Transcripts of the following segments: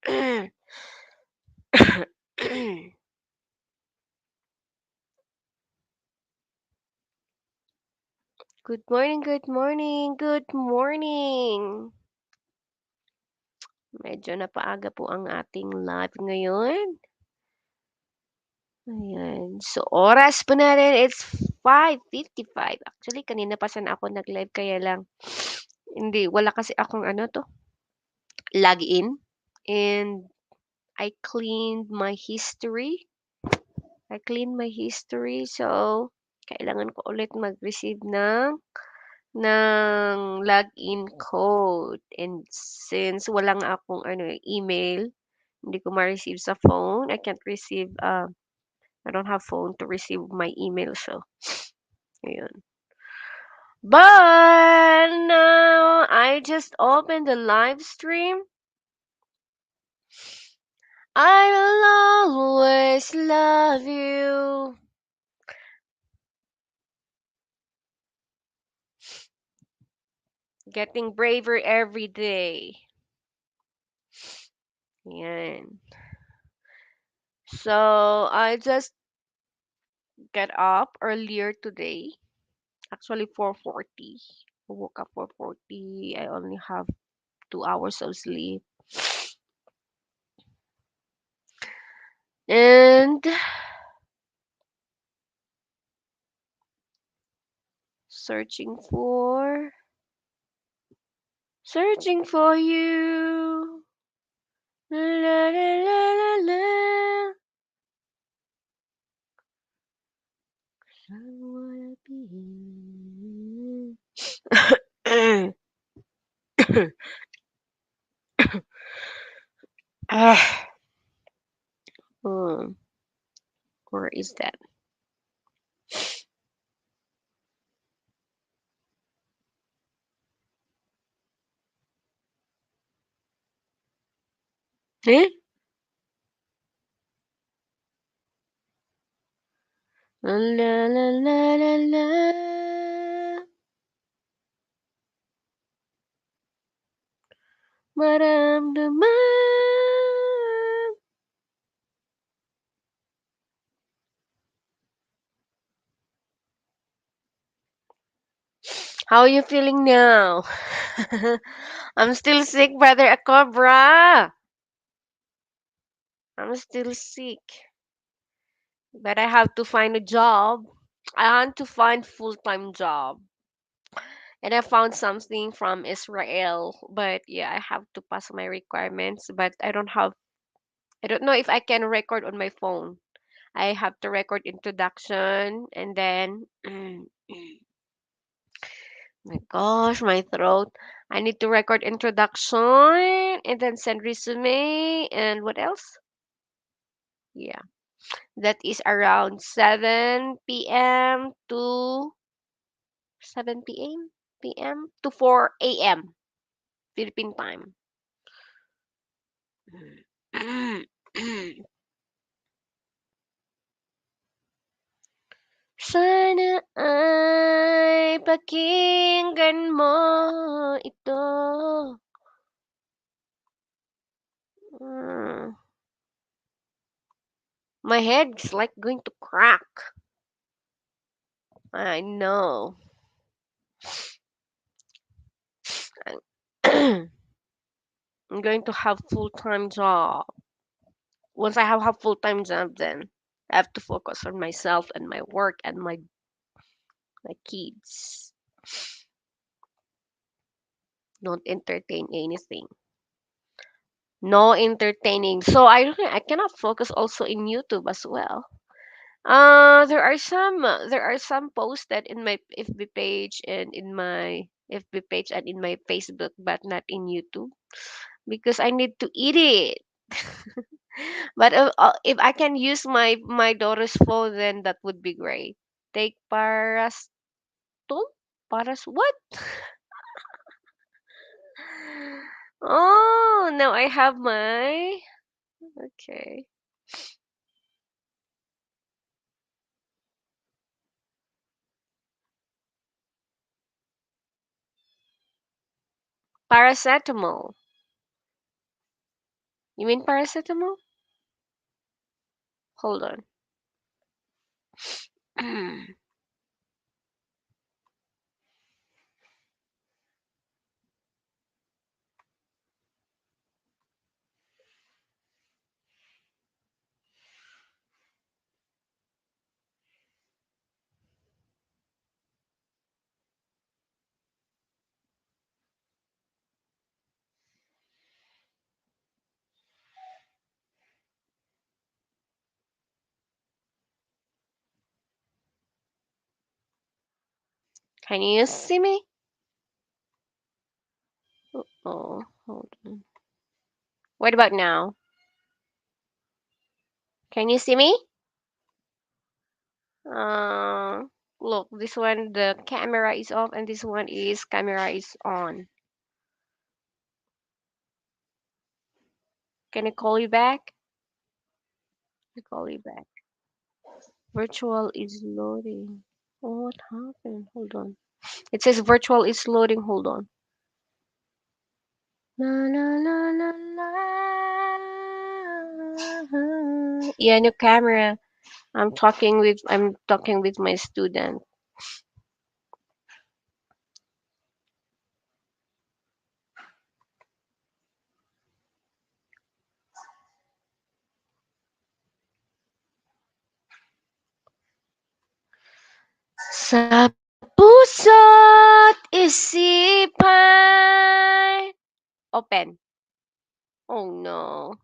Good morning, good morning, good morning. Medyo napaaga po ang ating live ngayon. Ayan. So, oras po natin, it's 5:55. Actually, kanina pa sana ako nag-live, kaya lang, hindi, wala kasi akong log in. And I cleaned my history. So, kailangan ko ulit mag-receive ng login code. And since wala nga akong email, hindi ko ma-receive sa phone. I don't have phone to receive my email. So, ayun. But now I just opened the live stream. I'll always love you. Getting braver every day. Yan. So, I just get up earlier today. Actually, 4:40. I woke up 4:40. I only have 2 hours of sleep. And searching for you. La la la la la. I wanna be. Ah, hmm, where is that? Eh? La la la la la la. Maramdaman. How are you feeling now? I'm still sick, brother Akobra. I'm still sick. But I have to find a job. I want to find full-time job. And I found something from Israel. But yeah, I have to pass my requirements. But I don't know if I can record on my phone. I have to record introduction and then my gosh, my throat. I need to record introduction and then send resume and what else? Yeah, that is around 7 p.m. to 7 p.m. to 4 a.m. Philippine time. Sana ay pakinggan mo ito. Mm, my head's like going to crack. I know. I'm going to have full-time job. Once I have a full-time job, then I have to focus on myself and my work and my kids. Don't entertain anything. No entertaining. So I cannot focus also in YouTube as well. There are some posted in my FB page and in my Facebook, but not in YouTube because I need to eat it. But if I can use my daughter's phone, then that would be great. Take Parastul? Paras what? Oh, now I have my okay. Paracetamol. You mean paracetamol? Hold on. Can you see me? Oh, hold on. What about now? Can you see me? Uh, Look, this one the camera is off and this one is camera is on. Can I call you back? I call you back. Virtual is loading. Oh, what happened? Hold on. It says virtual is loading. Hold on. La la la la la. Yeah, new camera. I'm talking with my student. Sa puso't isipan. Open. Oh no.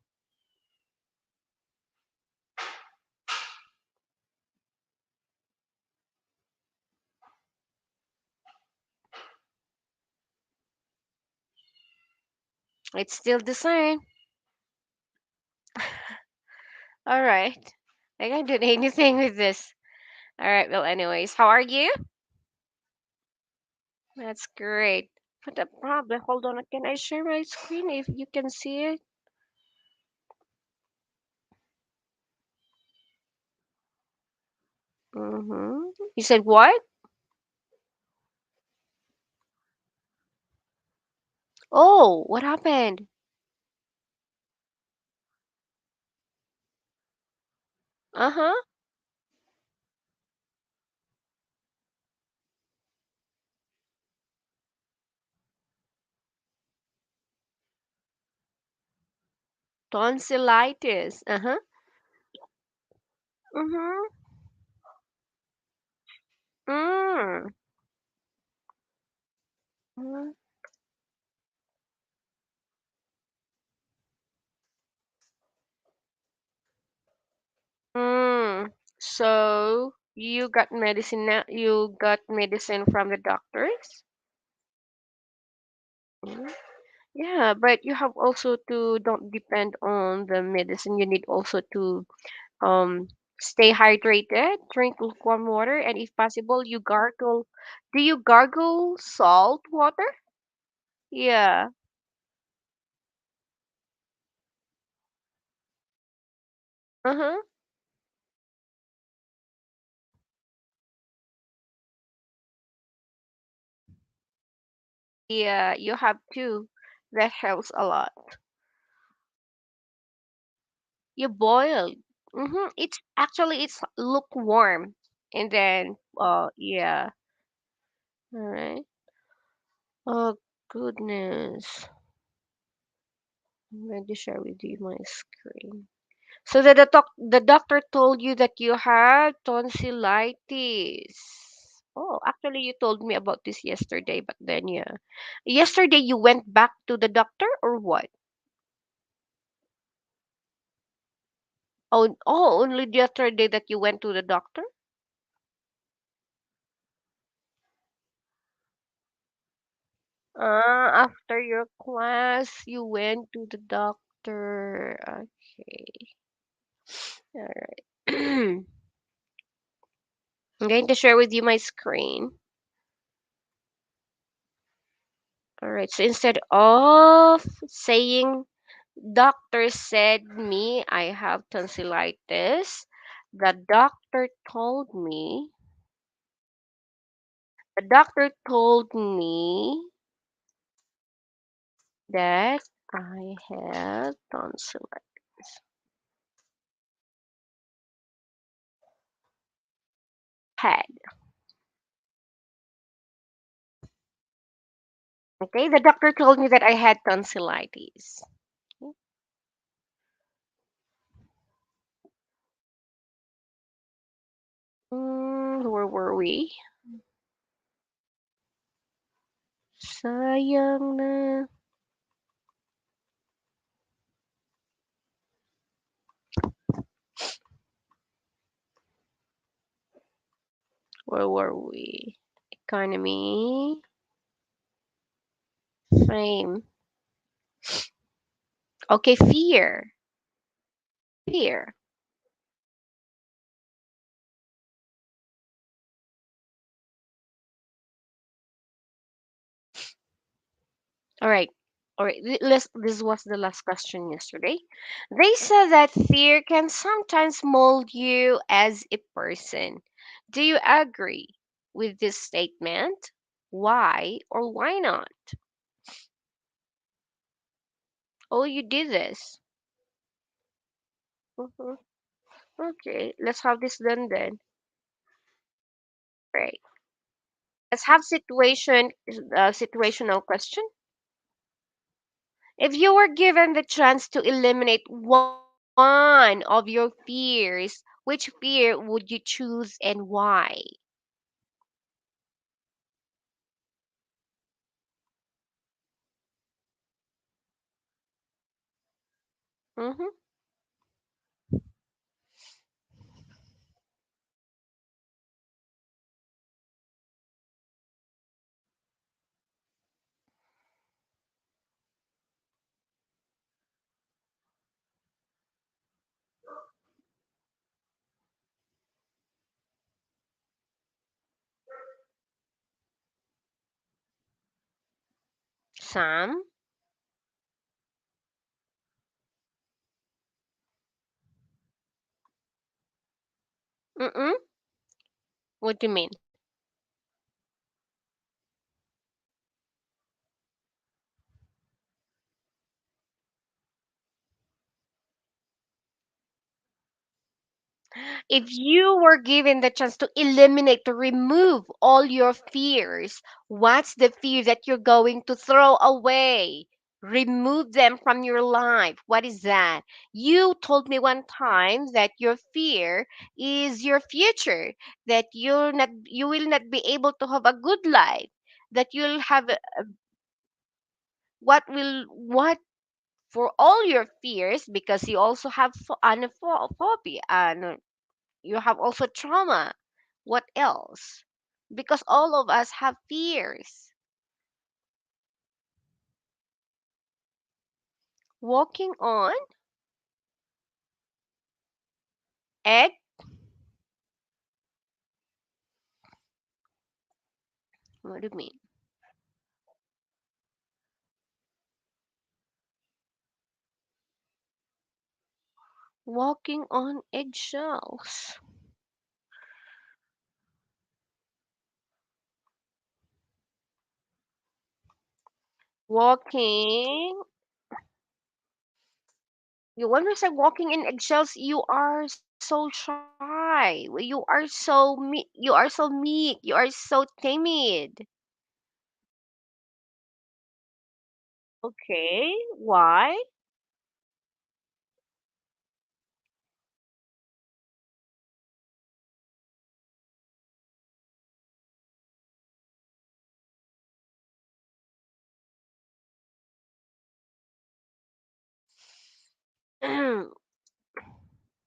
It's still the same. All right. I can't do anything with this. All right. Well, anyways, how are you? That's great. But the problem, hold on. Can I share my screen if you can see it? Mm-hmm. You said what? Oh, what happened? Uh-huh. Tonsillitis. Uh-huh. Mm-hmm. Mm. Mm. Mm. So you got medicine now? You got medicine from the doctors? Mhm. Yeah, but you have also to don't depend on the medicine. You need also to um stay hydrated, drink lukewarm water, and if possible, you gargle. Do you gargle salt water? Yeah. Uh-huh. Yeah, you have to. That helps a lot. You boil. Mm-hmm. It's lukewarm. And then yeah. All right. Oh goodness. I'm going to share with you my screen. So the doctor told you that you had tonsillitis. Oh, actually you told me about this yesterday, but then yeah. Yesterday you went back to the doctor or what? Only the yesterday that you went to the doctor? After your class, you went to the doctor. Okay. All right. I'm going to share with you my screen. All right. So instead of saying doctor said me I have tonsillitis, the doctor told me that I had tonsillitis. Had. Okay, the doctor told me that I had tonsillitis. Where were we? Sayang na. Where were we? Economy, fame. Okay, fear. Fear. All right. All right. This was the last question yesterday. They said that fear can sometimes mold you as a person. Do you agree with this statement? Why or why not? Oh, you did this. Mhm. Okay, let's have this done then. Right. Let's have situational question. If you were given the chance to eliminate one of your fears, which fear would you choose and why? Mm-hmm. Sam? Mm-mm. What do you mean? If you were given the chance to eliminate, to remove all your fears, what's the fear that you're going to throw away? Remove them from your life. What is that? You told me one time that your fear is your future, that you will not be able to have a good life, that you'll have what for all your fears, because you also have phobia and you have also trauma. What else? Because all of us have fears. Walking on egg. What do you mean? Walking on eggshells. Walking. You when we say walking in eggshells, you are so shy. You are so you are so meek. You are so timid. Okay, why?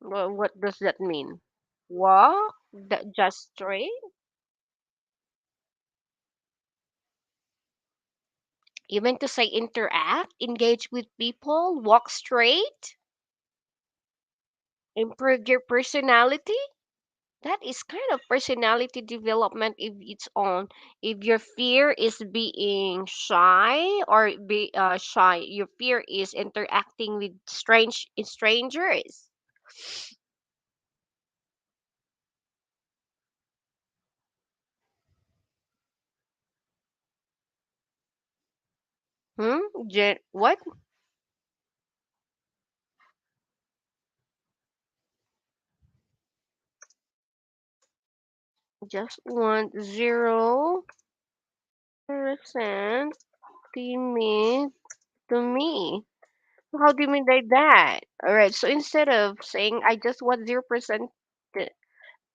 Well, what does that mean? Walk just straight. You meant to say interact, engage with people, walk straight, improve your personality. That is kind of personality development if it's on. If your fear is being shy or be shy, your fear is interacting with strangers. Hmm? What? Just want 0% timid to me. So how do you mean by that? All right. So instead of saying I just want 0%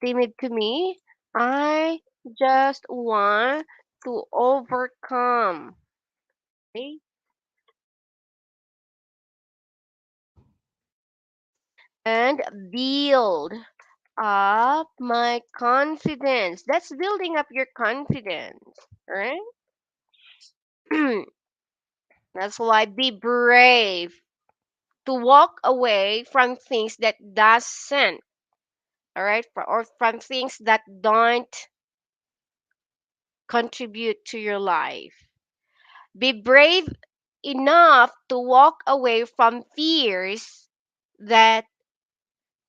timid to me, I just want to overcome. Okay? And build up my confidence. That's building up your confidence, right? That's why be brave to walk away from things that doesn't, all right, or from things that don't contribute to your life. Be brave enough to walk away from fears that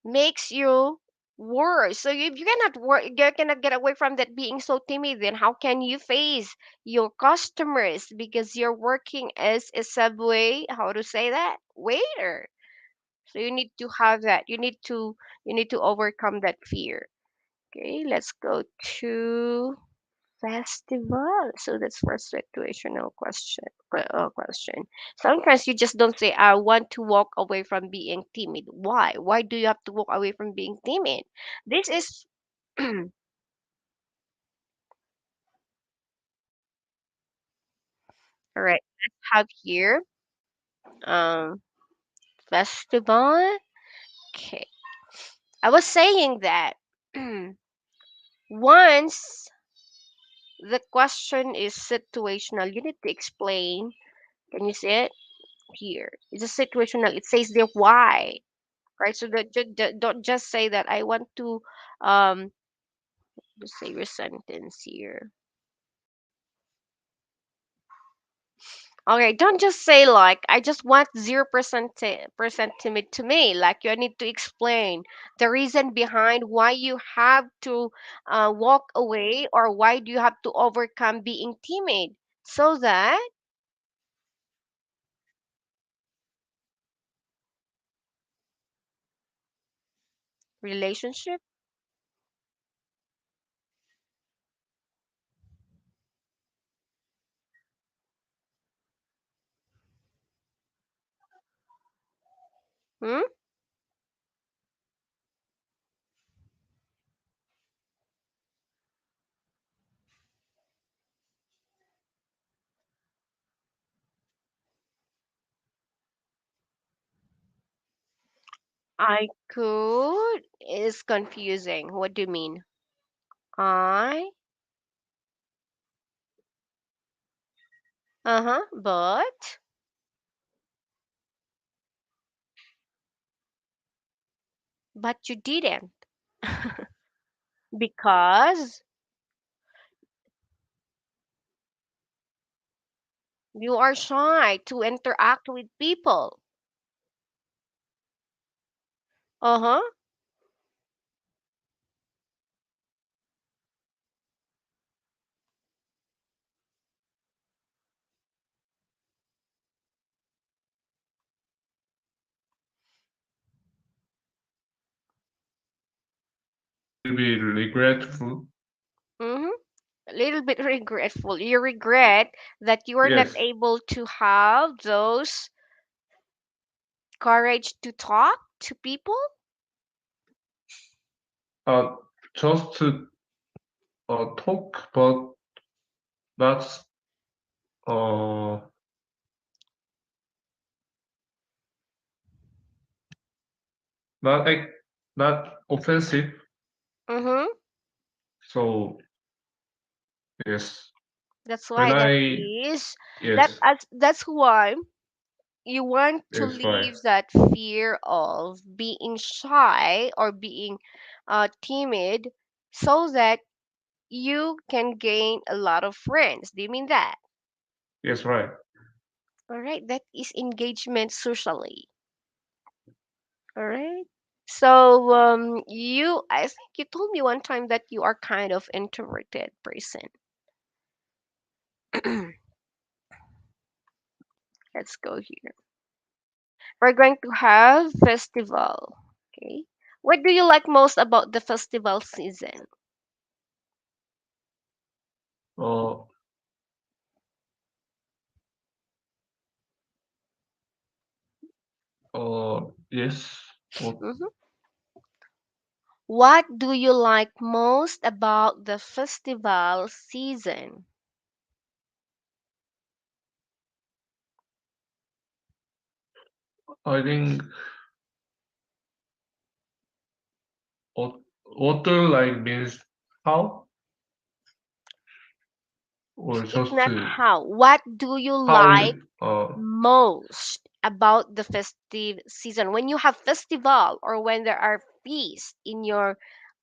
makes you worse. So if you cannot work, you cannot get away from that being so timid, then how can you face your customers because you're working as a subway, how to say that? Waiter. So you need to have that. You need to overcome that fear. Okay, let's go to festival. So that's for situational question. Sometimes you just don't say, I want to walk away from being timid. Why? Why do you have to walk away from being timid? This is all right. Let's have here um festival. Okay. I was saying that once the question is situational, you need to explain. Can you see it here? It's a situational. It says there why, right? So that don't just say that I want to just say your sentence here. Okay, don't just say like I just want 0% timid to me. Like you need to explain the reason behind why you have to walk away or why do you have to overcome being timid so that relationship. Hmm? I could is confusing. What do you mean? I uh-huh, but you didn't because you are shy to interact with people. Uh-huh. Be regretful. Mm-hmm. A little bit regretful. You regret that you are not Yes. able to have those courage to talk to people. Uh, just to talk, but that's uh not not offensive. Mm-hmm. So yes, That's when why that I is yes, that's why you want to yes, right, leave that fear of being shy or being timid so that you can gain a lot of friends. Do you mean that? yes, right. All right, that is engagement socially. All right. So I think you told me one time that you are kind of introverted person. Let's go here. We're going to have festival. Okay. What do you like most about the festival season? Uh, yes. What Mhm. What do you like most about the festival season? I think what do like means how or It's just not to how. What do you how like you most about the festive season? When you have festival or when there are feasts in your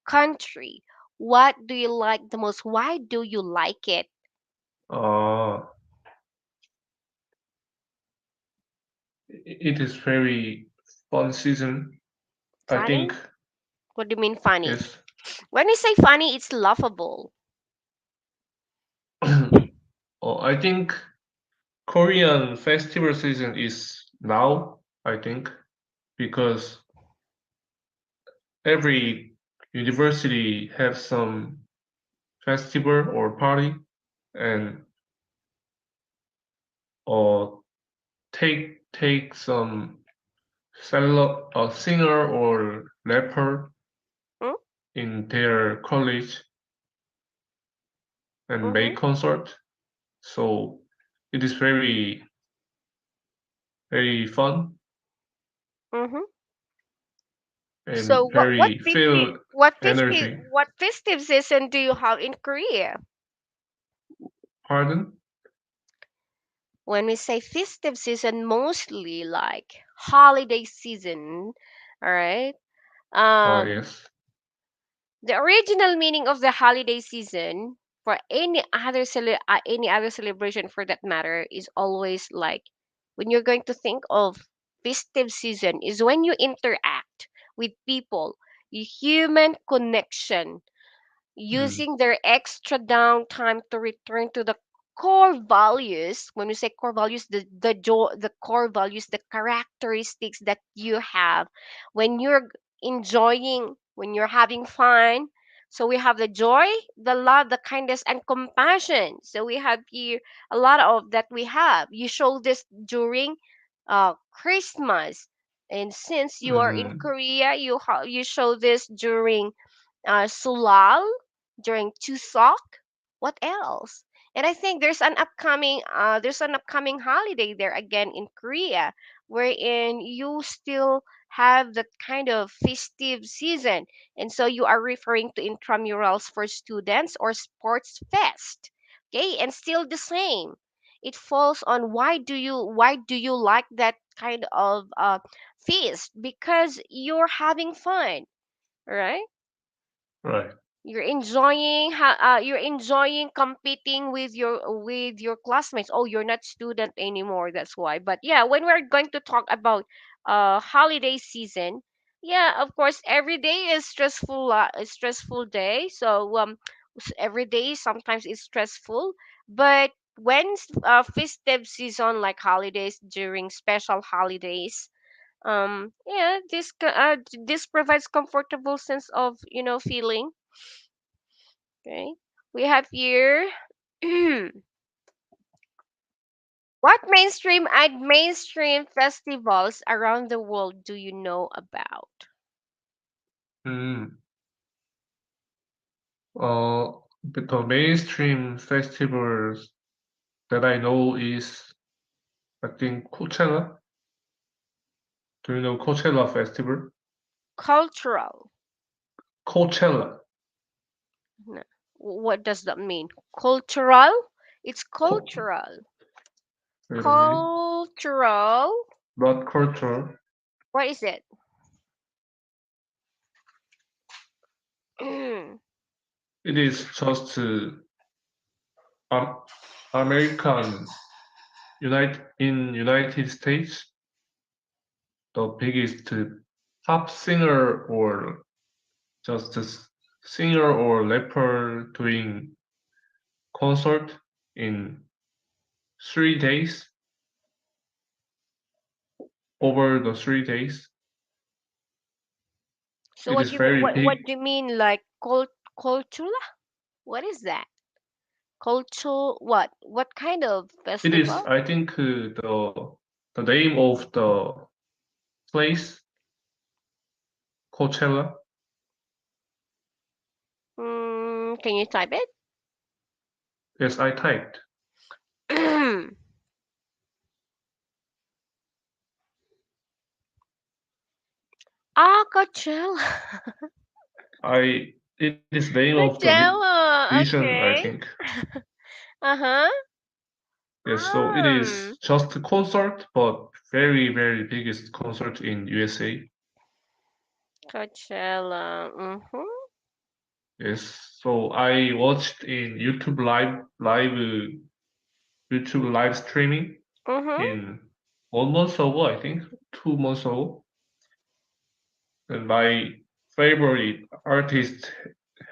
country, what do you like the most? Why do you like it? uh it is very fun season. I Funny? think What do you mean funny? yes. When you say funny, it's laughable. I think Korean festival season is now, I think, because every university have some festival or party and or take some singer or rapper Hmm? in their college and Mm-hmm. make concert. So it is very fun Mm-hmm. So and very feel energy. what festive season do you have in Korea? Pardon? When we say festive season, mostly like holiday season, all right? Um, Yes. the original meaning of the holiday season for any other celebration for that matter is always like when you're going to think of festive season is when you interact with people, human connection Mm. using their extra downtime to return to the core values. When we say core values, the core values, the characteristics that you have when you're enjoying, when you're having fun. So we have the joy, the love, the kindness, and compassion. So we have here a lot of that we have. You show this during Christmas, and since you are in Mm. Korea, you show this during Sulal, during Chuseok. What else? And I think there's an upcoming holiday there again in Korea, wherein you still have that kind of festive season, and so you are referring to intramurals for students or sports fest. Okay, and still the same. It falls on why do you like that kind of feast? Because you're having fun, right? Right. You're enjoying competing with your classmates. Oh, you're not student anymore, that's why. But yeah, when we're going to talk about holiday season, yeah, of course every day is stressful, a stressful day. So every day sometimes it's stressful, but when festive season like holidays, during special holidays, yeah, this provides comfortable sense of feeling. Okay. We have here what mainstream festivals around the world do you know about? Mm. Uh, the mainstream festivals that I know is, I think, Coachella. Do you know Coachella Festival? Cultural. Coachella. No. What does that mean? Cultural? It's Co- cultural. Wait a minute. Cultural. Not cultural. What is it? It is just um, American United States, the biggest pop singer or just a singer or rapper doing concert in 3 days, over the 3 days. So It what is do you mean? very What big. do you mean like cultura? What is that? Cultural what? What kind of It is, festival? I think, the name of the place, Coachella. Can you type Yes, I typed. it? Ah, Coachella. It is name of the Coachella. region, I Okay. think. Uh-huh. Yes, so it Hmm. is just a concert, but very, very biggest concert in USA. Coachella. Mm-hmm. Yes, so I watched in YouTube live streaming Mm-hmm. in 1 month ago, I think, 2 months ago. And my favorite artist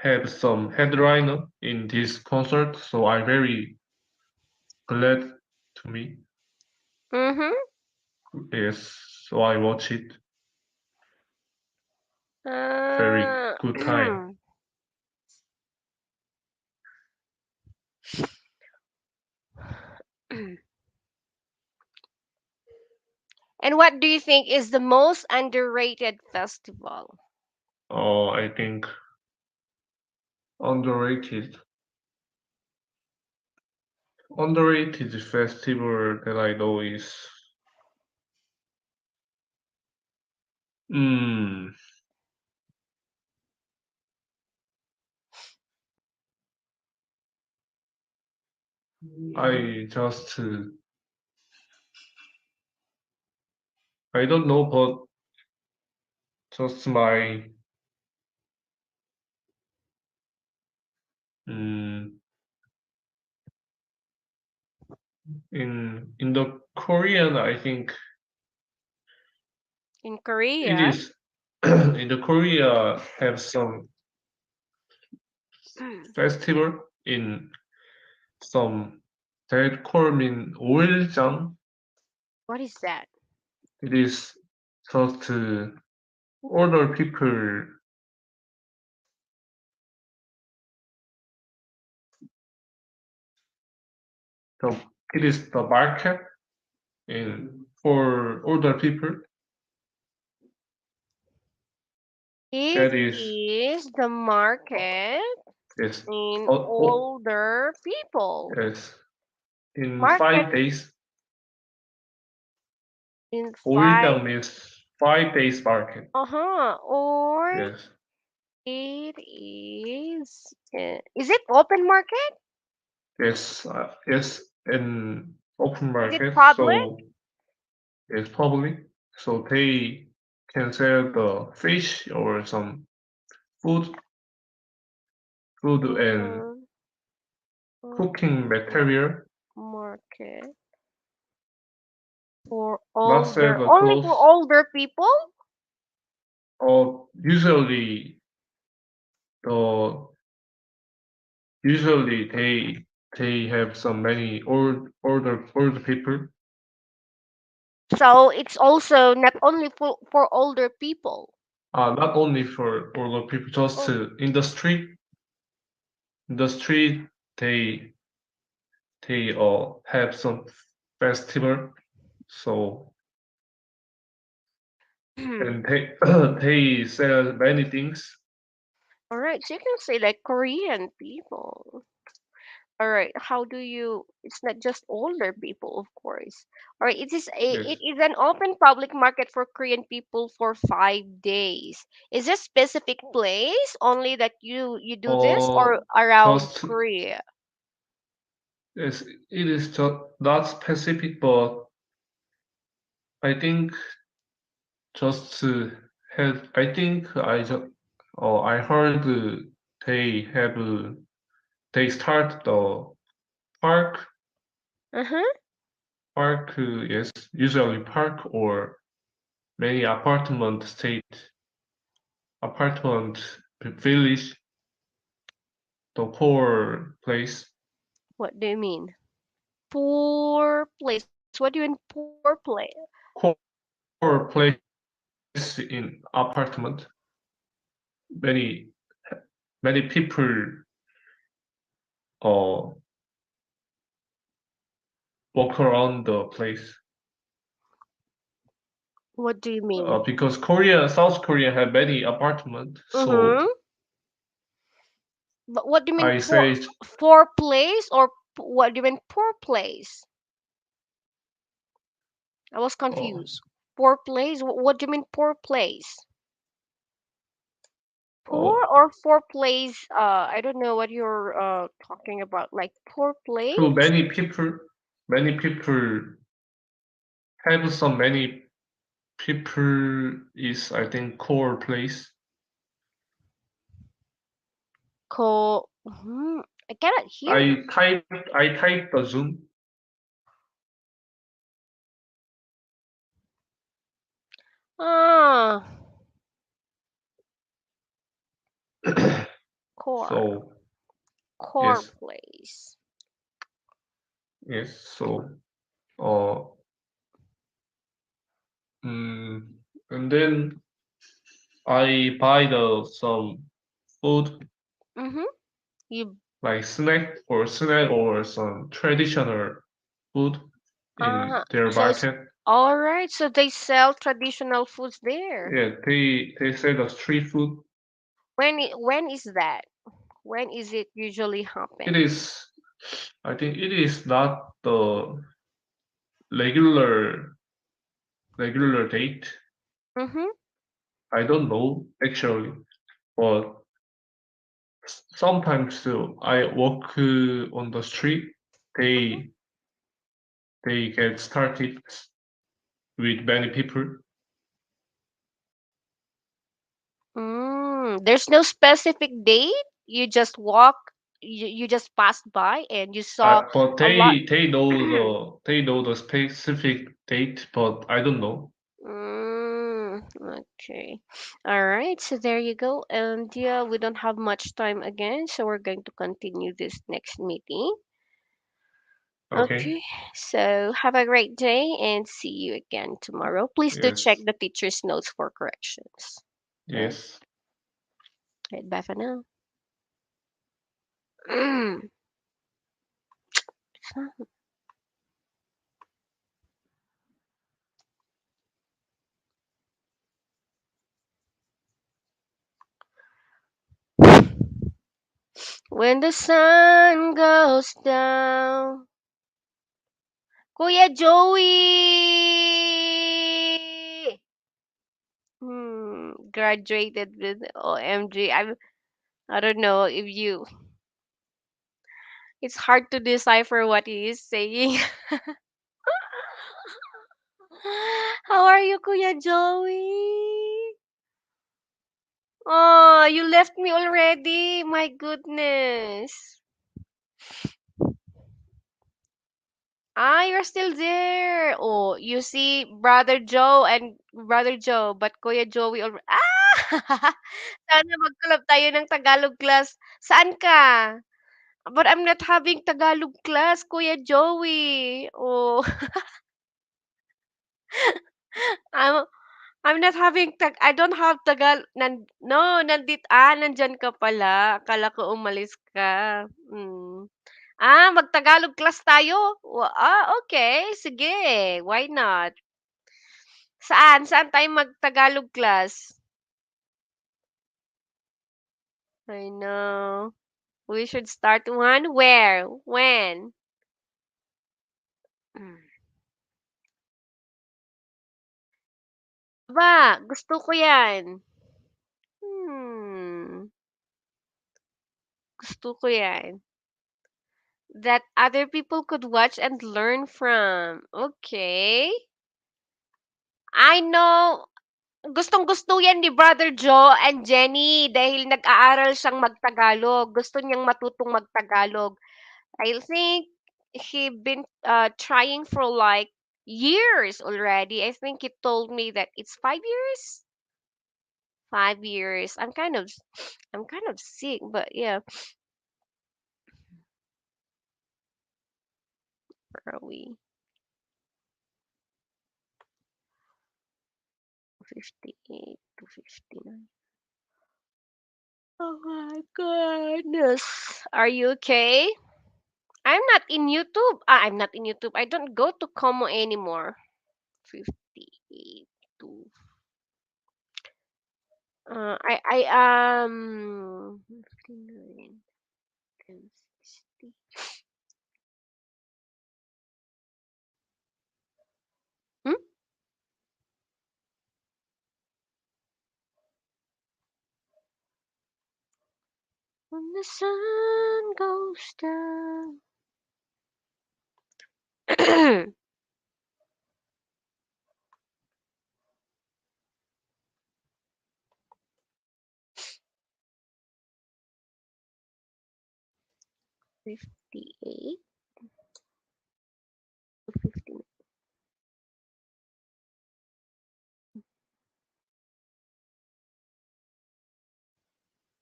had some headliner in this concert, so I'm very glad to me. Mm-hmm. Yes, so I watch it. Very Uh, good time. and what do you think is the most underrated festival? I think underrated underrated festival that I know is mm, I just I don't know, but just my mm, in the Korean, I think In it Korea? is in the Korea have some festival in some that called in 오일장. What is that? It is just older people. The it is the market in for older people. It That is is the market yes. in Oh, older people. yes. In Market 5 days, in five. 오일장 means 5 days market. Uh-huh. Or Yes, it is it open market? yes, yes. In open Is it market, public? so it's public, so they can sell the fish or some food, food and Mm, cooking open material. market for Not sell older, the only for clothes. older people? Or the usually they have some many older people. So it's also not only for older people. Not only for older people, just Oh, in the street they have some festival. So and they they sell many things. all right. So you can say like Korean people. All right. How do you? It's not just older people, of course. All right. It Yes. is an open public market for Korean people for 5 days. Is this specific place only that you do this Uh, or around just Korea? yes, it is just not specific, but I think just had I think I heard they have they start the park Uh huh. yes, usually park or many apartment village, the poor place, What do you mean? Poor place. What do you mean poor place? poor place in apartment. Many many people walk around the place. What do you mean? Because Korea, South Korea have many apartments, so Mm-hmm. But what do you mean I say poor place or what do you mean poor place? I was uh, confused. Poor place? What do you mean poor place? uh, Poor or for place? I don't know what you're talking about. Like poor too place? many people have so many people is I think core place. I cannot hear you. I type the Zoom. Ah, core. So Core yes, place. yes. So uh, and then I buy the some food Mm-hmm. You like snack or some traditional food in their so it's market. all right. So they sell traditional foods there. Yeah, they sell the street food. When is that? When is it usually It happen? is, I think it is not the regular regular date. Mm-hmm. I don't know actually, but sometimes I walk on the street. Mm-hmm. They they get started with many people. There's no specific date. You just walk. You just passed by and you saw But a lot. they know the specific date, but I don't know. Okay. All right. So there you go. And yeah, we don't have much time again, so we're going to continue this next meeting. Okay. Okay. So have a great day and see you again tomorrow. Please do check Yes. the teacher's notes for corrections. Okay. Yes. Right. Bye for now. When the sun goes down. Kuya Joey! Graduated with OMG. I don't know if you. It's hard to decipher what he is saying. How are you, Kuya Joey? Oh, you left me already. My goodness. Ah, you're still there. Oh, you see, Brother Joe, but Kuya Joey already. Ah! Sana mag-collab tayo ng Tagalog class. Saan ka? But I'm not having Tagalog class, Kuya Joey. Oh, I'm I'm not having I don't have no, nandyan ka pala. Akala ko umalis ka. Mag-Tagalog class tayo? Okay. Sige. Why not? Saan? Saan tayo mag-Tagalog class? I know. We should start one. Where? When? Hmm. Ba, gusto ko yan. Hmm. Gusto ko yan. That other people could watch and learn from. Okay. I know. Gustong-gusto yan ni Brother Joe and Jenny dahil nag-aaral siyang mag-Tagalog. Gusto niyang matutong mag-Tagalog. I think he been trying for like years already. I think he told me that it's 5 years. 5 years. I'm kind of sick, but yeah. Where are we? 58 to 59. Oh my goodness. Are you okay? I'm not in YouTube. I'm not in YouTube. I don't go to Como anymore. 58 to I 59 and 60. Hmm? When the sun goes down. 58 to 59.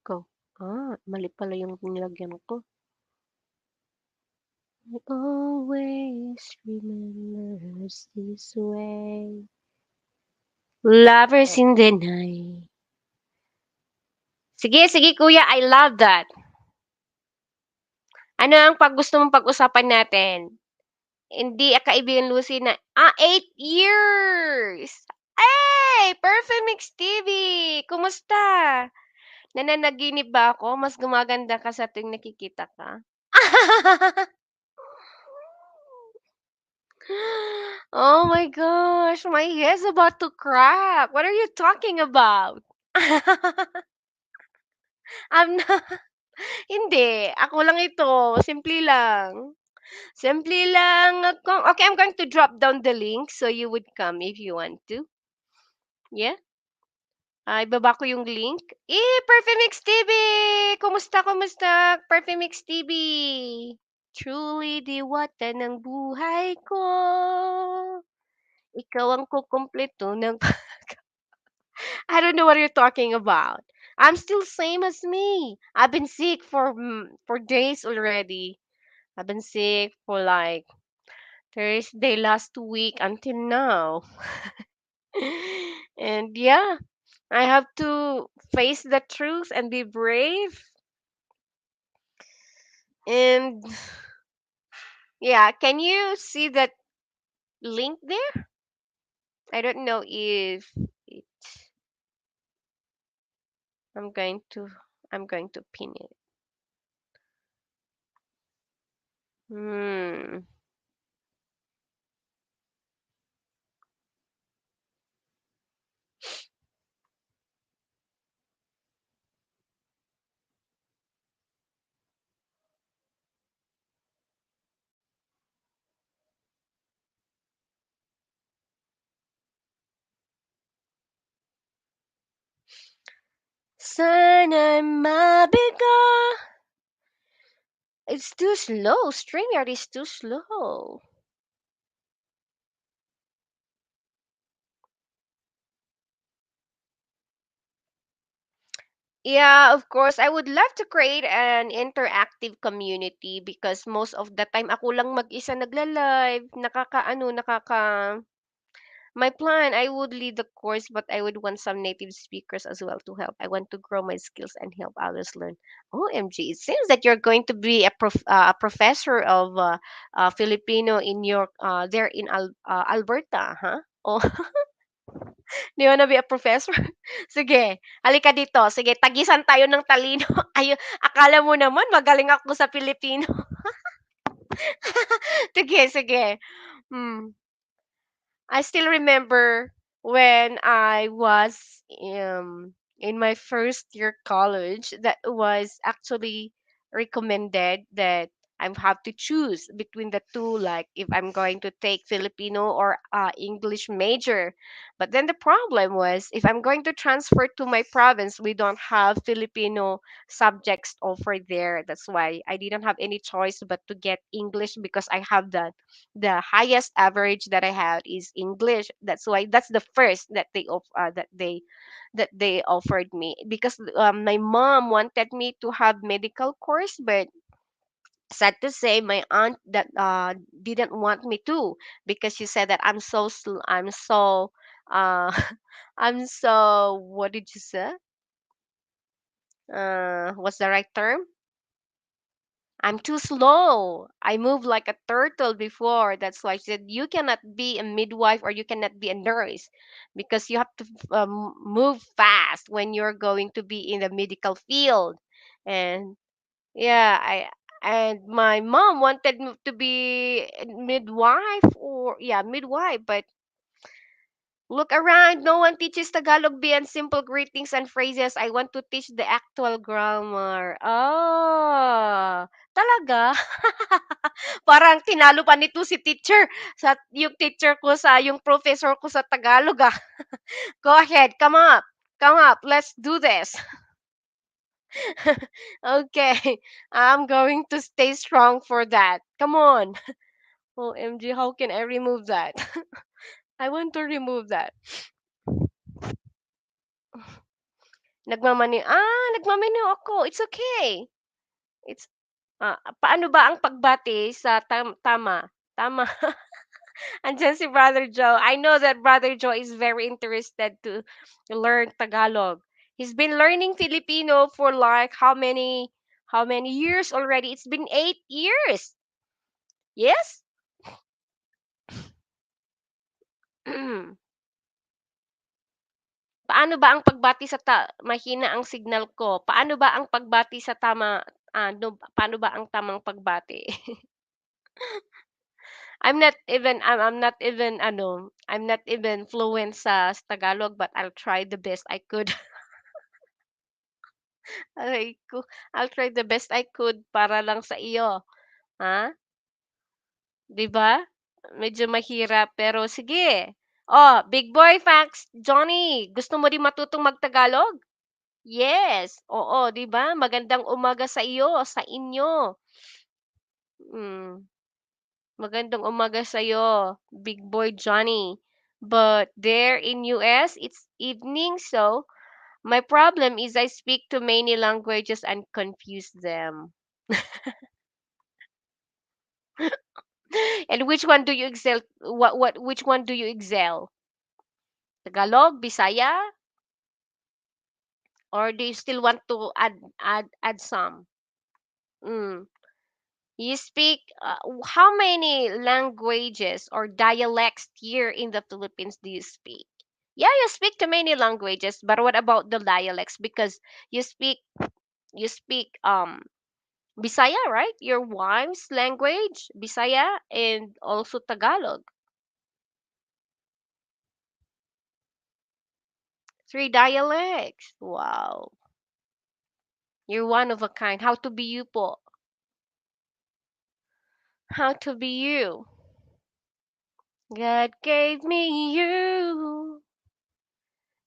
Go. Mali pala yung nilagyan ko. I always remember us this way. Lovers in the night. Sige, sige kuya, I love that. Ano ang gusto mong pag-usapan natin? Hindi kaibigan Lucy na, 8 years! Ay! Perfect Mix TV! Kumusta? Nananaginip ba ako? Mas gumaganda ka sa tuwing nakikita ka? Oh my gosh, my head's about to crack. What are you talking about? I'm not, hindi. Ako lang ito. Simple lang. Simple lang. Okay, I'm going to drop down the link so you would come if you want to. Yeah? Ibaba ko yung link. Perfect Mix TV! Kumusta, kumusta? Perfect Mix TV. Truly diwata ng buhay ko. Ikaw ang kukumpleto ng I don't know what you're talking about. I'm still same as me. I've been sick for days already. I've been sick for like Thursday last week until now. And yeah, I have to face the truth and be brave. And yeah, can you see that link there? I don't know if it I'm going to I'm going to pin it. Hmm. Sana mabigo. It's too slow. StreamYard is too slow. Yeah, of course. I would love to create an interactive community because most of the time ako lang mag-isa nagla-live. My plan, I would lead the course, but I would want some native speakers as well to help. I want to grow my skills and help others learn. OMG, it seems that you're going to be a professor of Filipino in your there in Alberta, huh? Oh, do you wanna be a professor? Sige, halika dito. Sige, tagisan tayo ng talino. Akala mo naman magaling ako sa Filipino. Sige, sige. Hmm. I still remember when I was in my first year college that was actually recommended that I have to choose between the two, like if I'm going to take Filipino or English major. But then the problem was if I'm going to transfer to my province, we don't have Filipino subjects offered there. That's why I didn't have any choice but to get English because I have the highest average that I had is English. That's why that's the first that they offered me because my mom wanted me to have medical course, but sad to say, my aunt that didn't want me to because she said that I'm so uh I'm so what did you say? What's the right term? I'm too slow. I move like a turtle before. That's why she said you cannot be a midwife or you cannot be a nurse because you have to move fast when you're going to be in the medical field. And yeah, I and my mom wanted me to be a midwife or yeah, midwife, but look around, no one teaches Tagalog beyond simple greetings and phrases. I want to teach the actual grammar. Oh, talaga? Parang tinalo pa nito si teacher sa yung teacher ko sa yung professor ko sa Tagalog ah. Go ahead, come up. Come up. Let's do this. Okay. I'm going to stay strong for that. Come on. OMG, how can I remove that? I want to remove that. Nagmamaniw ako. It's okay. It's paano ba ang pagbati sa tama? Tama. Andiyan si Brother Joe. I know that Brother Joe is very interested to learn Tagalog. He's been learning Filipino for like how many years already? It's been 8 years. Yes? Paano ba ang pagbati sa mahina ang signal ko. Paano ba ang pagbati sa paano ba ang tamang pagbati? I'm not even fluent sa Tagalog but I'll try the best I could. Aray ko, I'll try the best I could para lang sa iyo, ha? 'Di ba? Medyo mahirap pero sige. Oh, Big Boy Facts, Johnny, gusto mo din matutong mag-Tagalog? Yes, oo, 'di ba? Magandang umaga sa iyo, sa inyo. Hmm, magandang umaga sa iyo, Big Boy Johnny. But there in US, it's evening, so my problem is I speak too many languages and confuse them. And which one do you excel? Which one do you excel? Tagalog, Bisaya, or do you still want to add some? Mm. You speak how many languages or dialects here in the Philippines do you speak? Yeah, you speak too many languages, but what about the dialects? Because you speak you speak Bisaya, right? Your wife's language, Bisaya, and also Tagalog. Three dialects. Wow. You're one of a kind. How to be you po? How to be you? God gave me you.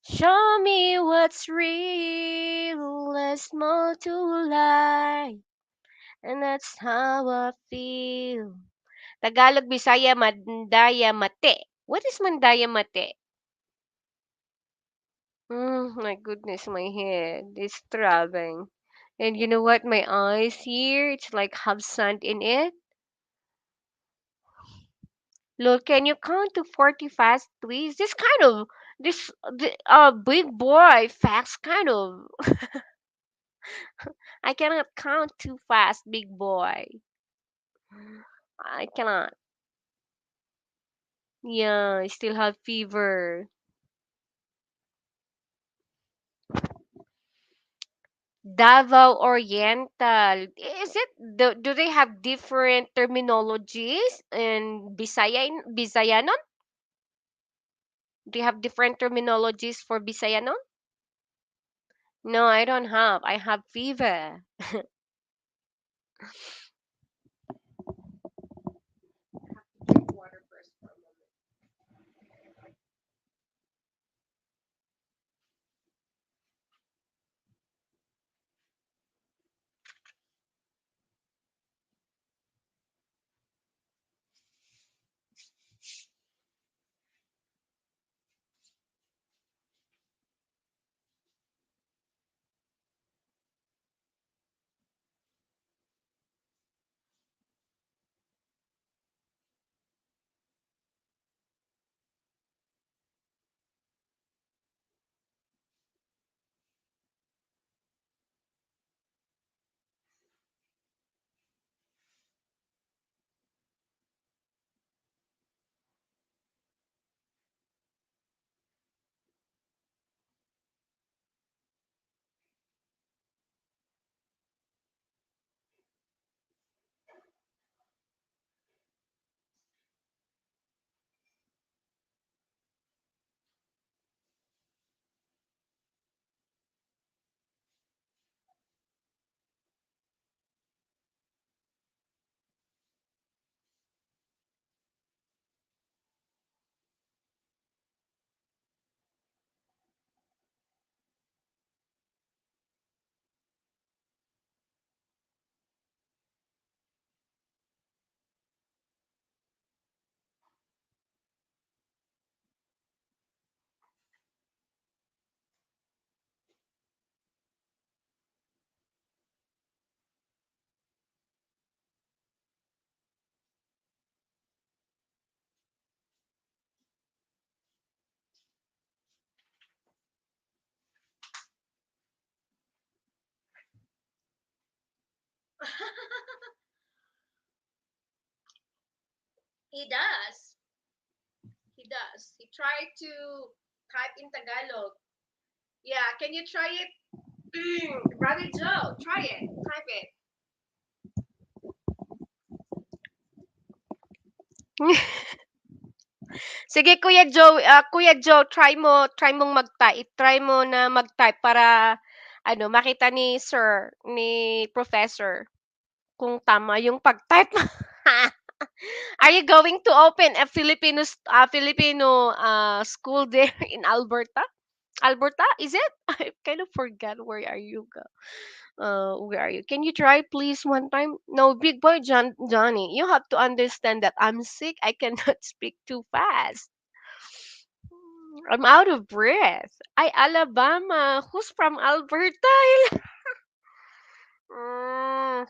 Show me what's real. Let's multiply. And that's how I feel. Tagalog, Bisaya, Mandaya, Mate. What is Mandaya, Mate? My goodness, my head is throbbing. And you know what? My eyes here, it's like have sand in it. Look, can you count to 40 fast, please? Big boy fast kind of. I cannot count too fast, big boy. I cannot. Yeah, I still have fever. Davao Oriental. Is it do they have different terminologies in Bisayanon? Do you have different terminologies for Bisayanon? No, I don't have. I have fever. Drink water first for a moment. He does. He does. He tried to type in Tagalog. Yeah, can you try it? Brother Joe, try it. Type it. Sige Kuya Joe, try mong try mo na mag-type para ano, makita ni sir, ni professor kung tama yung pag-type. Are you going to open a Filipino school there in Alberta? Alberta, is it? I kind of forgot where are you where are you? Can you try please one time? No, big boy Johnny, you have to understand that I'm sick. I cannot speak too fast. I'm out of breath. Ay, Alabama. Who's from Alberta? Mm,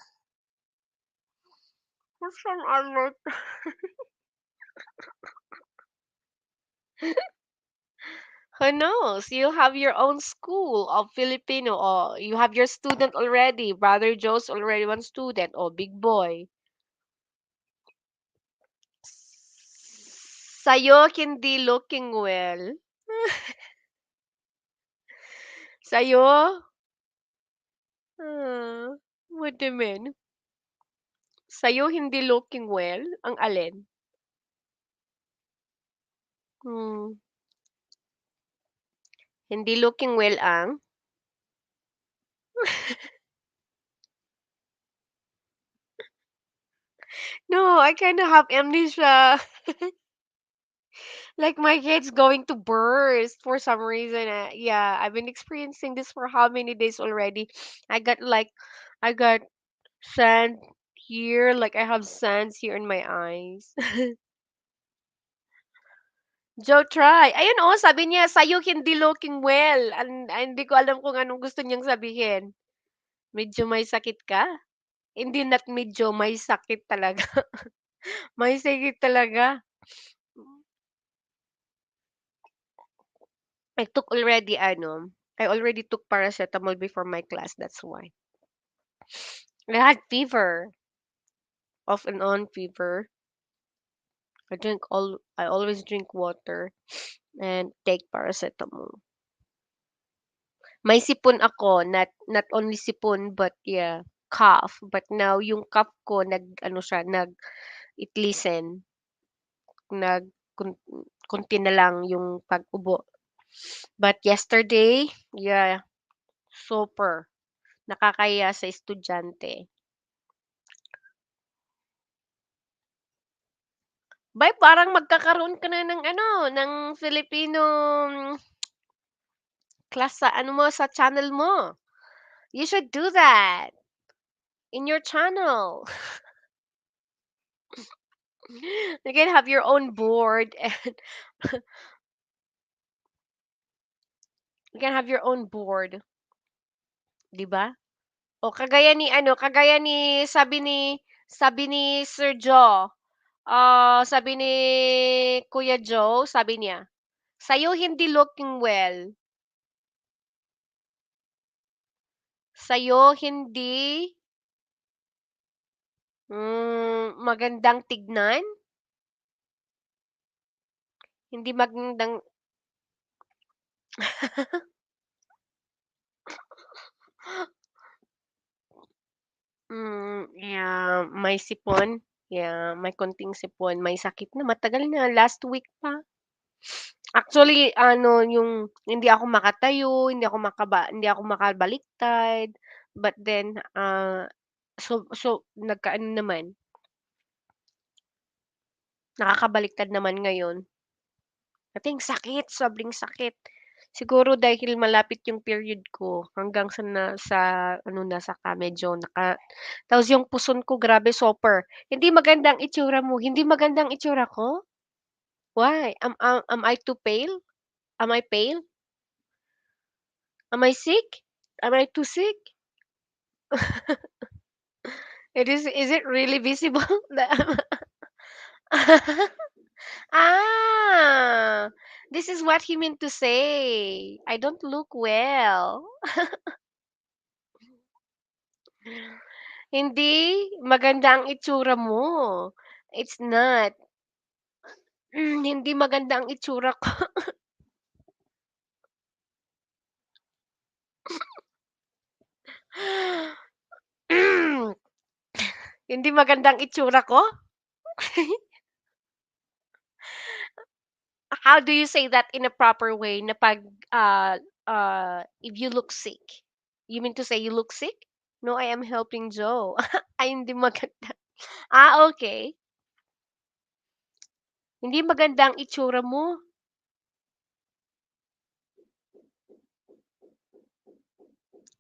who's from Alberta? Who knows? You have your own school of Filipino. Or you have your student already. Brother Joe's already one student. Oh, big boy. Sa'yo, hindi looking well. Sa'yo? Ah, what do you mean? Sa'yo, hindi looking well? Ang alin? Hmm. Hindi looking well ang? No, I kind of have amnesia. Like my head's going to burst for some reason. Yeah, I've been experiencing this for how many days already? I got like, I got sand here, like I have sands here in my eyes. Joe, try. Ayun oh, sabi niya, sa'yo hindi looking well. Hindi ko alam kung anong gusto niyang sabihin. Medyo may sakit ka? Hindi not medyo, may sakit talaga. May sakit talaga. I took already, I already took paracetamol before my class, that's why. I had fever, off and on fever. I always drink water and take paracetamol. May sipon ako, not only sipon but yeah, cough. But now yung cough ko ano siya, it listen, nag kun- konti na lang yung pag-ubo. But yesterday, yeah, super. Nakakahiya sa estudyante. Bay, parang magkakaroon ka na ng ano, ng Filipino class sa ano mo, sa channel mo. You should do that in your channel. You can have your own board and you can have your own board, 'di ba? O kagaya ni sabi ni Sir Joe, sabi ni Kuya Joe, sabi niya, "Sa'yo hindi looking well, sa'yo hindi, magandang tignan, hindi magandang." Yeah, may sipon. Yeah, may konting sipon, may sakit na, matagal na, last week pa. Actually ano, yung hindi ako makatayo, hindi ako makabaliktad, but then, nagka-ano naman, nakakabaliktad naman ngayon. Kasi ang sakit, sobrang sakit. Siguro dahil malapit yung period ko hanggang sa ano na, saka medyo tapos yung puson ko grabe super. Hindi magandang itsura mo, hindi magandang itsura ko? Why? Am I too pale? Am I pale? Am I sick? Am I too sick? Is it really visible? Ah, this is what he meant to say. I don't look well. Hindi maganda ang itsura mo. It's not. Hindi maganda ang itsura ko. Hindi maganda ang itsura ko? How do you say that in a proper way na 'pag, if you look sick? You mean to say you look sick? No, I am helping Joe. Ay, hindi maganda. Okay. Hindi maganda ang itsura mo.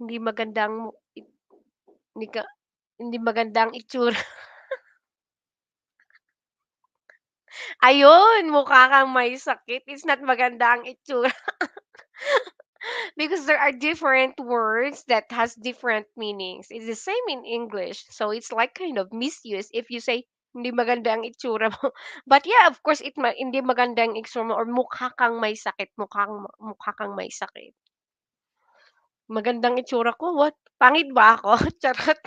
Hindi maganda ang hindi ka hindi maganda ang itsura. Ayun, mukha kang may sakit. It's not maganda ang itsura. Because there are different words that has different meanings. It's the same in English. So it's like kind of misuse if you say hindi maganda ang itsura mo. But yeah, of course hindi maganda ang itsura mo or mukha kang may sakit, mukha kang may sakit. Magandang itsura ko, what? Pangit ba ako? Charot.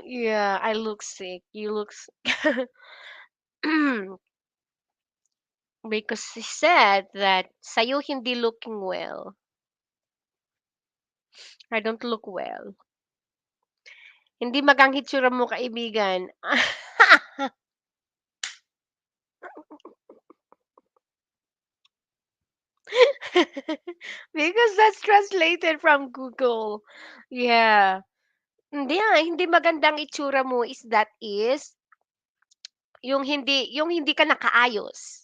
Yeah, I look sick. You look because she said that sa'yo hindi looking well. I don't look well. Hindi magang hitsura mo kaibigan. Because that's translated from Google. Yeah. Hindi magandang itsura mo is that is yung hindi ka nakaayos.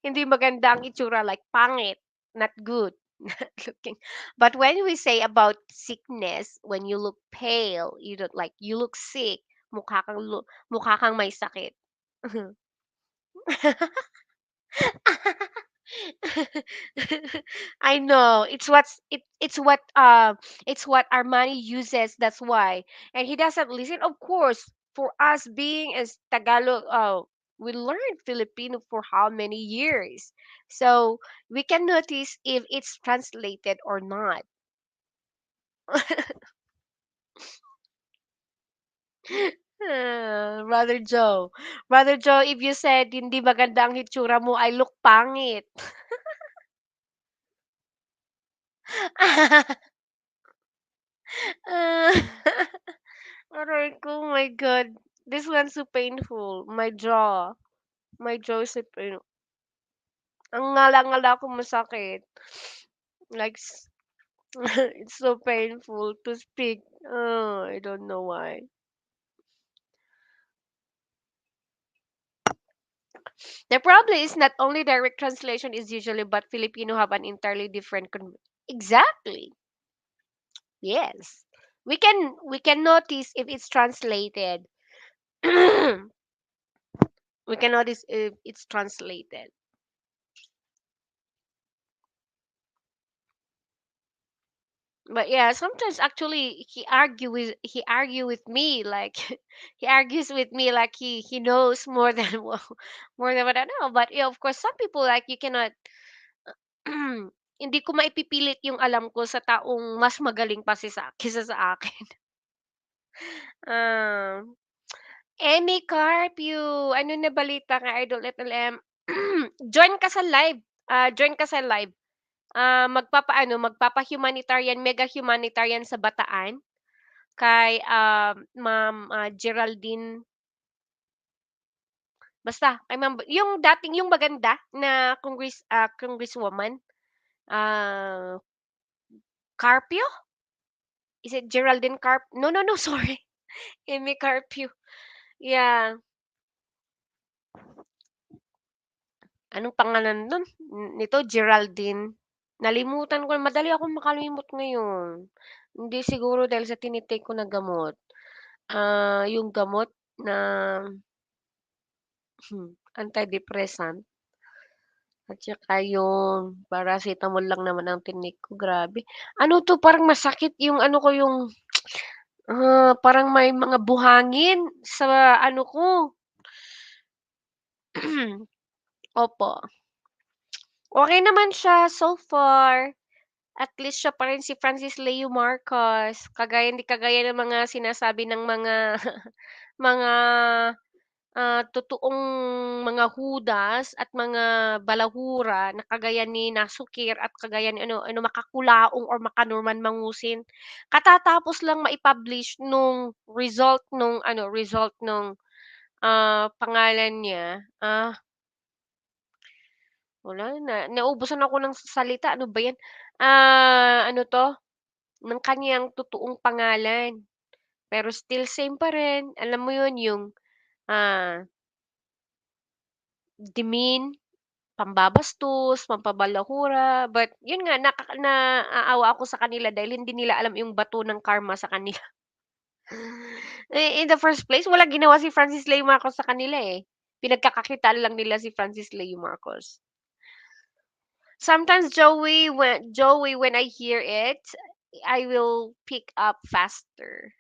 Hindi maganda ang itsura like pangit, not good, not looking. But when we say about sickness, when you look pale, you don't like you look sick, mukha kang may sakit. I know. It's what Armani uses, that's why. And he doesn't listen. Of course, for us being as Tagalog, we learned Filipino for how many years. So we can notice if it's translated or not. Brother Joe. Brother Joe, if you said hindi maganda ang hitsura mo, I look pangit. Ah, aray ko, my God. This one's so painful. My jaw. My jaw is so pain. Ang ngala-ngala ko masakit. Like, it's so painful to speak. Oh, I don't know why. The problem is not only direct translation is usually, but Filipino have an entirely different. Exactly. Yes. We can notice if it's translated. We can notice if it's translated. But yeah, sometimes actually he argue with me like he argues with me like he knows more than more than what I know. But yeah, of course, some people like you cannot hindi ko maipipilit yung alam ko sa taong mas magaling pa kaysa sa akin. Um, Any Carpio, ano na balita ka Idol FLM? Join ka sa live. Join ka sa live. Magpapa-humanitarian, mega humanitarian sa Bataan kay, Ma'am, Geraldine basta kay Ma'am yung dating yung maganda na congresswoman, ah, Carpio? Is it Geraldine no, no, no, sorry, Amy Carpio. Yeah, anong pangalan nun nito Geraldine? Nalimutan ko, madali akong makalimot ngayon. Hindi siguro dahil sa ko na gamot. Yung gamot na antidepressant at saka yung paracetamol lang naman ang tinik ko, grabe. Ano 'to, parang masakit yung ano ko, yung, parang may mga buhangin sa ano ko. Opo. Okey naman siya so far. At least siya pa rin si Francis Leo Marcos, hindi kagaya ng mga sinasabi ng mga mga totoong mga hudas at mga balahura na kagaya ni Nasukir at kagaya ni ano Makakulaong or Makanuran Mangusin. Katatapos lang mai-publish nung result nung, pangalan niya, wala na, naubusan ako ng salita, ano ba 'yan? Ano 'to, ng kaniyang totoong pangalan. Pero still same pa rin, alam mo 'yun, yung, ah, demean, pambabastos, pampabalahura, but 'yun nga naaawa ako sa kanila dahil hindi nila alam yung bato ng karma sa kanila. In the first place, walang ginawa si Francis Leo Marcos sa kanila, eh. Pinagkakakitaan lang nila si Francis Leo Marcos. Sometimes when I hear it, I will pick up faster.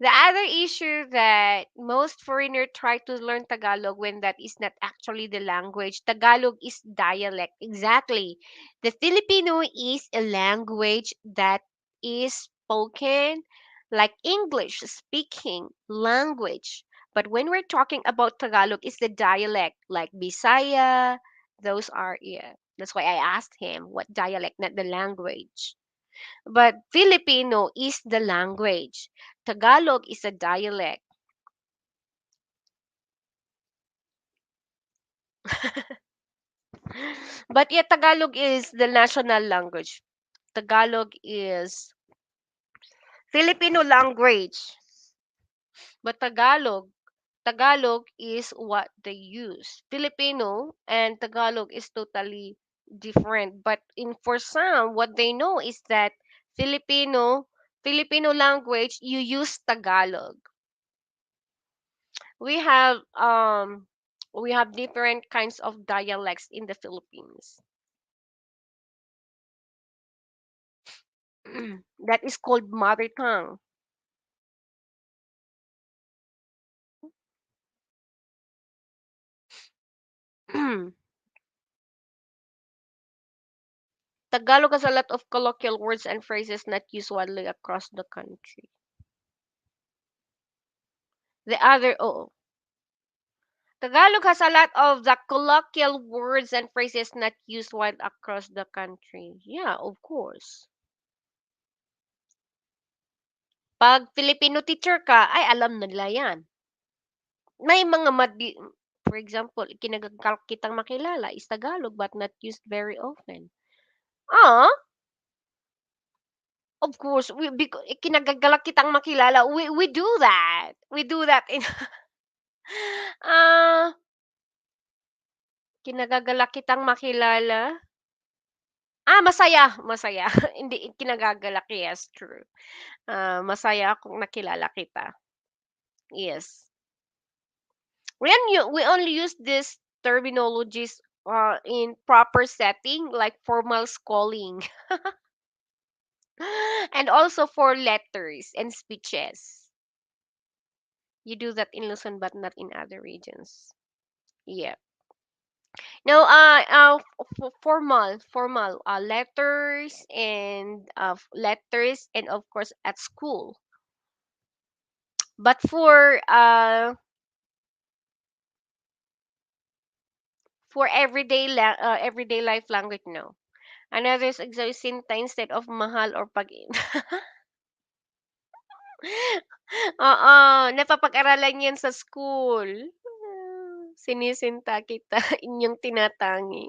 The other issue that most foreigners try to learn Tagalog when that is not actually the language. Tagalog is dialect. Exactly. The Filipino is a language that is spoken like English speaking language. But when we're talking about Tagalog, it's the dialect like Bisaya. Those are, yeah. That's why I asked him what dialect, not the language. But Filipino is the language. Tagalog is a dialect. But yeah, Tagalog is the national language. Tagalog is Filipino language. But Tagalog is what they use. Filipino and Tagalog is totally different. But in for some, what they know is that Filipino language, you use Tagalog. We have um we have different kinds of dialects in the Philippines. That is called mother tongue. Tagalog has a lot of colloquial words and phrases not used widely across the country. The other, oh, Tagalog has a lot of the colloquial words and phrases not used wide across the country. Yeah, of course. Pag Filipino teacher ka, ay alam nila yan. May mga for example, kinagagalak kitang makilala is Tagalog but not used very often. Ah, of course, kinagagalak kitang makilala, we do that. We do that in ah, kinagagalak kitang makilala. Masaya, masaya. Hindi kinagagalak, yes, true. Masaya akong nakilala kita. Yes. We only use this terminologies in proper setting like formal calling and also for letters and speeches. You do that in Luzon but not in other regions. Yeah. No, formal letters and of course at school. But for everyday life language, no. Another is exosinta instead of mahal or pag Oo, napapag-aralan 'yan sa school. Sinisinta kita, inyong tinatangi.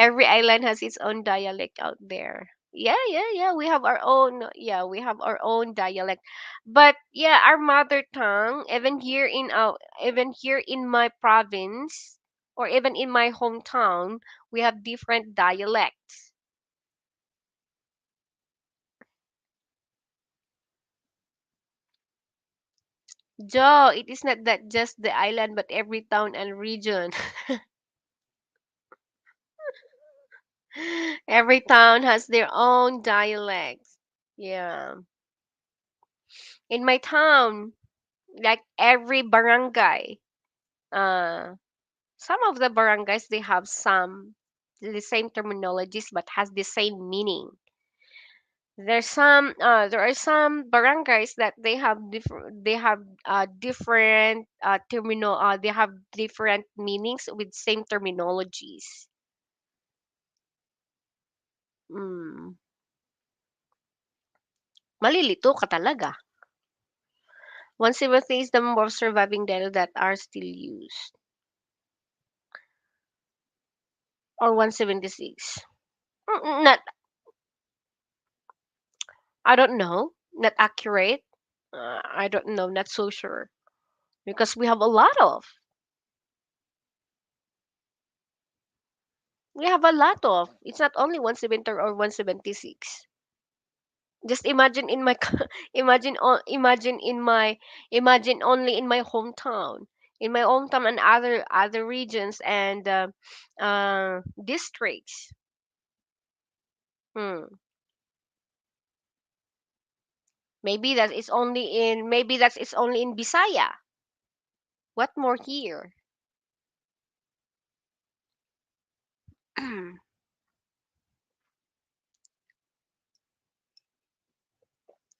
Every island has its own dialect out there. Yeah, yeah, yeah. We have our own dialect. But yeah, our mother tongue, even here in my province or even in my hometown, we have different dialects. Joe, it is not that just the island, but every town and region. Every town has their own dialects. Yeah. In my town, like every barangay, uh, some of the barangays they have some the same terminologies but has the same meaning. There are some barangays that they have different they have different meanings with same terminologies. Mm, malilito ka talaga. 170 is the number of surviving dialects that are still used, or 176. Not, I don't know. Not accurate. I don't know. Not so sure because we have a lot of. It's not only 170 or 176. Just imagine in my imagine only in my hometown, and other regions and districts. Hmm. Maybe that it's only in Bisaya. What more here?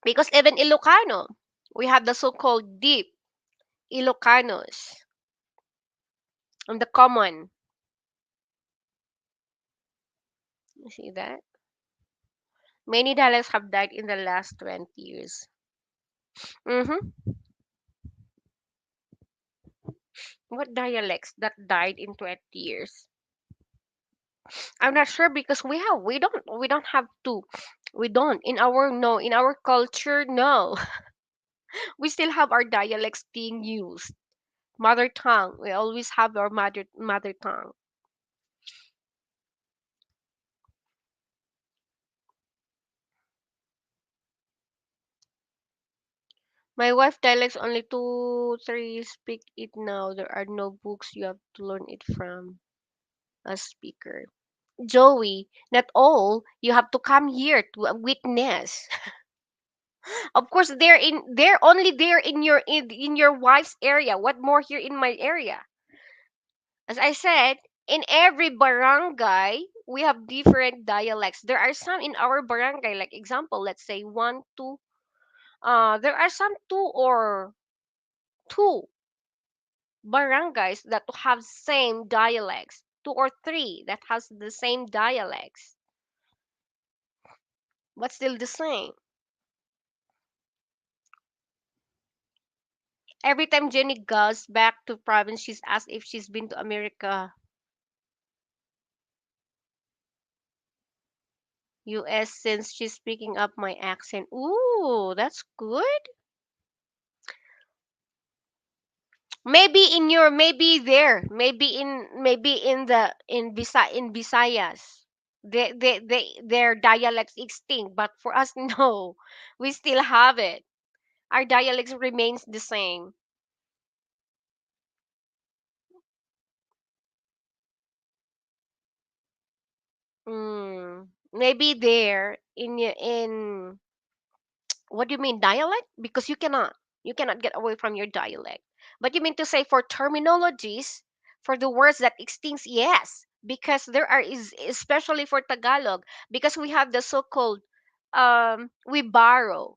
Because even Ilocano, we have the so-called deep Ilocanos and the common. You see that? Many dialects have died in the last 20 years. Mm-hmm. What dialects that died in 20 years? I'm not sure because we don't have to. We don't in our no in our culture no. We still have our dialects being used. Mother tongue. We always have our mother tongue. My wife dialects only two, three speak it now. There are no books you have to learn it from a speaker. Joey, not all. You have to come here to witness. Of course, they're only there in your wife's area. What more here in my area? As I said, in every barangay we have different dialects. There are some in our barangay, like example, let's say one, two. There are some two barangays that have same dialects, two or three that has the same dialects, but still the same. Every time Jenny goes back to province, she's asked if she's been to America, US, since she's picking up my accent. Ooh, that's good. Maybe in Visayas. Their dialects extinct, but for us no. We still have it. Our dialects remains the same. Maybe there in what do you mean dialect? Because you cannot get away from your dialect. But you mean to say for terminologies, for the words that extinct, yes, because there are is especially for Tagalog, because we have the so-called we borrow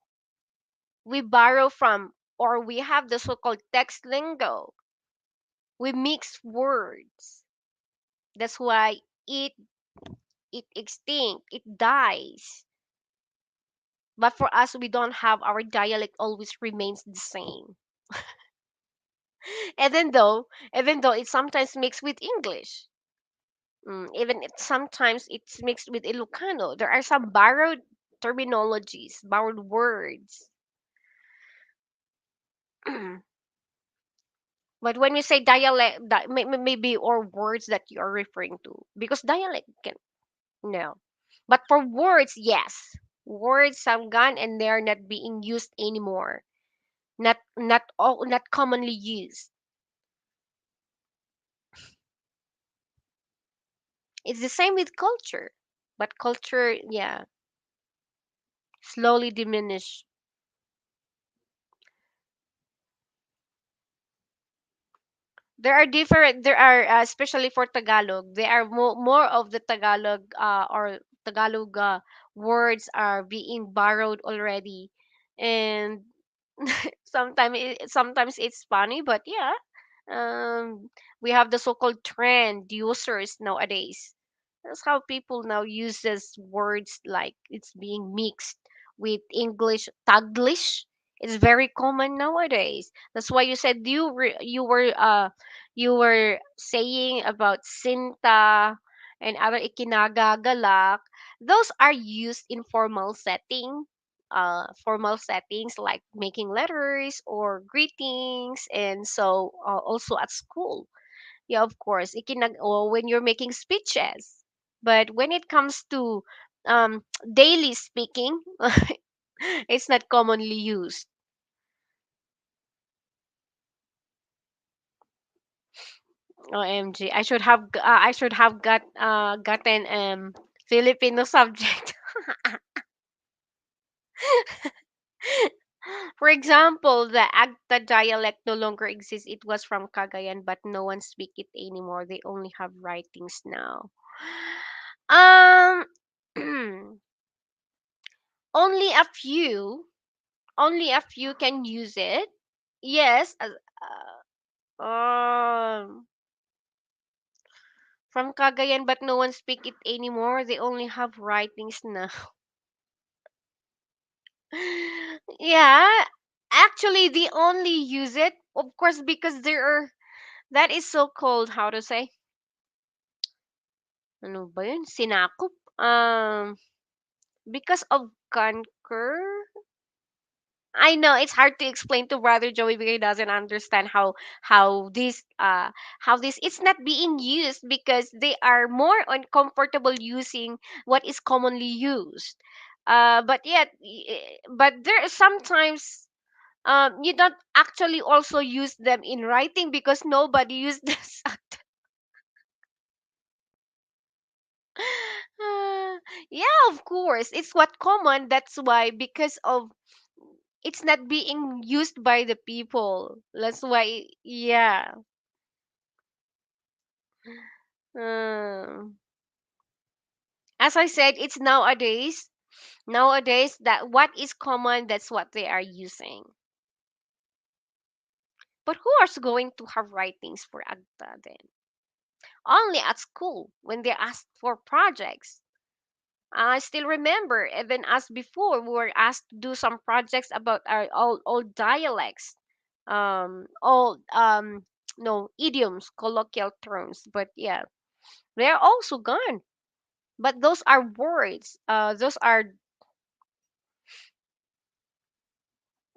from, or we have the so-called text lingo. We mix words. That's why it it extinct, it dies. But for us, we don't have our dialect always remains the same. Even though it sometimes mixed with English, even it sometimes it's mixed with Ilocano. There are some borrowed terminologies, borrowed words. But when we say dialect, maybe or words that you are referring to, because dialect can no, but for words, yes, words have gone and they're not being used anymore. Not commonly used. It's the same with culture, but culture, yeah, slowly diminish. There are different. There are especially for Tagalog. There are more of the Tagalog or Tagalog words are being borrowed already, and sometimes it's funny, but yeah, we have the so-called trend users nowadays. That's how people now uses words like it's being mixed with English Taglish. It's very common nowadays. That's why you said you were saying about Sinta and other Ikinaga, Galak. Those are used in formal settings like making letters or greetings, and so also at school. Yeah, of course, or when you're making speeches. But when it comes to daily speaking, it's not commonly used. OMG, I should have gotten Filipino subject. For example, the Agta dialect no longer exists. It was from Cagayan, but no one speak it anymore. They only have writings now. Um, only a few, only a few can use it. Yes, from Cagayan, but no one speak it anymore. They only have writings now. Yeah, actually, they only use it, of course, because there are that is so called how to say ano ba yun? Sinakop. Because of conquer. I know it's hard to explain to Brother Joey because he doesn't understand how this how this it's not being used because they are more uncomfortable using what is commonly used. But yet, but there are sometimes you don't actually also use them in writing because nobody used this. Yeah, of course. It's what common. That's why because of it's not being used by the people. That's why yeah. Um, as I said, it's nowadays. Nowadays that what is common that's what they are using. But who is going to have writings for Agda then? Only at school when they asked for projects. I still remember, even as before, we were asked to do some projects about our old dialects, old no idioms, colloquial terms. But yeah, they're also gone. But those are words. Those are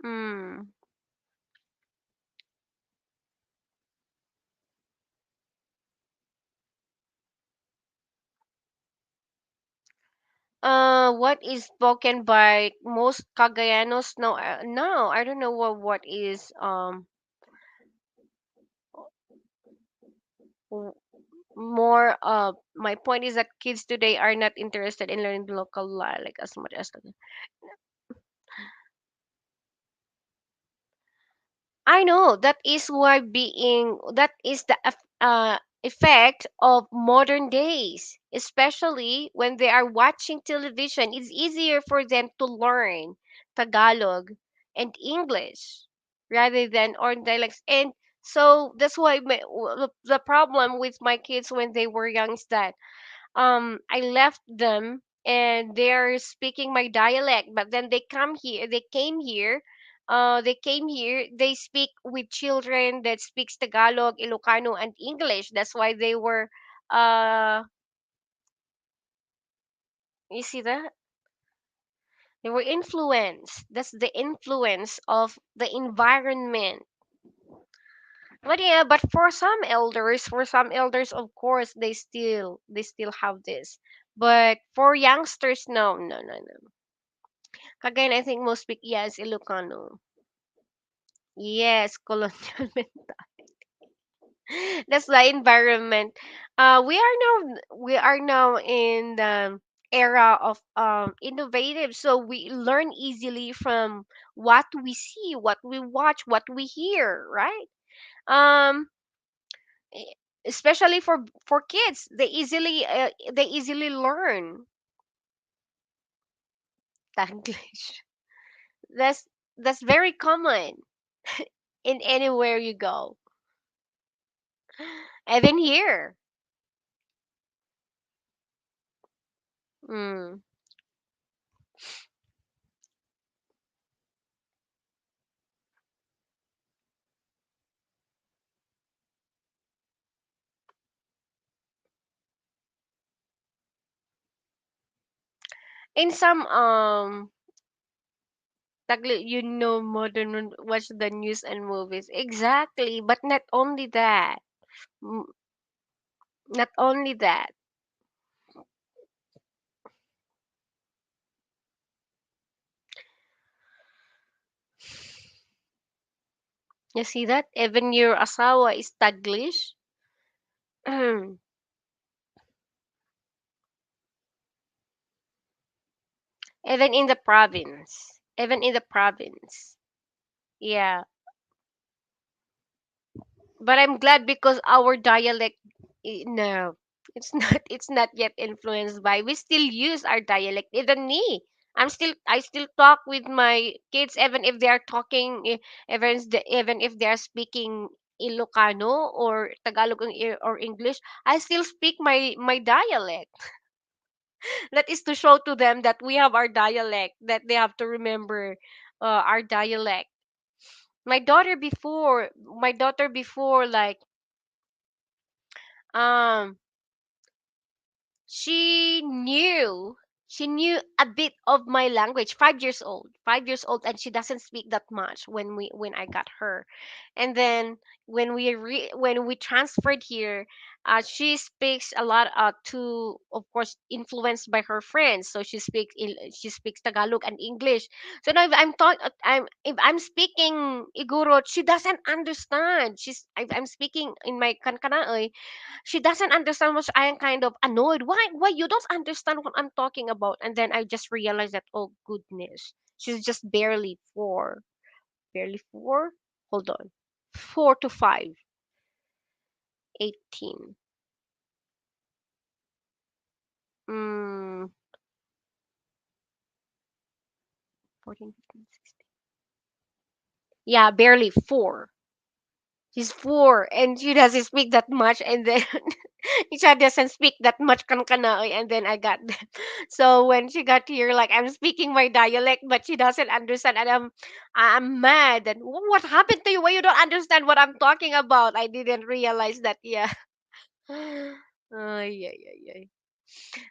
mm, what is spoken by most Cagayanos? No, no, I don't know what is w- more my point is that kids today are not interested in learning the local dialect as much as I know that is why being that is the effect of modern days, especially when they are watching television. It's easier for them to learn Tagalog and English rather than or dialects. And so that's why the problem with my kids when they were young is that I left them and they're speaking my dialect, but then they came here, they speak with children that speaks Tagalog, Ilocano, and English. That's why they were uh you see that? They were influenced. That's the influence of the environment. But yeah, but for some elders, of course, they still have this. But for youngsters, no, no, no, no. Again, I think most speak yes, Ilocano. Yes, colonial. That's the environment. We are now in the era of innovative, so we learn easily from what we see, what we watch, what we hear, right? Um, E- especially for kids, they easily learn Taglish. That's very common in anywhere you go. Even here. Mm. In some modern watch the news and movies. Exactly, but not only that. Mm, Not only that. You see that? Even your asawa is Taglish. Even in the province. Even in the province. Yeah. But I'm glad because our dialect, no, it's not yet influenced by. We still use our dialect. Even me, I still talk with my kids even if they are talking, even if they are speaking Ilocano or Tagalog or English. I still speak my dialect. That is to show to them that we have our dialect. That they have to remember our dialect. My daughter before, like, um she knew she knew a bit of my language. 5 years old, 5 years old, and she doesn't speak that much when I got her. And then when we transferred here, she speaks a lot, to of course influenced by her friends, so she speaks Tagalog and English. So now if I'm speaking Igorot, she doesn't understand. I'm speaking in my Kankanaoy, she doesn't understand, which I am kind of annoyed. Why you don't understand what I'm talking about? And then I just realized that, oh goodness, she's just barely four. Barely four? Hold on. 4 to 5. 18. Mm, 14, 15, 16. Yeah, barely four. She's four and she doesn't speak that much, and then she doesn't speak that much kankanaoy, and then I got them. So when she got here, like, I'm speaking my dialect, but she doesn't understand, and I'm mad. And what happened to you? Why you don't understand what I'm talking about? I didn't realize that. Yeah. Ay, ay, ay, ay.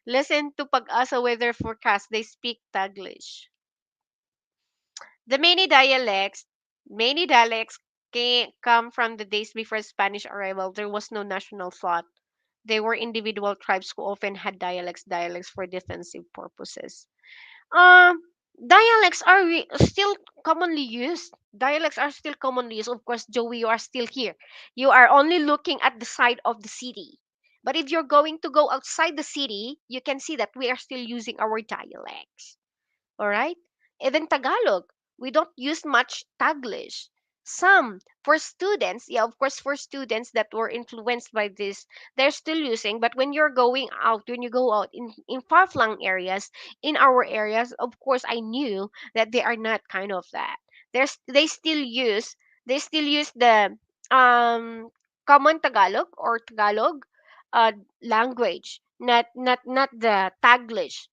Listen to Pag-asa weather forecast. They speak Taglish. The many dialects come from the days before Spanish arrival. There was no national thought. They were individual tribes who often had dialects for defensive purposes. Um, Dialects are still commonly used. Dialects are still commonly used. Of course, Joey, you are still here. You are only looking at the side of the city. But if you're going to go outside the city, you can see that we are still using our dialects. All right? Even Tagalog, we don't use much Taglish. Some for students, yeah, of course, for students that were influenced by this, they're still using. But when you go out in far-flung areas, in our areas, of course, I knew that they are not kind of that. They still use the um common Tagalog or Tagalog uh language, not the Taglish.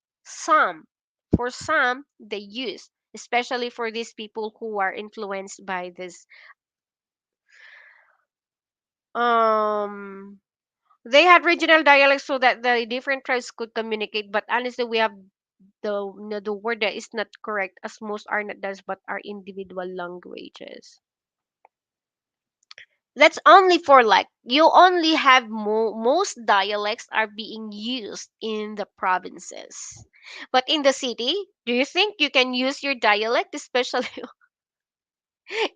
For some, they use, especially for these people who are influenced by this. Um, they had regional dialects so that the different tribes could communicate. But honestly, we have the word that is not correct, as most are not does but are individual languages. That's only for, like, you only have most dialects are being used in the provinces. But in the city, do you think you can use your dialect, especially?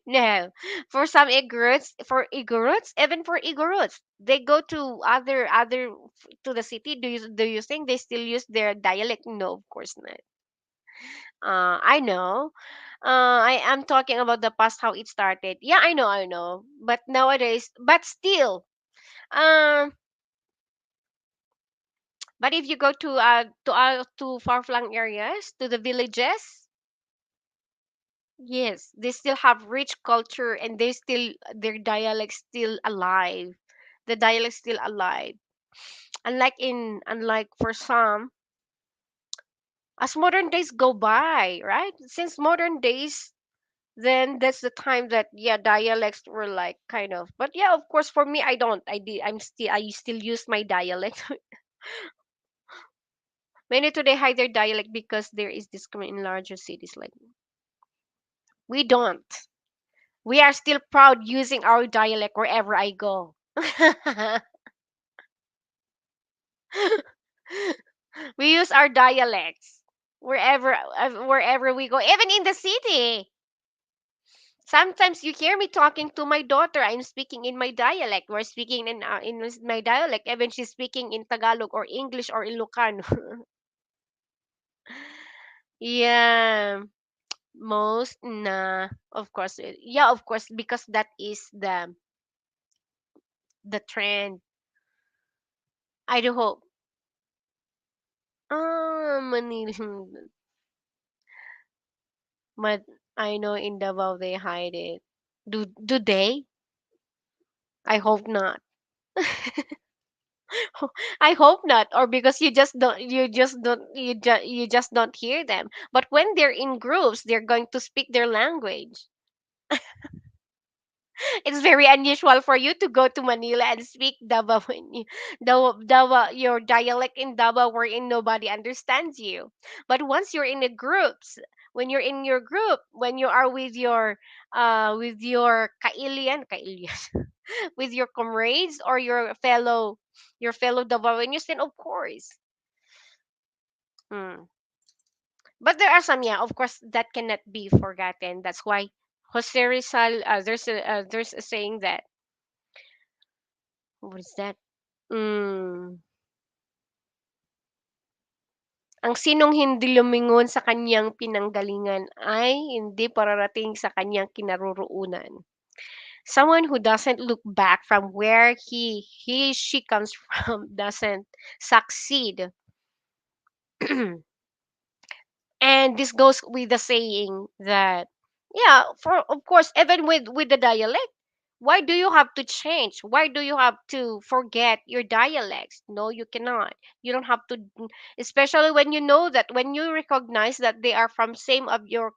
No, for some Igorots, even for Igorots, they go to to the city. Do you think they still use their dialect? No, of course not. I know. I am talking about the past, how it started. Yeah, I know, I know. But nowadays, but still, Um, but if you go to far-flung areas, to the villages, yes, they still have rich culture and they still their dialect still alive. The dialect still alive. Unlike for some, as modern days go by, right? Since modern days, then that's the time that yeah, dialects were like kind of. But yeah, of course, for me, I don't. I still use my dialect. Many today hide their dialect because there is discrimination in larger cities. Like we don't. We are still proud using our dialect wherever I go. We use our dialects wherever we go, even in the city. Sometimes you hear me talking to my daughter. I'm speaking in my dialect. We're speaking in my dialect. Even she's speaking in Tagalog or English or Ilocano. Yeah, most nah. Of course, yeah, of course, because that is the trend. I do hope. Manila, but I know in Davao they hide it. Do they? I hope not. I hope not, or because you just don't hear them. But when they're in groups, they're going to speak their language. It's very unusual for you to go to Manila and speak Davao your dialect in Davao wherein nobody understands you. But once you're in a groups, when you're in your group, when you are with your kailian with your comrades or your fellow Davaoenos, then of course. Hmm. But there are some, yeah, of course, that cannot be forgotten. That's why Jose Rizal, there's a saying that, what is that? Mm, ang sinong hindi lumingon sa kanyang pinanggalingan ay hindi pararating sa kanyang kinaroroonan. Someone who doesn't look back from where she comes from doesn't succeed. And this goes with the saying that yeah, for of course, even with the dialect, why do you have to change? Why do you have to forget your dialects? No, you cannot. You don't have to, especially when you know that, when you recognize that they are from same of your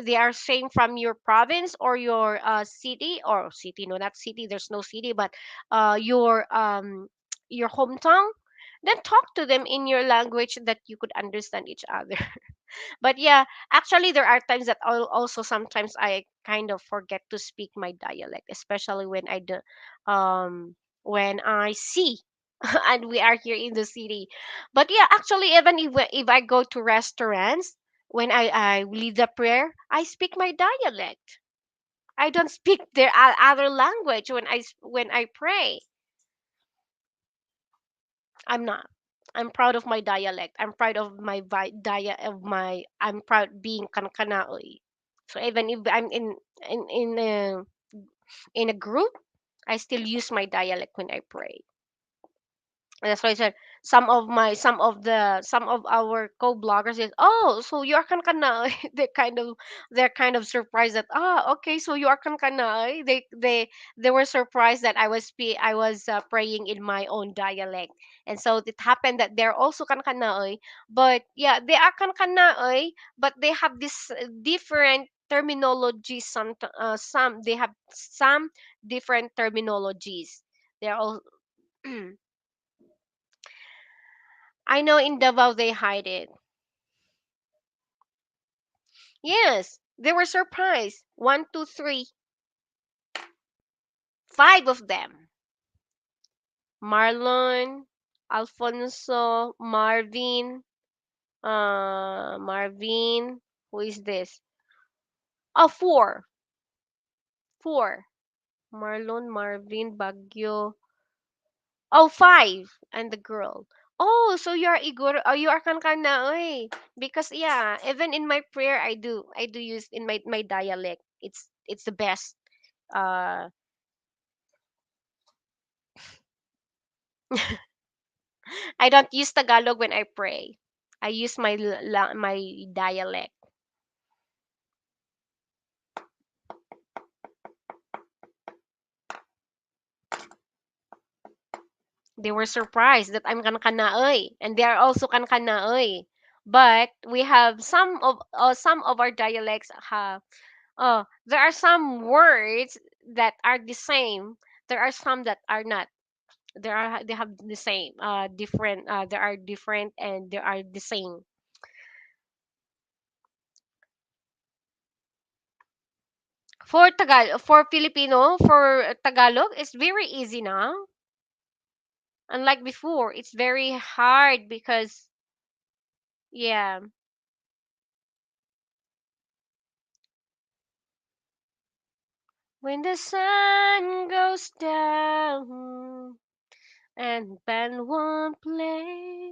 they are same from your province or your city, or city, no, not city, there's no city, but your hometown, then talk to them in your language that you could understand each other. But yeah, actually, there are times that also sometimes I kind of forget to speak my dialect, especially when I see. And we are here in the city. But yeah, actually, even if I go to restaurants, when I lead the prayer, I speak my dialect. I don't speak their other language when I pray. I'm not. I'm proud of my dialect. I'm proud of my I'm proud being Kankanaoy. So even if I'm in in a, in a group, I still use my dialect when I pray. And that's why I said some of our co-bloggers is, oh, so you're kankana. They're kind of surprised that, okay, so you are kankana. They were surprised that I was praying in my own dialect. And so it happened that they're also kankana, but yeah, they are kankana, but they have this different terminology. Some they have some different terminologies. They're all I know in Davao they hide it. Yes, they were surprised. One, two, three, five of them. Marlon, Alfonso, Marvin. Who is this? Oh, four. Four. Marlon, Marvin, Baguio. Oh, five. And the girl. Oh, so you are Igor. Oh, you are Kankana. Oy. Because yeah, even in my prayer, I do use in my dialect. It's the best. Uh, I don't use Tagalog when I pray. I use my dialect. They were surprised that I'm kankanaoy, and they are also kankanaoy. But we have some of our dialects have there are some words that are the same. There are some that are not. They have the same different. There are different and there are the same. For Filipino, for Tagalog, it's very easy now. Unlike before, it's very hard because yeah. When the sun goes down and band won't play.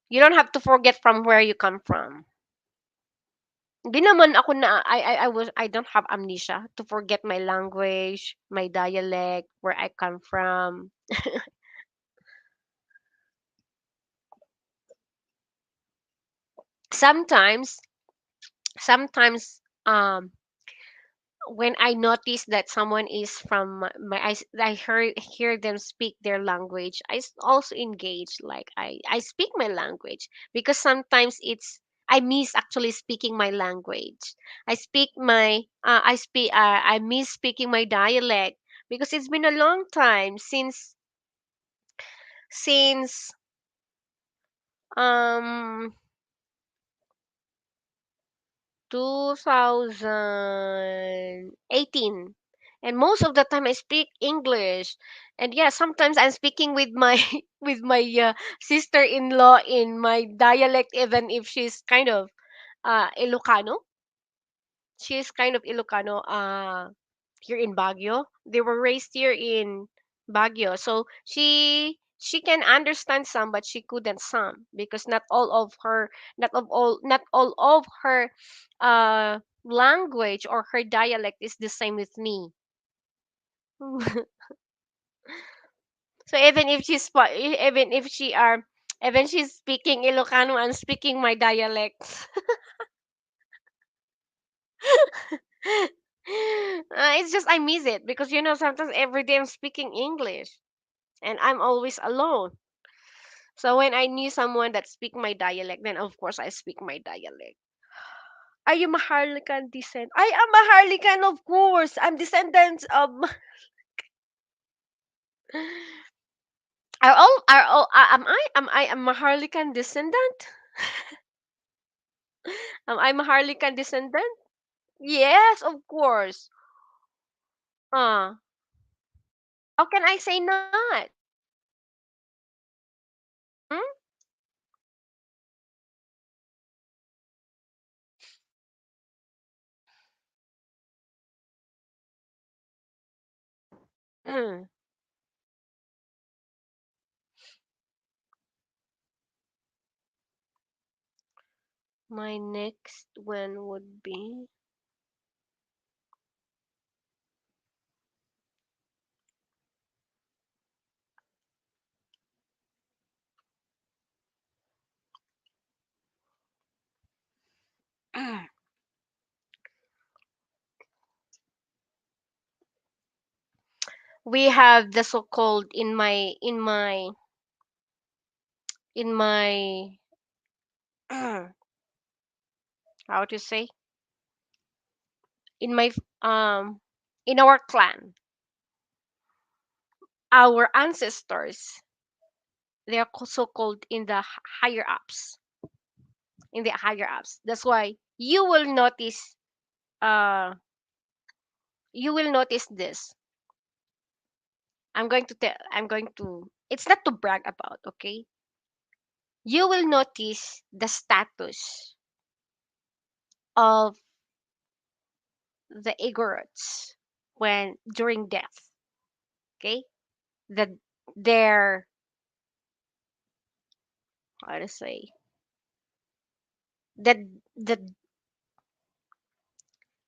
You don't have to forget from where you come from. Di naman ako na I don't have amnesia to forget my language, my dialect, where I come from. Sometimes sometimes when I notice that someone is from I hear them speak their language, also engage. Like I speak my language because sometimes I miss actually speaking my language. I miss speaking my dialect because it's been a long time since 2018, and most of the time I speak English. And yeah, sometimes I'm speaking with my with my sister-in-law in my dialect, even if she's kind of Ilocano. She's kind of Ilocano here in Baguio. They were raised here in Baguio. So she can understand some but she couldn't some because not all of her language or her dialect is the same with me. So even if even she's speaking Ilocano, I'm speaking my dialect. It's just I miss it because sometimes every day I'm speaking English and I'm always alone. So when I knew someone that speak my dialect, then of course I speak my dialect. Are you Maharlikan descent? I am Maharlikan, of course. I'm descendants of. Am I a Maharlikan descendant? Am I Maharlikan descendant? Yes, of course. How can I say not? Hmm? Mm. My next one would be we have the so-called in my how to say in my in our clan, our ancestors, they are so-called higher ups in the higher ups. That's why uh you will notice this. I'm going to it's not to brag about, okay? You will notice the status of the igorots when during death, okay? The their how to say the the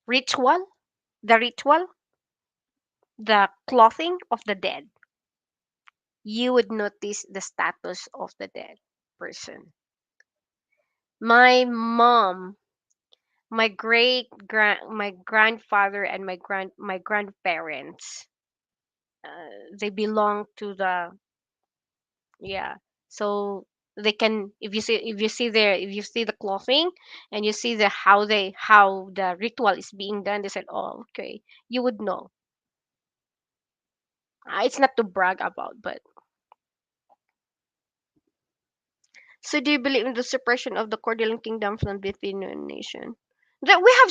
Ritual, the ritual, the clothing of the dead, you would notice the status of the dead person. My mom, my grandfather, and my grandparents, they belong to the, yeah. So they can, if you see the clothing, and you see the how the ritual is being done, they said, oh, okay, you would know. It's not to brag about, but so do you believe in the separation of the Cordilleran Kingdom from the Filipino nation? That we have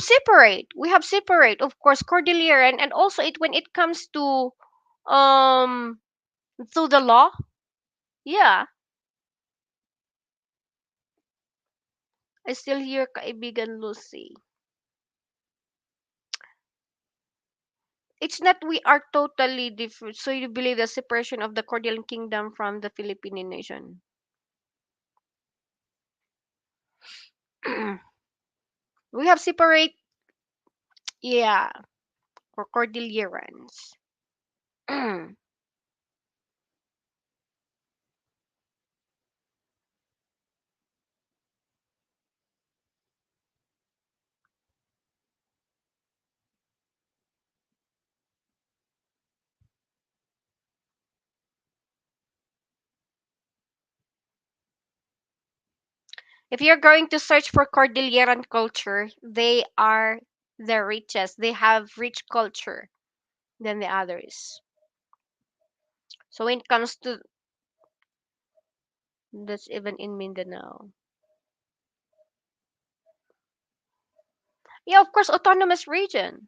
separate, of course, Cordilleran, and also it when it comes um to the law, yeah. I still hear Kaibigan Lucy. It's not we are totally different. So you believe the separation of the Cordilleran Kingdom from the Philippine nation? We have separate, yeah, for Cordillerans. If you're going to search for Cordilleran culture, they are the richest. They have rich culture than the others. So when it comes to, that's even in Mindanao. Yeah, of course, autonomous region.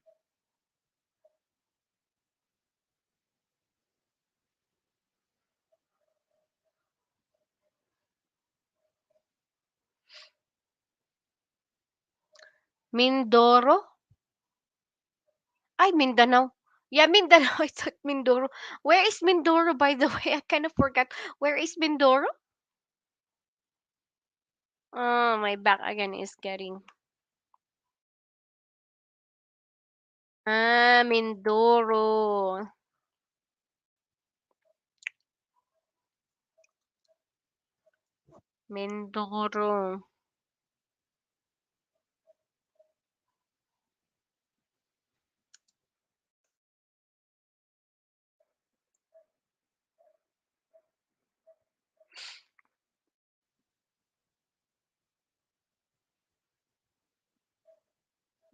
Mindoro? Ay, Mindanao. Yeah, Mindanao. I thought Mindoro. Where is Mindoro, by the way? I kind of forgot. Where is Mindoro? Oh, my back again is getting. Ah, Mindoro. Mindoro.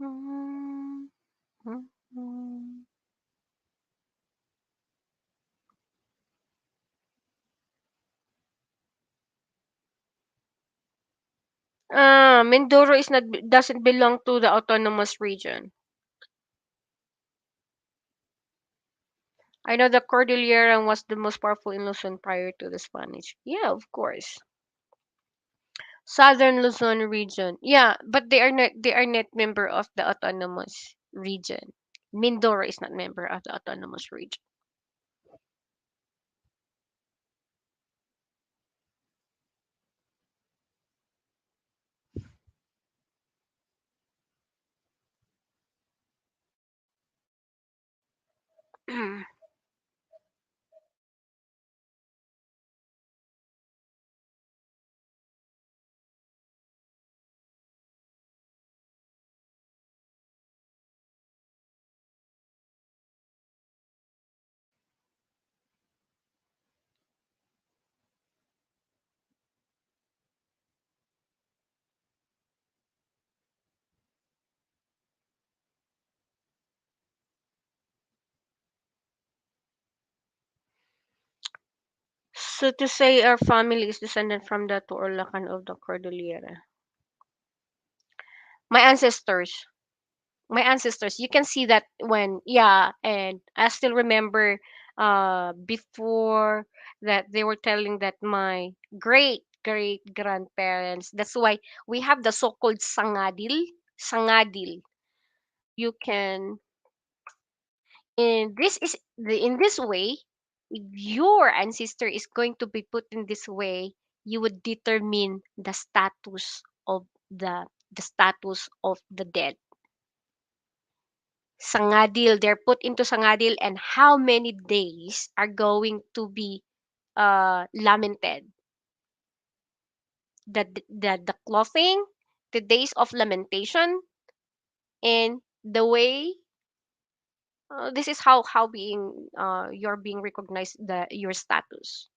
Mm, mm, mm. Mindoro is not doesn't belong to the autonomous region. I know the Cordillera was the most powerful in Luzon prior to the Spanish. Yeah, of course. Southern Luzon region. Yeah, but they are not member of the autonomous region. Mindoro is not member of the autonomous region. So to say our family is descendant from the Tuorlacan of the Cordillera. My ancestors. My ancestors. You can see that when, yeah, and I still remember before that they were telling that my great great grandparents, that's why we have the so-called sangadil. You can, in this way, if your ancestor is going to be put in this way, you would determine the status of the status of the dead. Sangadil. They're put into Sangadil, and how many days are going to be lamented. The clothing, the days of lamentation, and the way this is how being you're being recognized, the your status.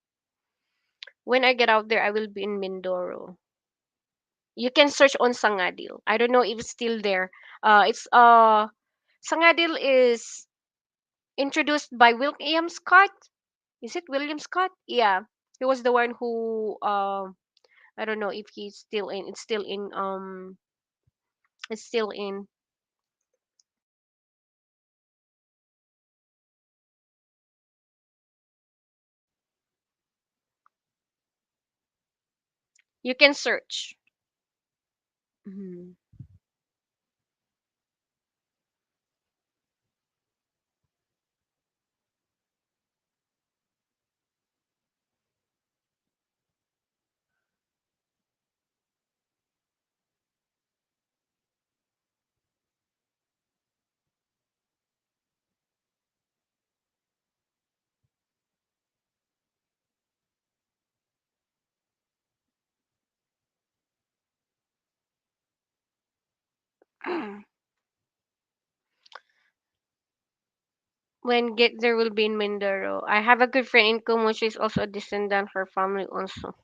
When I get out there, I will be in Mindoro. You can search on Sangadil. I don't know if it's still there. It's Sangadil is introduced by William Scott. Is it William Scott? Yeah, he was the one who I don't know if he's still in. It's still in. It's still in. You can search. Mhm. When get there will be in Mindoro. I have a good friend in Kumu. She's also a descendant. Her family also.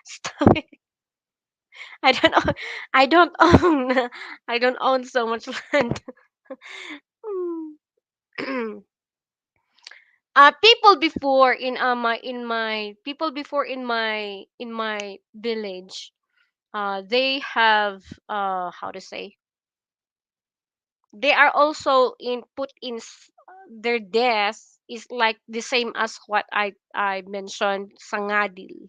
Stop it. I don't own, I don't own I don't own so much land. People before in my people before in my village, they have how to say, they are also in put in their death is like the same as what I mentioned, Sangadil,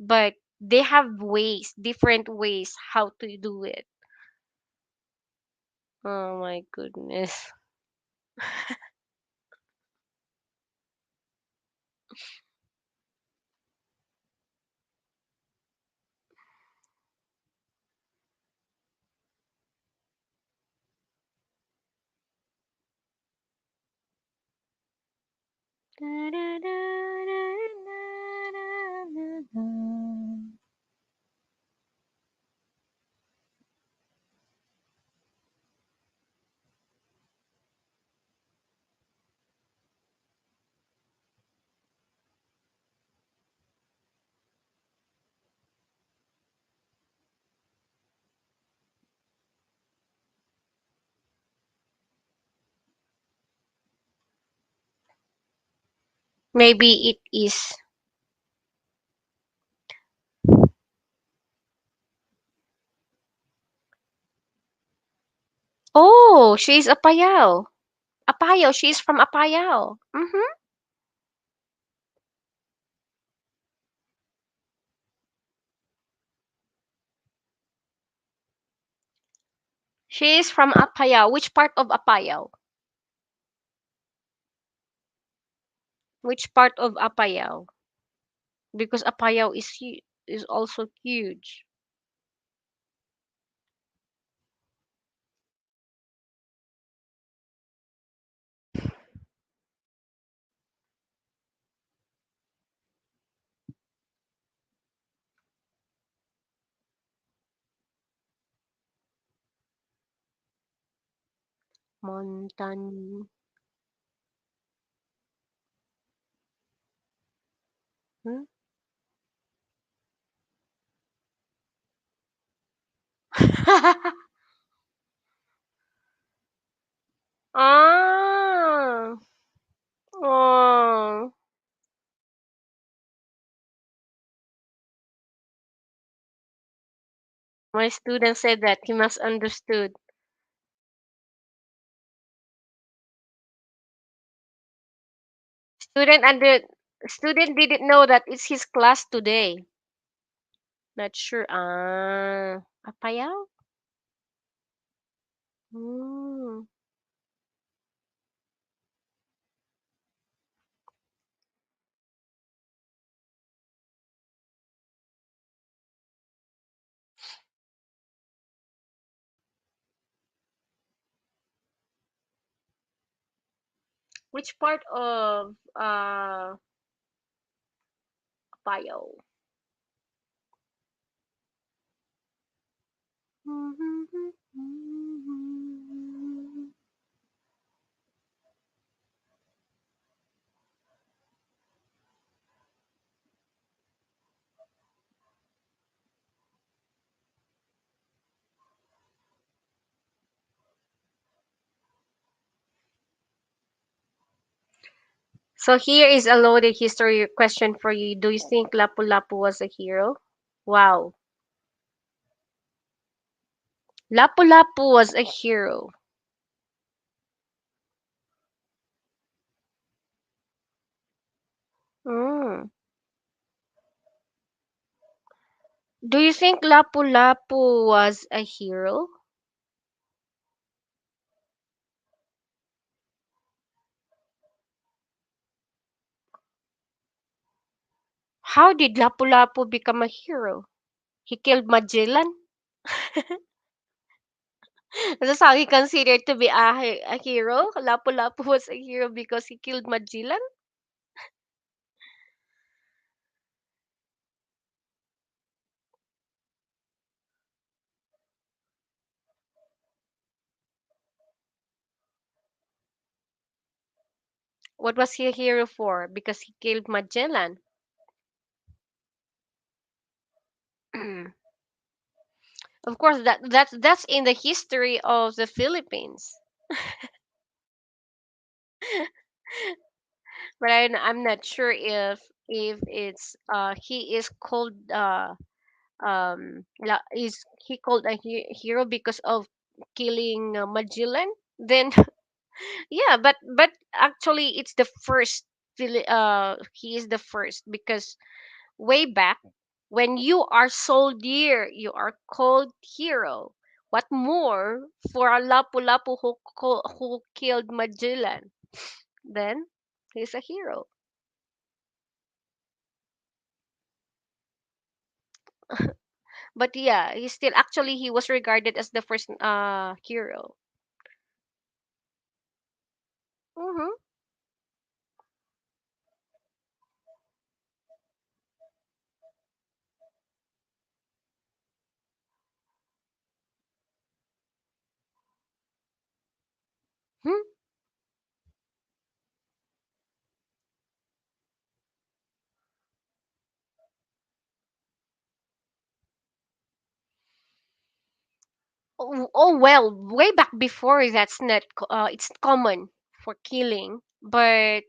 but they have ways, different ways how to do it. Oh my goodness. Maybe it is. Oh, she's a Apayao. Apayao, she's from Apayao. She is from Apayao. Which part of Apayao? Which part of Apayao? Because Apayao is also huge. Montan. Hmm? Ah. Oh. My student said that he must understood. Student under Student didn't know that it's his class today. Not sure. Ah. Apayao? Hmm. Which part of bio? So here is a loaded history question for you. Do you think Lapu-Lapu was a hero? Wow. Lapu-Lapu was a hero. Mm. Do you think Lapu-Lapu was a hero? How did Lapu-Lapu become a hero? He killed Magellan? That's how he considered to be a hero? Lapu-Lapu was a hero because he killed Magellan? What was he a hero for? Because he killed Magellan. Of course, that's in the history of the Philippines. But I'm not sure if it's he is called is he called a hero because of killing Magellan? Then yeah, but actually it's the first. He is the first because way back when you are soldier, you are called hero. What more for a Lapu-Lapu who killed Magellan? Then he's a hero. But yeah, he still actually he was regarded as the first hero. Mm-hmm. Hmm. Oh well, way back before that's not it's common for killing, but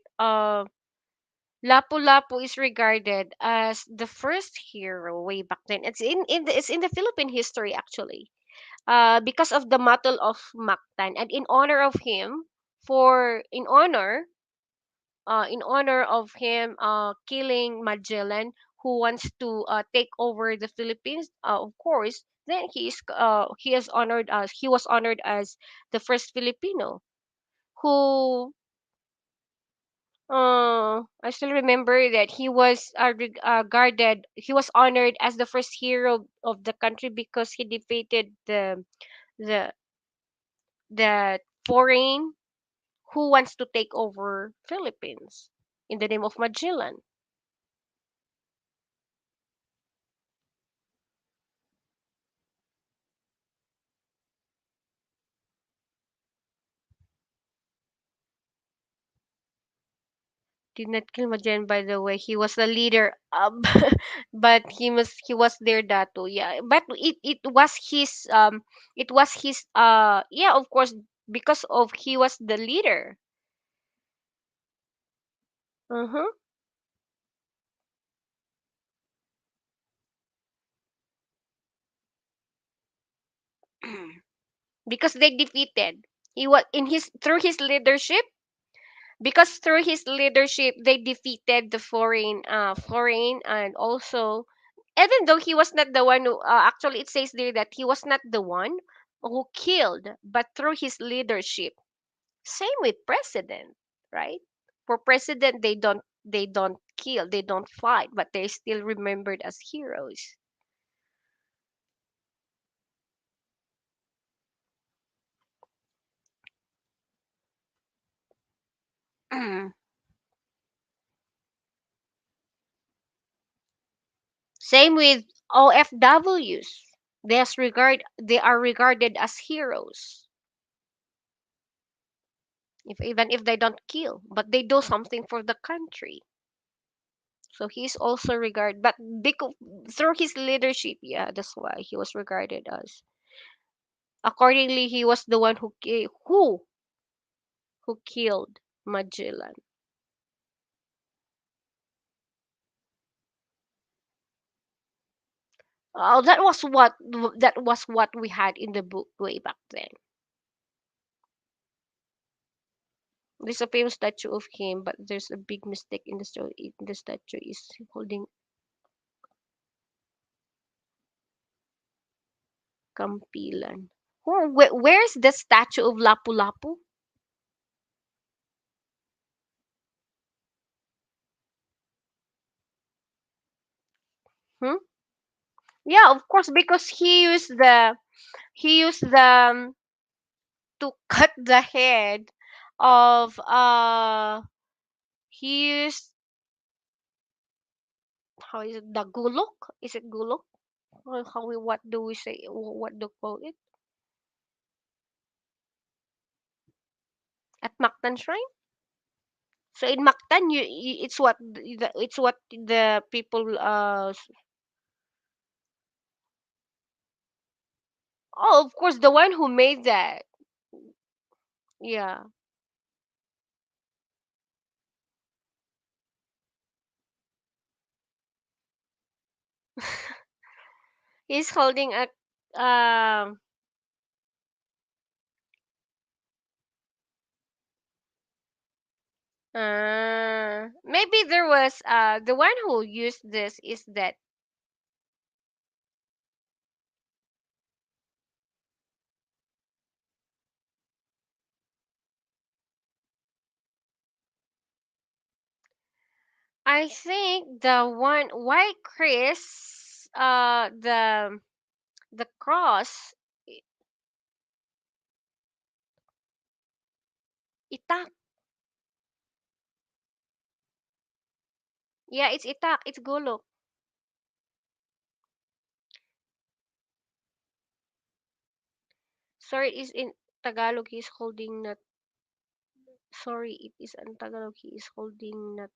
Lapu-Lapu is regarded as the first hero way back then. It's in the Philippine history actually. Because of the Battle of Mactan, and in honor of him, for in honor of him killing Magellan, who wants to take over the Philippines, of course, then he was honored as the first Filipino who I still remember that he was guarded. He was honored as the first hero of the country because he defeated the the foreign who wants to take over Philippines in the name of Magellan. Did not kill Magellan, by the way. He was the leader, but he was their dato. Yeah, but it was his yeah, of course, because of he was the leader. Uh-huh. Because they defeated. He was in his through his leadership. Because through his leadership, they defeated the foreign, and also, even though he was not the one who actually it says there that he was not the one who killed, but through his leadership. Same with president, right? For president, they don't kill, they don't fight, but they're still remembered as heroes. Same with OFWs. They are regarded as heroes, if even if they don't kill, but they do something for the country. So he's also regarded, but because through his leadership, yeah, that's why he was regarded as. Accordingly, he was the one who killed Magellan. Oh, that was what we had in the book way back then. There's a famous statue of him, but there's a big mistake in the story. The statue is holding Kampilan. Oh, where's the statue of Lapu-Lapu? Hmm? Yeah, of course, because he used the to cut the head of he used, how is it, the gulok? Is it gulok? What do we say? What do we call it at Mactan Shrine? So in Mactan, it's what the people oh, of course, the one who made that. Yeah. He's holding a maybe there was the one who used this is that I think the one why Chris the cross i- itak. Yeah, it's itak, it's gulok. Sorry, it is in Tagalog he's holding not sorry, it is in Tagalog he is holding not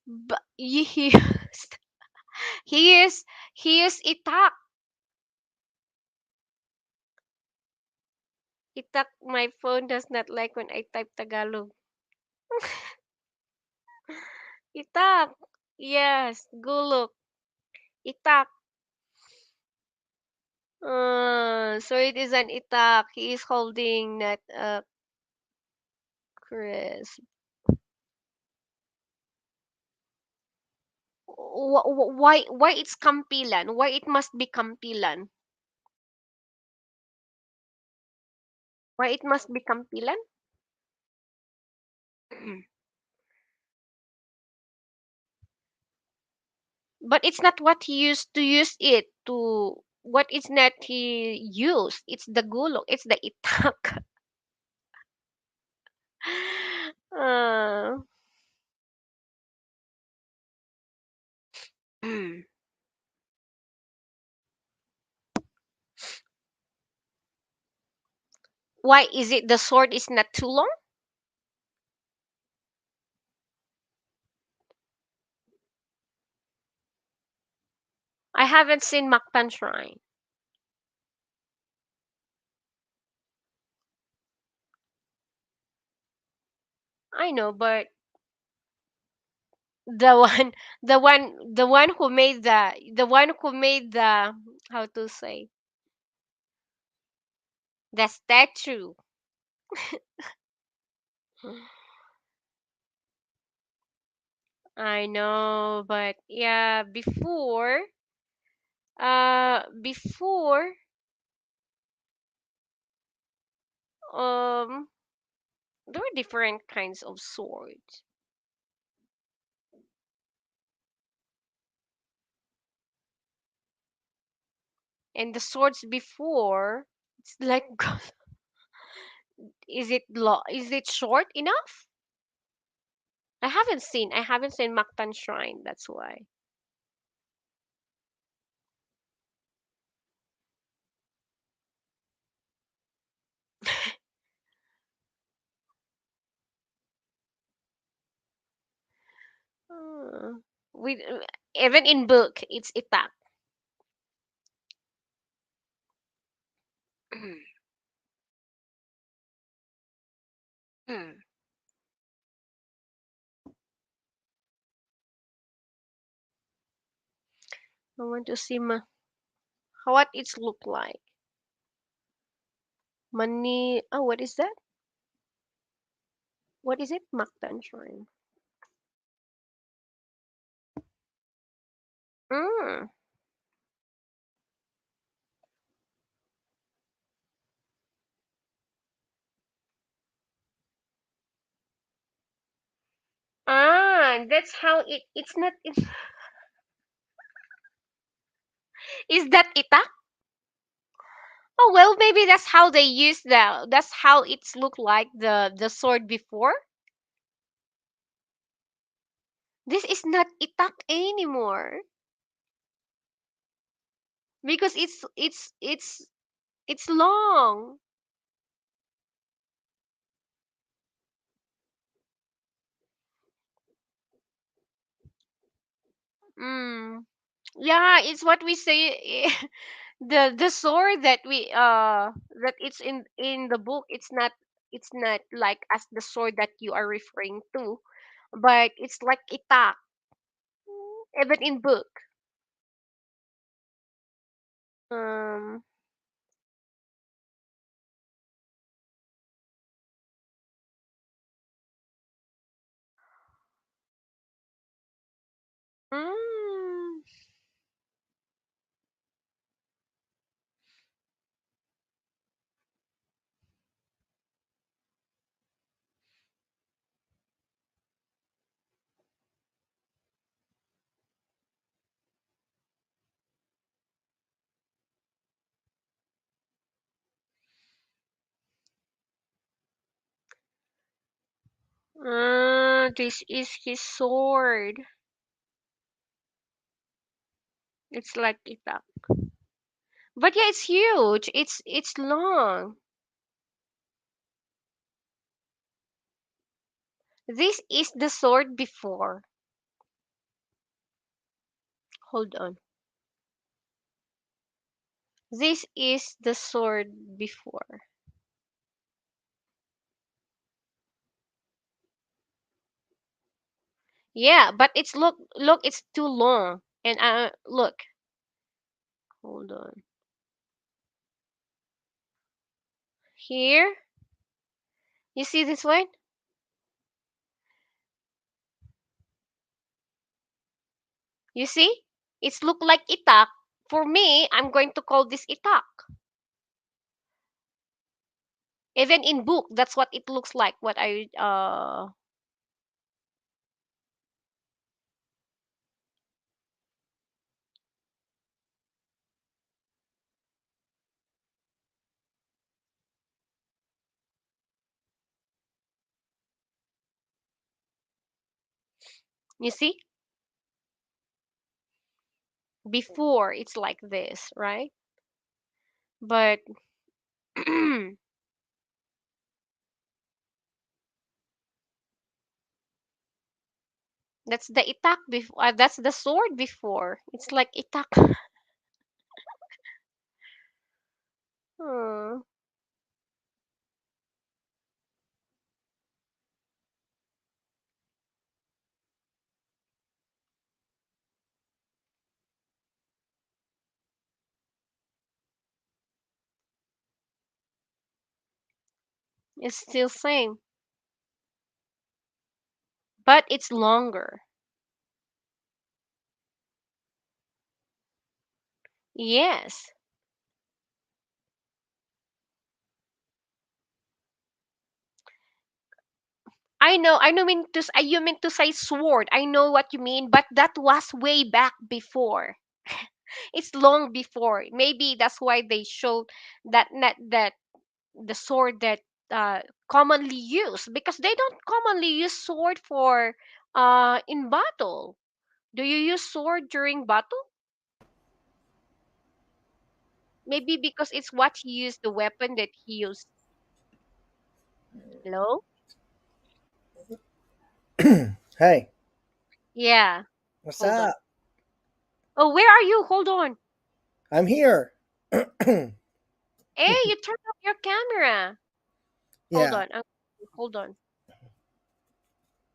but he used he is he used itak. Itak, my phone does not like when I type Tagalog. Itak. Yes, gulok. Itak. So it is an itak. He is holding that crisp. Why it's kampilan? Why it must be kampilan? Why it must be kampilan? But it's not what he used to use it to. What is not he used? It's the gulok. It's the itak. uh, why is it the sword is not too long? I haven't seen Mactan Shrine. I know, but the one, the one who made the how to say the statue. I know, but yeah, before, um, there were different kinds of swords. And the swords before, it's like, is it short enough? I haven't seen Mactan Shrine. That's why. Uh, we even in book, it's itak. I want to see what it's look like. Money. Oh, what is that? What is it? Mactan Shrine. Mm. Ah, that's how it's not. Is that itak? Oh well, maybe that's how they use the. That's how it's looked like the sword before. This is not itak anymore because it's long. Mm. Yeah, it's what we say. The sword that we that it's in the book. It's not like as the sword that you are referring to, but it's like itak even in book. Um. Mm, this is his sword. It's like itak. But yeah, it's huge. It's long. This is the sword before. Hold on. This is the sword before. Yeah, but look, it's too long. And look. Hold on. Here, you see this one? You see? It's look like itak. For me, I'm going to call this itak. Even in book, that's what it looks like. What I you see? Before it's like this, right? But that's the itak before. That's the sword before. It's like itak. Hmm. It's still same, but it's longer. Yes, I know. I know. You mean to say sword. I know what you mean, but that was way back before. It's long before. Maybe that's why they showed that the sword that commonly used, because they don't commonly use sword for in battle. Do you use sword during battle? Maybe because it's what he used, the weapon that he used. Hello? Hey, Yeah. what's Hold on. up? Oh, where are you? Hold on. I'm here. Hey, you turned off your camera. Hold Yeah, on. Hold on.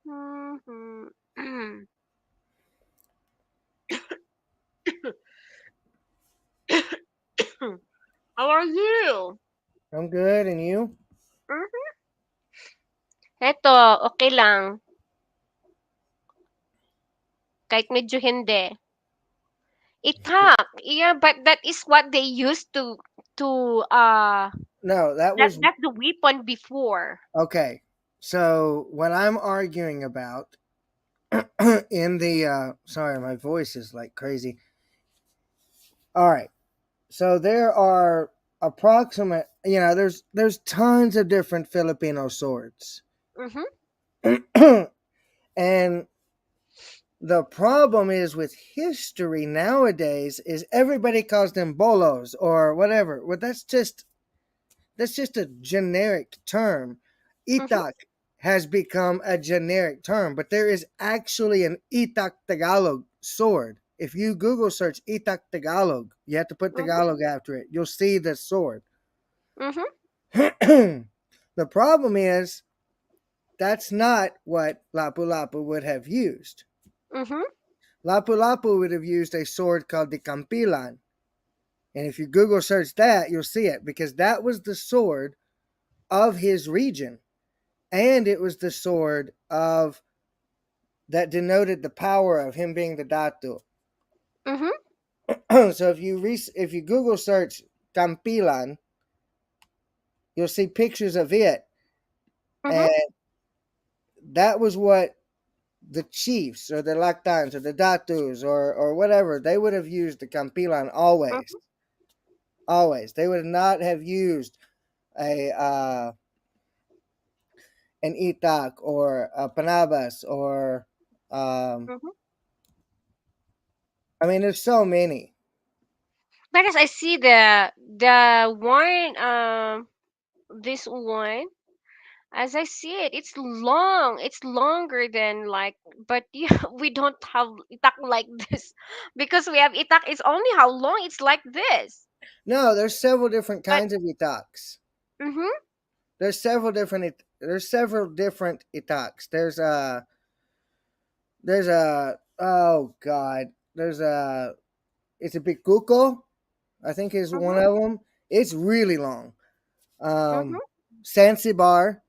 Mhm. How are you? I'm good, and you? Mhm. Eto, okay lang. Kahit medyo hindi. Itak. Yeah, but that is what they used to No, that that was that's the weapon before. okay. So, what I'm arguing about in the sorry, my voice is like crazy. All right. So there are approximate, there's tons of different Filipino swords. Mhm. And the problem is with history nowadays is everybody calls them bolos or whatever. Well, that's just a generic term. Mhm. Itak has become a generic term, but there is actually an Itak Tagalog sword. If you Google search Itak Tagalog, you have to put Mhm. Tagalog after it. You'll see the sword. Mhm. The problem is that's not what Lapu Lapu would have used. Mhm. Lapu Lapu would have used a sword called the Campilan. And if you Google search that, you'll see it because that was the sword of his region. And it was the sword of that denoted the power of him being the Datu. Mhm. So if you Google search Campilan, you'll see pictures of it, Mhm. and that was what the chiefs or the Lactans or the Datus or whatever they would have used the Campilan always. Mhm. Always, they would not have used a an Itak or a Panabas or Mhm. I mean, there's so many. But as I see the one this one, as I see it, it's long. It's longer than like, but yeah, we don't have itak like this because we have itak. It's only how long it's like this. No, there's several different But kinds of Itaks. mhm. There's several different Itaks. There's a oh god. There's a it's a Bikuko, I think is one Mhm. of them. It's really long. Mhm. Zanzibar,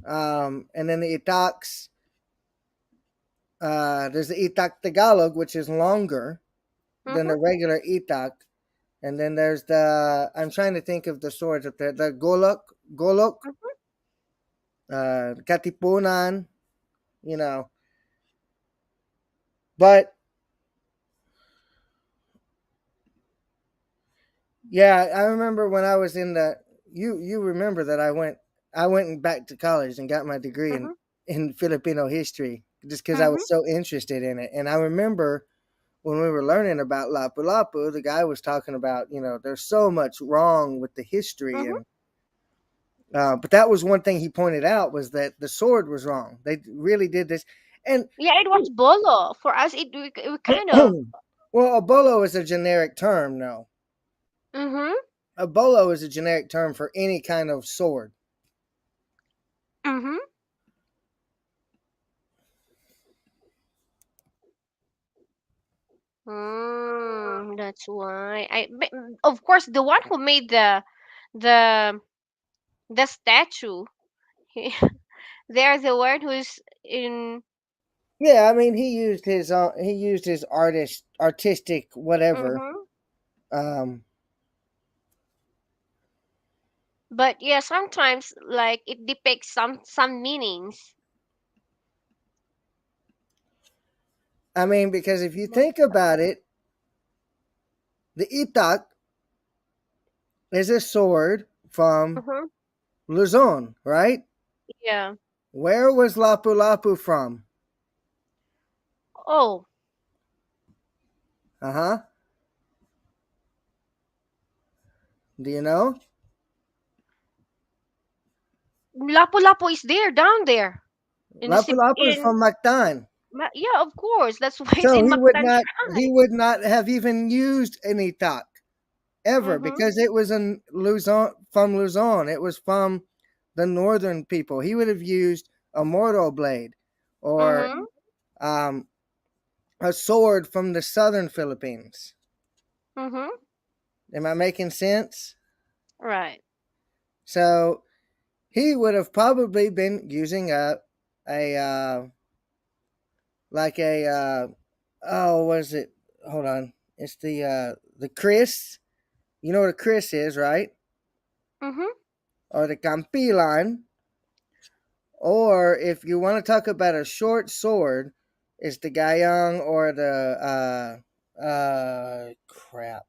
and then the Itaks. There's the Itak Tagalog, which is longer than Mhm. the regular Itak, and then there's the I'm trying to think of the swords up there. The Golok, Mhm. Katipunan, you know. But yeah, I remember when I was in the you remember that I went back to college and got my degree in Mhm. Filipino history just because I Mhm. was so interested in it. And I remember when we were learning about Lapu Lapu, the guy was talking about there's so much wrong with the history Mhm. and but that was one thing he pointed out was that the sword was wrong. They really did this, and Yeah, it was bolo for us. We kind of. well, a bolo is a generic term. No, Mhm. a bolo is a generic term for any kind of sword. Mhm. That's why of course the one who made the the statue. They're the one who's in. Yeah, I mean he used his artistic whatever. Mhm. Um, But yeah, sometimes like it depicts some meanings. I mean because if you But think about it, The itak is a sword from Mhm. Luzon, right? Yeah. Where was Lapu-Lapu from? Oh, Uh-huh. Do you know? Lapu-Lapu is there, down there in the Lapu-Lapu is in. from Mactan. Yeah, of course. That's why it's So in Mactan he Shrine. would not have even used an itak ever Mhm. because it was in Luzon, from Luzon. It was from the northern people. He would have used a mortal blade or Mhm. um, a sword from the southern Philippines. Mhm. Am I making sense? Right. So he would have probably been using a like a oh, what is it? Hold on. It's the Chris. You know what a Chris is, right? Mhm. Or the Campilan. Or if you want to talk about a short sword, it's the Gayang or the crap.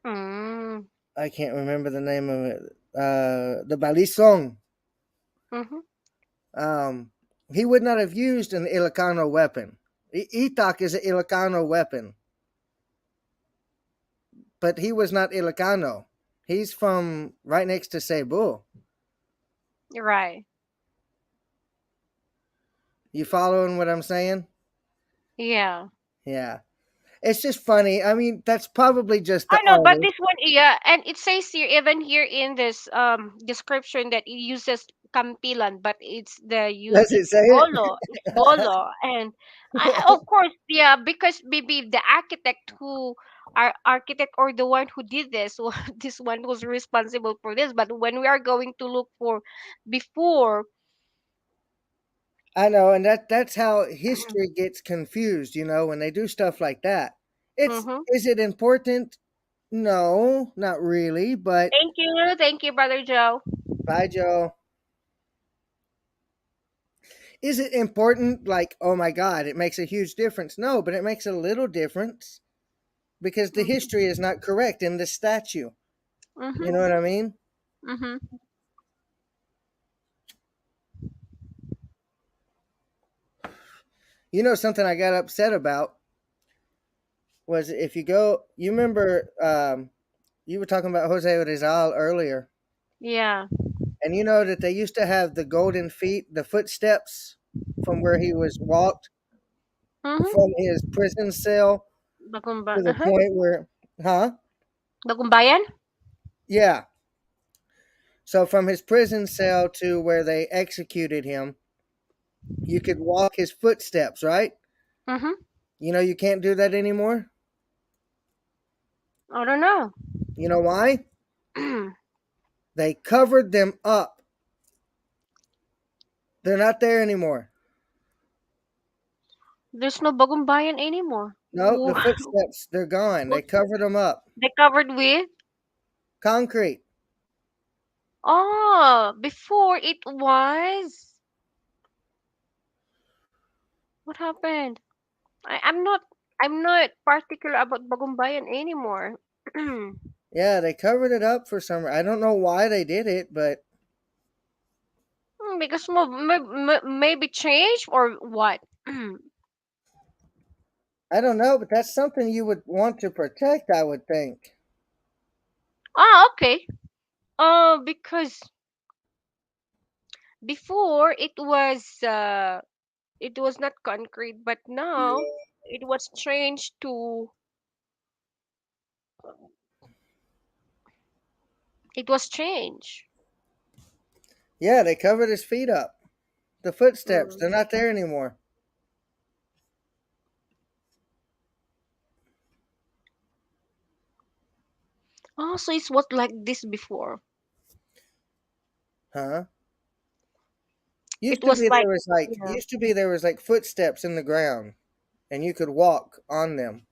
Mm. I can't remember the name of it. The Balisong. Mhm. Um, he would not have used an Ilocano weapon. Itak is an Ilocano weapon, but he was not Ilocano. He's from right next to Cebu. Right. You following what I'm saying? Yeah. Yeah. It's just funny. I mean, that's probably just the I know, but artist. this one, yeah, and it says here, even here in this description, that it uses Campilan, but Does it it's say it? Bolo, and of course, yeah, because maybe the architect who our architect or the one who did this, this one was responsible for this. But when we are going to look for before, I know, and that's how history gets confused, when they do stuff like that. It's mm-hmm. Is it important? No, not really, but Thank you, brother Joe. bye, Joe. Is it important? Like, oh my God, it makes a huge difference. No, but it makes a little difference because the Mm-hmm. history is not correct in the statue. You know Mm-hmm. what I mean? Mm-hmm. Something I got upset about was if you remember, you were talking about Jose Rizal earlier, Yeah. and you know that they used to have the golden feet, the footsteps from where he was walked from Mm-hmm. his prison cell to the Uh-huh. point where, huh? Bagumbayan. Yeah. So from his prison cell to where they executed him, you could walk his footsteps, right? Mm-hmm. You can't do that anymore. I don't know. You know why? They covered them up. They're not there anymore. There's no Bagumbayan anymore. Nope, the footsteps, they're gone. They What covered them up. they covered with? Concrete. Oh, before it was. What happened? I'm not. I'm not particular about Bagumbayan anymore. Yeah, they covered it up for some. I don't know why they did it, but Because maybe change or what? I don't know. But that's something you would want to protect, I would think. Ah, okay. Because before it was not concrete, but now it was changed to it was changed. Yeah, they covered his feet up. The footsteps, they're Mm. not there anymore. Oh, so it was like this before. Huh? It was like, yeah. Used to be there was like footsteps in the ground and you could walk on them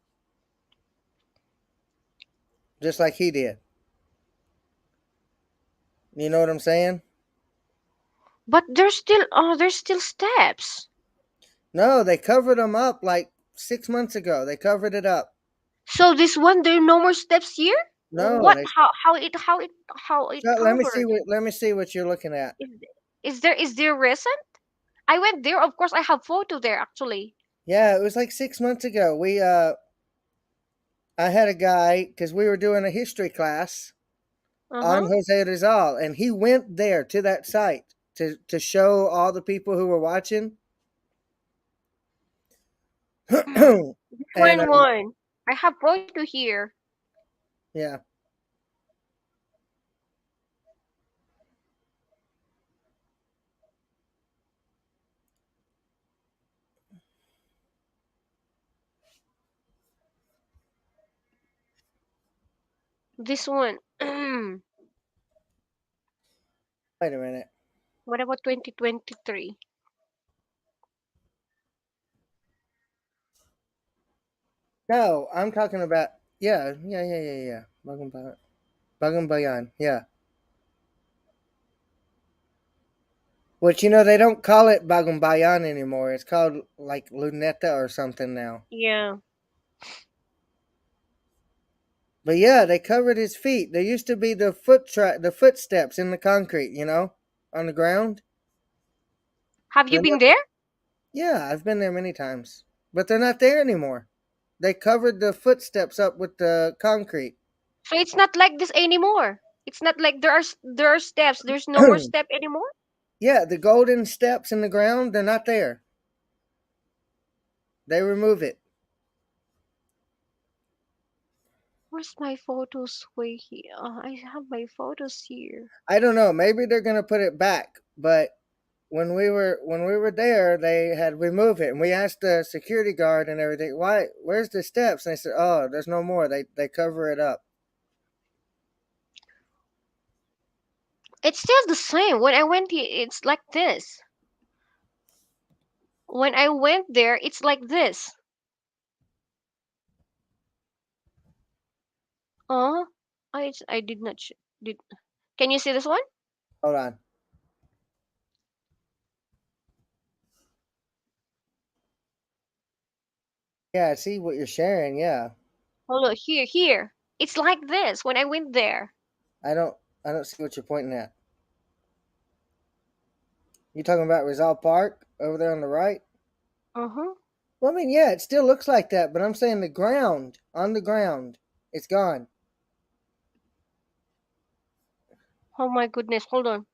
just like he did. You know what I'm saying? But there's still steps. No, they covered them up like 6 months ago. They covered it up. So this one, there are no more steps here. No, What? they. How it So covered? let me see what you're looking at. Is is there recent? I went there. Of course, I have photo there actually. Yeah, it was like 6 months ago. I had a guy because we were doing a history class Uh on huh. Jose Rizal, and he went there to that site to show all the people who were watching. Which And one? I have photo here. yeah, This one. wait a minute. What about 2023? No, I'm talking about yeah. Bagong Bayan, yeah. Which they don't call it Bagong Bayan anymore. It's called like Luneta or something now. Yeah. But yeah, they covered his feet. There used to be the footsteps in the concrete, on the ground. Have you been Remember? there? Yeah, I've been there many times. But they're not there anymore. They covered the footsteps up with the concrete. So it's not like this anymore. It's not like there are steps. There's no more step anymore. Yeah, the golden steps in the ground, they're not there. They remove it. Where's my photos? Way here. I have my photos here. I don't know. Maybe they're gonna put it back, but when we were there, they had removed it, and we asked the security guard and everything, why? Where's the steps? And they said, oh, there's no more. They cover it up. It's still the same. When I went here, it's like this. When I went there, it's like this. Uh, I did not did. Can you see this one? Hold on. Yeah, I see what you're sharing. Yeah, Hold on, here. It's like this when I went there. I don't I don't see what you're pointing at. You talking about Rizal Park over there on the right? Uh huh. Well, I mean, yeah, it still looks like that, but I'm saying the ground, on the ground, it's gone. Oh my goodness. Hold on.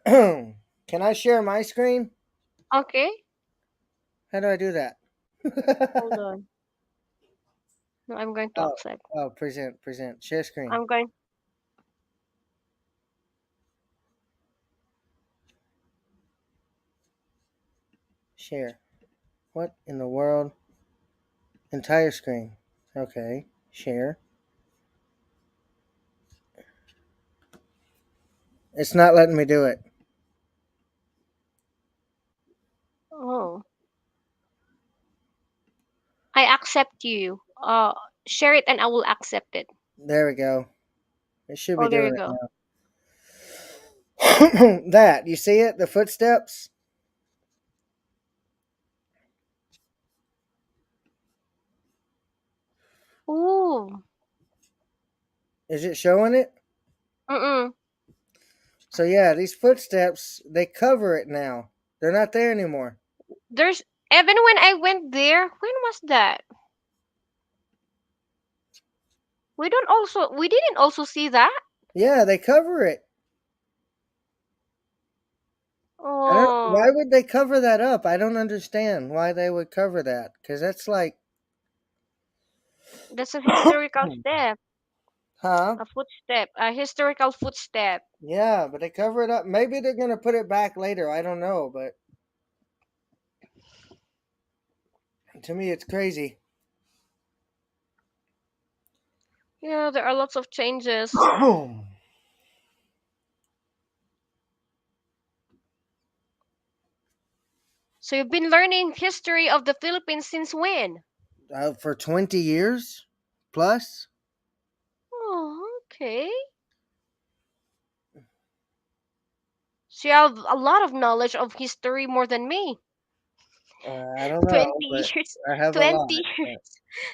Can I share my screen? Okay. How do I do that? Hold on. No, I'm going to oh, accept. present, share screen, I'm going. share. What in the world? Entire screen. Okay, share. It's not letting me do it. Oh, I accept you. Share it and I will accept it. There we go. It should be Oh, there doing you it go. now. That, you see it? The footsteps? Ooh. Is it showing it? Mm-mm. So yeah, these footsteps, they cover it now. They're not there anymore. There's even when I went there. When was that? We didn't also see that. Yeah, they cover it. I don't. Why Oh, would they cover that up? I don't understand why they would cover that. Cause that's like, that's a historical step. huh? A footstep. A historical footstep. Yeah, but they cover it up. Maybe they're gonna put it back later. I don't know, but to me, it's crazy. Yeah, there are lots of changes. So you've been learning history of the Philippines since when? For 20 years plus. Oh, okay. So you have a lot of knowledge of history more than me. I don't know, 20 but years. I have a lot. 20 years. But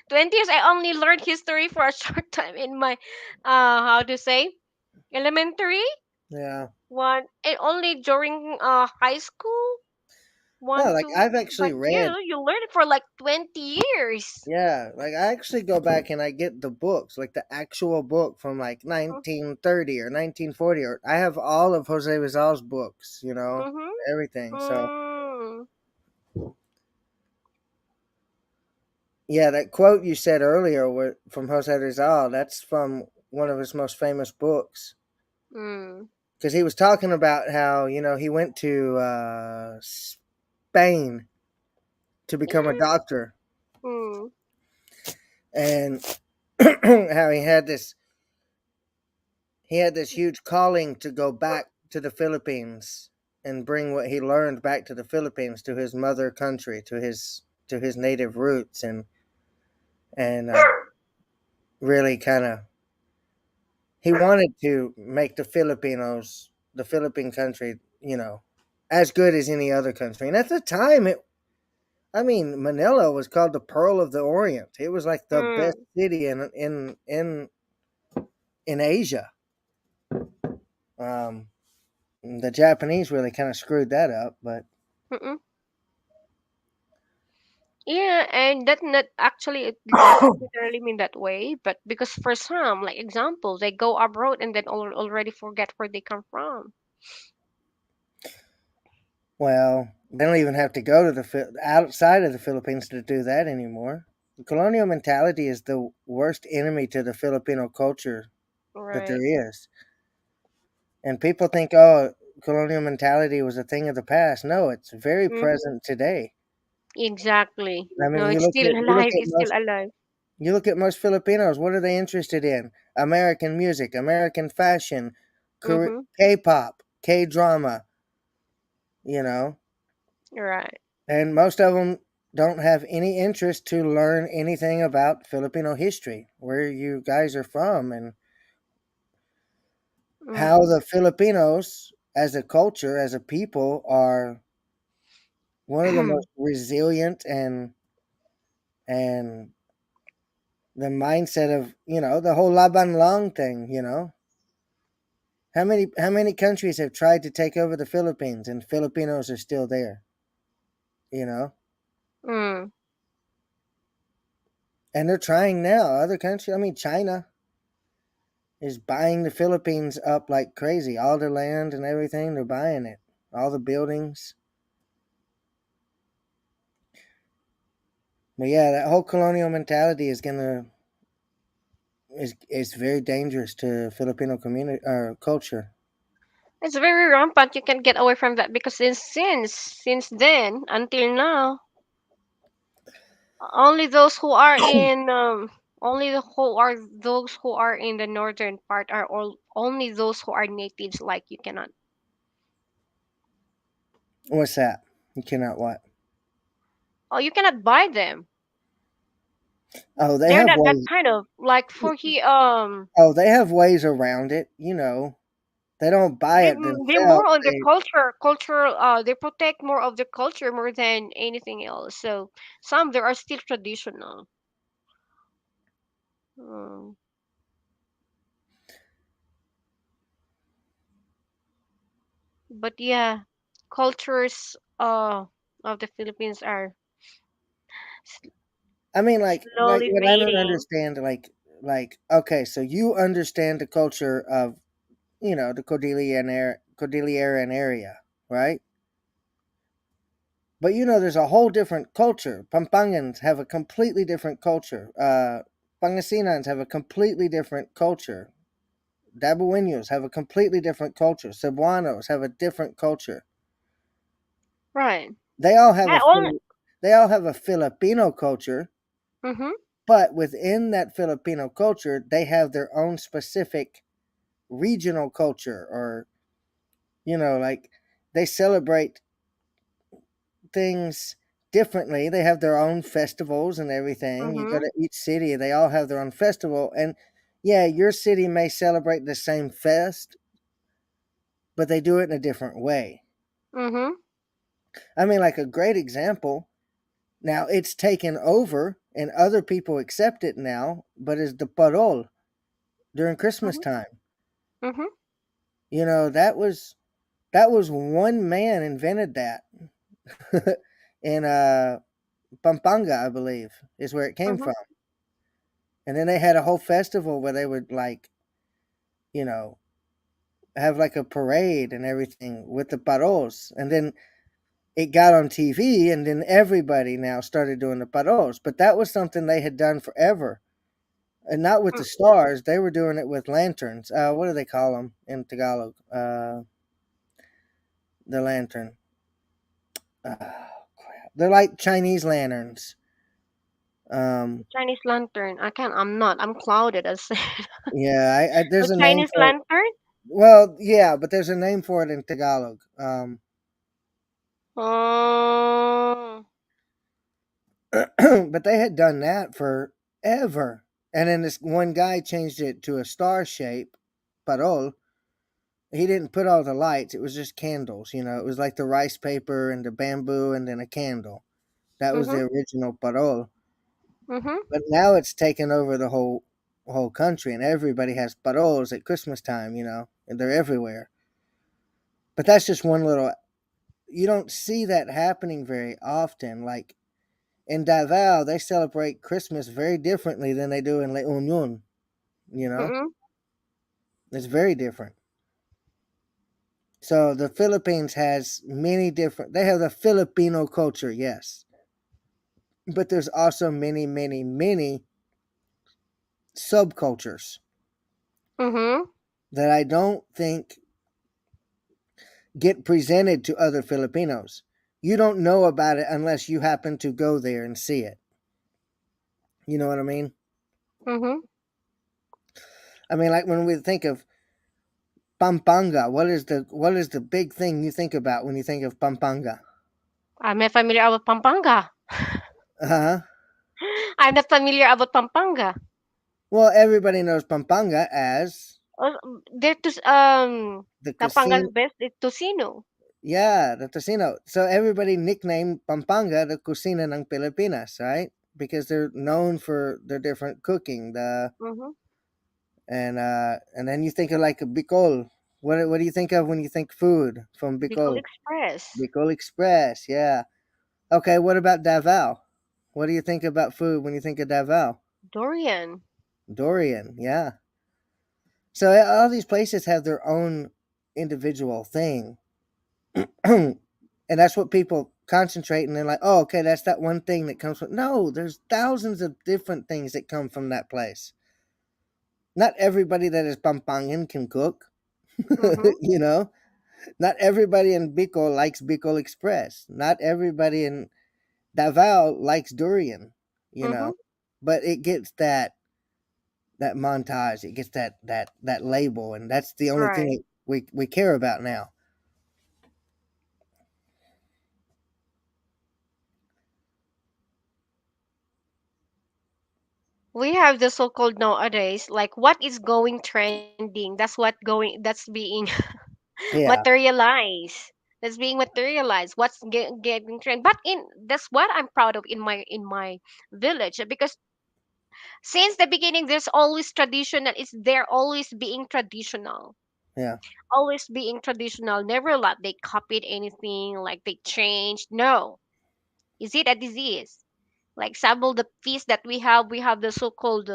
20 years. I only learned history for a short time in my, how to say, elementary. yeah, One, and only during high school. no, One, like two. I've actually But read. you learn it for like 20 years. Yeah, like I actually go back and I get the books, like the actual book from like 1930 or 1940, or I have all of Jose Rizal's books, Mm-hmm. everything. So Mm. yeah, that quote you said earlier from Jose Rizal, that's from one of his most famous books. Mm. Because he was talking about how, he went to Spain to become a Yeah. doctor, Mm. and how he had this huge calling to go back to the Philippines and bring what he learned back to the Philippines, to his mother country, to his native roots, and really kind of he wanted to make the Philippine country, as good as any other country. And at the time, Manila was called the Pearl of the Orient. It was like the best Mm. city in Asia. Um, the Japanese really kind of screwed that up, but Mm-mm. Yeah, and that not actually it doesn't literally mean that way, but because for some, like example, they go abroad and then already forget where they come from. well, they don't even have to go to outside of the Philippines to do that anymore. The colonial mentality is the worst enemy to the Filipino culture that there Right. is. And people think, oh, colonial mentality was a thing of the past. No, it's very Mm-hmm. present today. Exactly. I No, mean, you it's look still at you look alive. at It's still most alive. you look at most Filipinos. What are they interested in? American music, American fashion, Mm-hmm. K-pop, K-drama. You know, Right. and most of them don't have any interest to learn anything about Filipino history, where you guys are from, and how Mm-hmm. the Filipinos, as a culture, as a people, are one of the most resilient and the mindset of the whole laban lang thing. How many countries have tried to take over the Philippines and Filipinos are still there, you know? Mm. And they're trying now. Other countries, China is buying the Philippines up like crazy. All their land and everything, they're buying it. All the buildings. But yeah, that whole colonial mentality is very dangerous to Filipino community or culture. It's very rampant. You can get away from that because since then until now, only those who are in only those who are in the northern part are all only those who are natives. Like you cannot, What's that? You cannot what? oh, you cannot buy them. Oh, they They're have not that ways. kind of like for he Oh, they have ways around it. They don't buy they it they're more themselves. on the cultural they protect more of the culture more than anything else. So some there are still traditional. Mm. But yeah, cultures of the Philippines are Like slowly what I don't fading. understand, like okay, so you understand the culture of the Cordilleran area, right? But there's a whole different culture. Pampangans have a completely different culture. Pangasinans have a completely different culture. Dabuenos have a completely different culture. Cebuanos have a different culture. Right. They all have a That all. they all have a Filipino culture, Mhm. but within that Filipino culture, they have their own specific regional culture, or like they celebrate things differently. They have their own festivals and everything. You go Mhm. to each city, they all have their own festival. And yeah, your city may celebrate the same fest, but they do it in a different way. Mhm. Like a great example. Now it's taken over and other people accept it now, but it's the parol during Christmas Mhm. time. Mhm. You know, that was one man invented that. In Pampanga, I believe, is where it came Mhm. from. And then they had a whole festival where they would like, you know, have like a parade and everything with the parols. And then it got on TV, and then everybody now started doing the parols. But that was something they had done forever, and not with the Mm. stars. They were doing it with lanterns. What do they call them in Tagalog? The lantern. Crap. They're like Chinese lanterns. Um, Chinese lantern. I can't. I'm not. I'm clouded. I said. yeah, A there's a name Chinese for it. lantern. Well, yeah, but there's a name for it in Tagalog. Oh. But they had done that forever. And then this one guy changed it to a star shape, parol. He didn't put all the lights, it was just candles. It was like the rice paper and the bamboo and then a candle. That was the Mhm. original parol. Mhm. But now it's taken over the whole country, and everybody has parols at Christmas time, and they're everywhere. But that's just one little. You don't see that happening very often. Like in Davao, they celebrate Christmas very differently than they do in La Union. You know, Mhm. it's very different. So the Philippines has many different. They have the Filipino culture, yes, but there's also many, many, many subcultures Mhm. that I don't think get presented to other Filipinos. You don't know about it unless you happen to go there and see it. You know what I mean? Mhm. I mean, like when we think of Pampanga, what is the big thing you think about when you think of Pampanga? I'm not familiar about Pampanga. Uh huh. I'm not familiar about Pampanga. Well, everybody knows Pampanga as They're to the Pampanga's casino. best is Tocino. Yeah, the casino. So everybody nicknamed Pampanga the Cocina ng Pilipinas, right? Because they're known for their different cooking. Mhm. And then you think of like a Bicol. What do you think of when you think food from Bicol Bicol? Express. Bicol Express, yeah. Okay, what about Davao? What do you think about food when you think of Davao? Dorian. Dorian, yeah. So all these places have their own individual thing. And that's what people concentrate, and they're like, oh, okay, that's that one thing that comes from. No, there's thousands of different things that come from that place. Not everybody that is Pampangan can cook. Mhm. you know Not everybody in Bicol likes Bicol Express. Not everybody in Davao likes durian, you Mhm. know. But it gets that montage, it gets that label, and that's the only thing Right. that we care about now. We have the so-called nowadays, like what is going trending. That's being Yeah, materialized. That's being materialized. What's getting trend. But in that's what I'm proud of in my village because since the beginning there's always traditional. It's there always being traditional. yeah. Always being traditional. Never like they copied anything, like they changed. No. Is it a disease? Like example, the feast that we have the so-called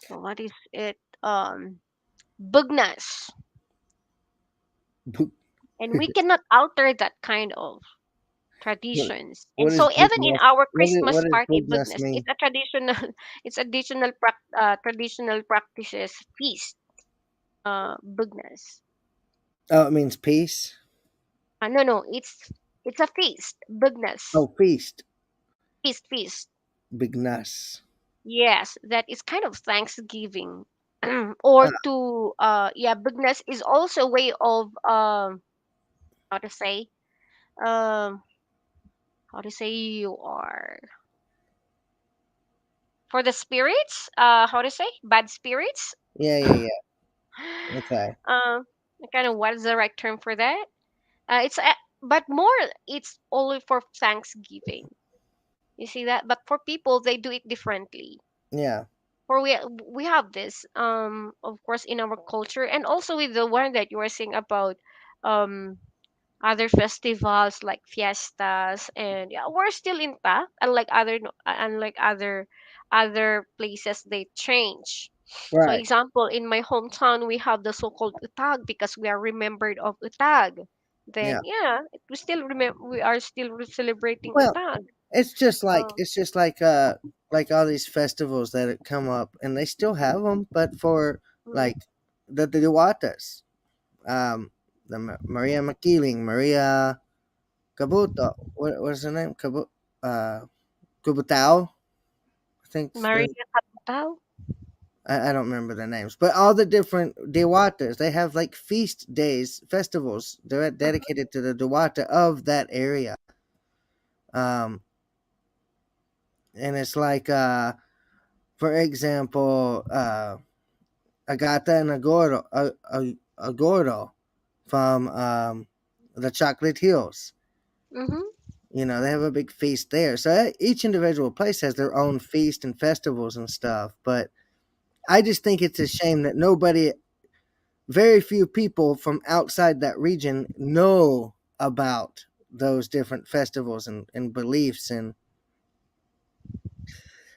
what is it? Bugnas, Bu- and we cannot alter that kind of what, traditions. And what is so even in Bugnas? our What Christmas does party, Bugnas Bugnas, mean? it's a traditional, it's traditional practices feast. Bugnas. Oh, it means peace. No, no, it's a feast. Bugnas, Oh, feast. feast. Bignas. Yes, that is kind of Thanksgiving. Or Ah, to yeah, Bugnas is also a way of how to say um how to say you are for the spirits, how to say bad spirits. yeah, yeah, yeah. Okay. uh kind of what is the right term for that? It's but more it's only for Thanksgiving. You see that? But for people, they do it differently. Yeah. For we have this, of course, in our culture, and also with the one that you were saying about, um, other festivals like fiestas, and yeah, we're still intact. Unlike other places, they change. So, Right. example, in my hometown, we have the so-called utag because we are remembered of utag. Yeah. Then, yeah, we still remember. We are still celebrating Well, utag. it's just like all these festivals that come up, and they still have them, but for Mm, like the Diwatas, um, Maria Makiling, Maria Kabuto, what's her name? Uh, Kubutao, I think. Maria Capitao. I don't remember the names, but all the different Dewatas, they have like feast days, festivals dedicated to the Dewata of that area. Um, and it's like, for example, Agata and Agoro from the Chocolate Hills. Mm-hmm. You know, they have a big feast there. So each individual place has their own feast and festivals and stuff. But I just think it's a shame that very few people from outside that region know about those different festivals and beliefs. And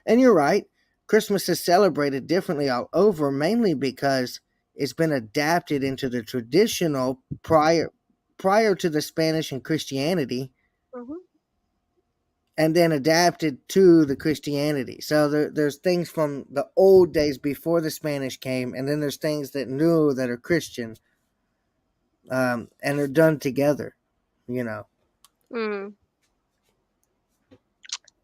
you're right, Christmas is celebrated differently all over, mainly because it's been adapted into the traditional prior to the Spanish and Christianity, Mm-hmm. and then adapted to the Christianity. So there's things from the old days before the Spanish came, and then there's things that new that are Christian, and they're done together. You know. Mm.